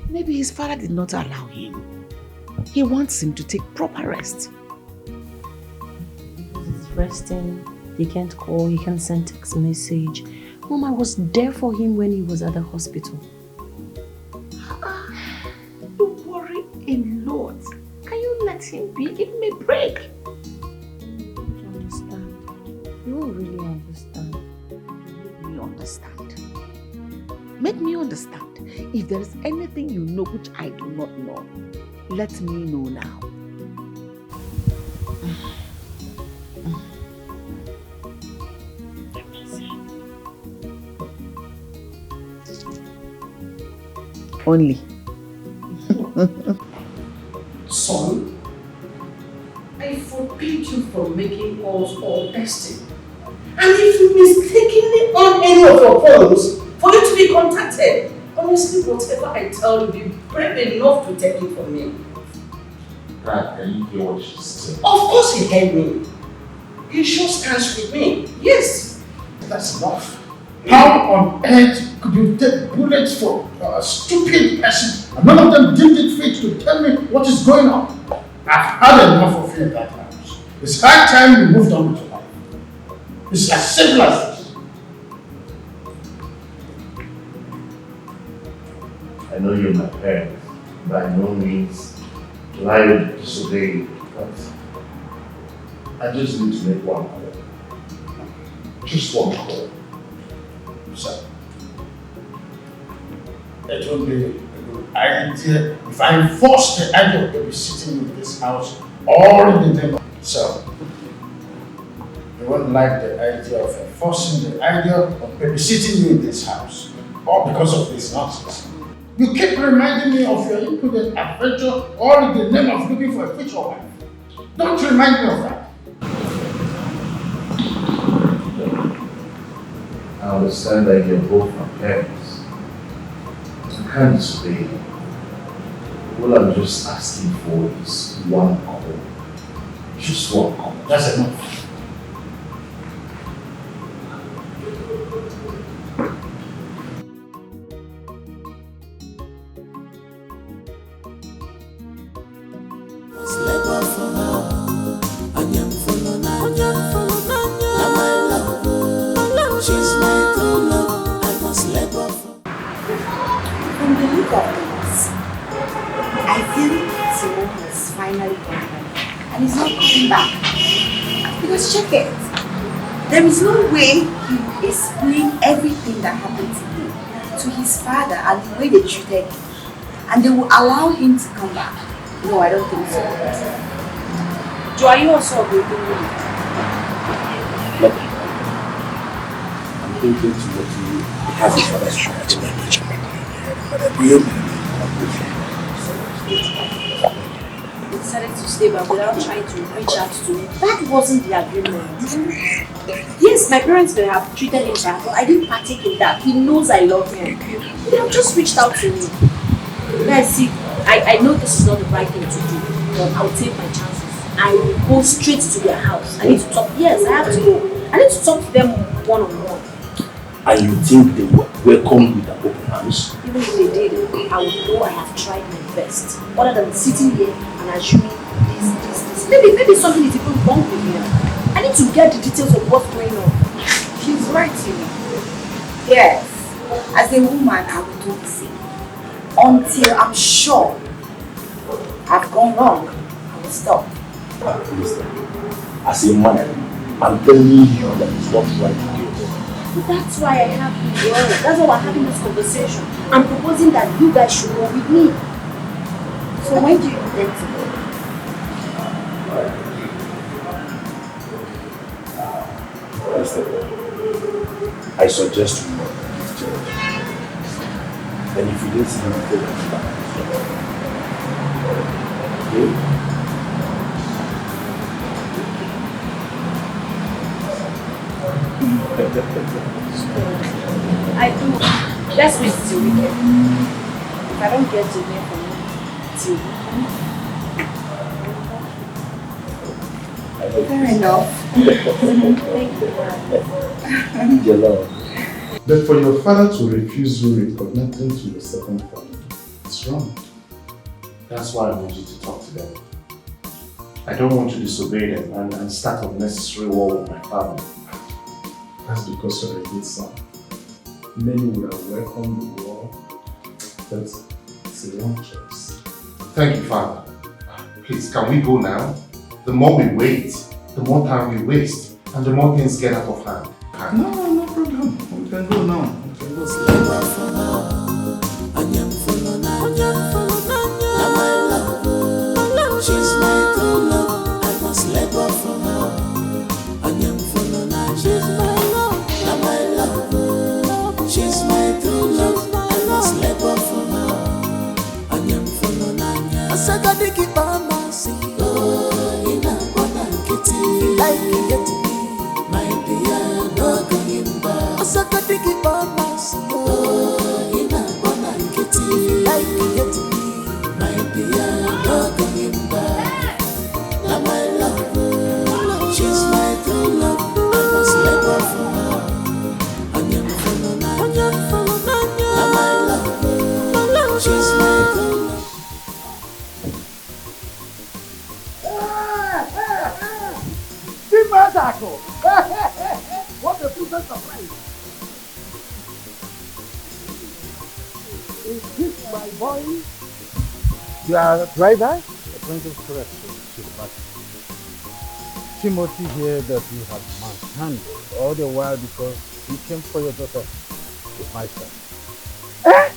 Maybe his father did not allow him. He wants him to take proper rest. Because he's resting, he can't call, he can't send text message. Mama was there for him when he was at the hospital. You worry a lot. Can you let him be? Give him a break. You don't understand. You won't really understand. Make me understand. Make me understand. If there is anything you know which I do not know, let me know now. Only. Son, I forbid you from making calls or texting. And if you mistakenly on any of your phones for you to be contacted, honestly, whatever I tell you, be brave enough to take it from me. Dad, can you hear what she's saying? Of course he heard me. He sure stands with me. Yes. That's enough. How on earth could you take bullets for a stupid person and none of them deemed it fit to tell me what is going on? I've had enough of you in that house. It's high time you moved on with your life. It's as simple as this. I know you're my parent. By no means will I disobey you, but I just need to make one call. Just one call. So, it would be a good idea if I enforce the idea of babysitting in this house or in the name of itself. You won't like the idea of enforcing the idea of babysitting you in this house, all because of this nonsense. You keep reminding me of your imprudent adventure all in the name of looking for a future wife. Don't remind me of that. I understand that you're both my parents. I can't disobey you. All I'm just asking for is one call. Just one call. That's enough. And he's not coming back. Because check it. There is no way he will explain everything that happened to him to his father and the way they treated him. And they will allow him to come back. No, I don't think so. Joe, are you also agreeing with me? Look, I'm thinking to what you have his father's trying to manage. But I believe They decided to stay back without trying to reach out to me. That wasn't the agreement. Yes, my parents may have treated him bad, but I didn't partake in that. He knows I love him. They have just reached out to me. Guys, see, I know this is not the right thing to do, but I'll take my chances. I will go straight to their house. I need to talk. Yes, I have to go. I need to talk to them one-on-one. And you think they will welcome with an open arms? Even if they did, I would know I have tried my best. Other than sitting here and assuming this. Maybe something is even wrong with me. I need to get the details of what's going on. She's right, you know. Yes. As a woman, I will do the same. Until I'm sure I've gone wrong, I will stop. Listen, as a man, I'm telling you that it's not right to do. But that's why I have to work. That's why we're having this conversation. I'm proposing that you guys should go with me. So when do you intend to go? Listen, I suggest you go. And if you didn't see me, go back. Okay? I do. Let's wait till weekend. If I don't get to hear from you till weekend. Fair enough. Thank you. Your love. But for your father to refuse you reconnecting to your second family, it's wrong. That's why I want you to talk to them. I don't want to disobey them and start unnecessary war with my family. That's because you're a good son. Many would have welcomed the war, but it's a wrong choice. Thank you, Father. Please, can we go now? The more we wait, the more time we waste, and the more things get out of hand. No problem. We can go now. We can go She's my true love. I must let go from her. She's my love. Now my love. She's my true love. I must let go from her. I said I dig it on my sea. Oh, in a one kitty. Like it get me, my dear, no going back. I said I dig it on my sea. Oh, in a one kitty. Like it get me, my dear, no going back. Now my love, she's my true love. I must let go from her. Now my love, she's my true love. What a pleasant surprise! Is this my boy? You are a driver? A point of correction to the matter. Timothy here that you have manhandled all the while because he came for your daughter with my son. Eh?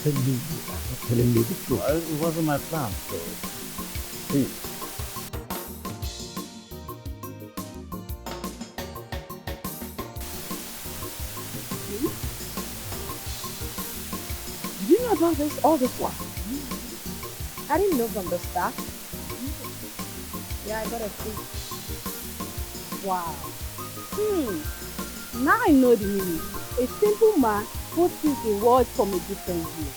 Tell me you are not telling me the truth. Well, it wasn't my plan, so please. Did you know about this all this while? I didn't know from the start. Yeah, I got a clue. Wow. Now I know the meaning. A simple man who sees the world from a different view.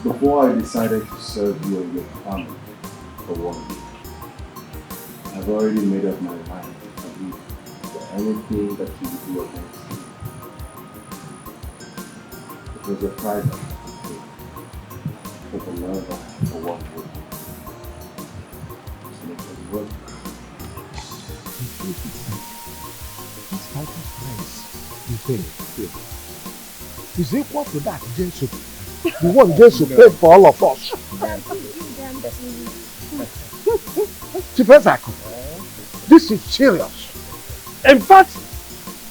Before I decided to serve you and your family for 1 week, I've already made up my mind to you for anything that you do against me. It was a private thing for the love I have for 1 week. To make it work. This type of price you pay is equal to that Jesus. The one Jesus paid for all of us. Chief Ezako, this is serious. In fact,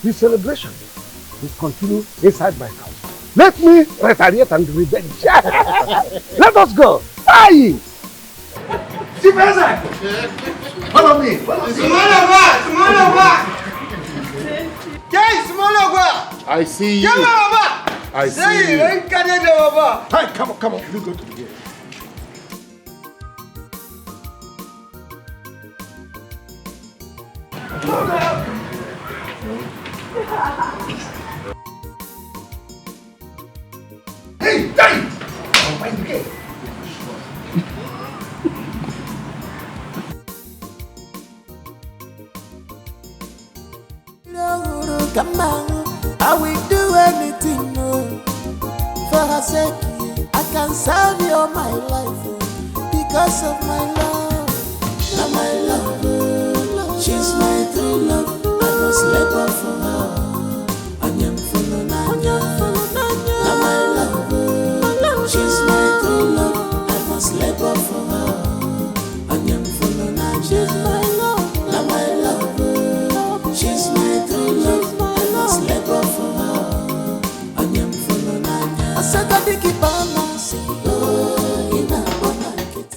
the celebration will continue inside my house. Let me retaliate and revenge. Let us go. Aye! Chief Ezako! Follow me. I see you. I see you. Hey, come on. You go to the gate. Hey, hey! Oh, my God. Come on, I will do anything for her sake. I can serve you all my life because of my love. Now my love, she's my true love. I must let go for her.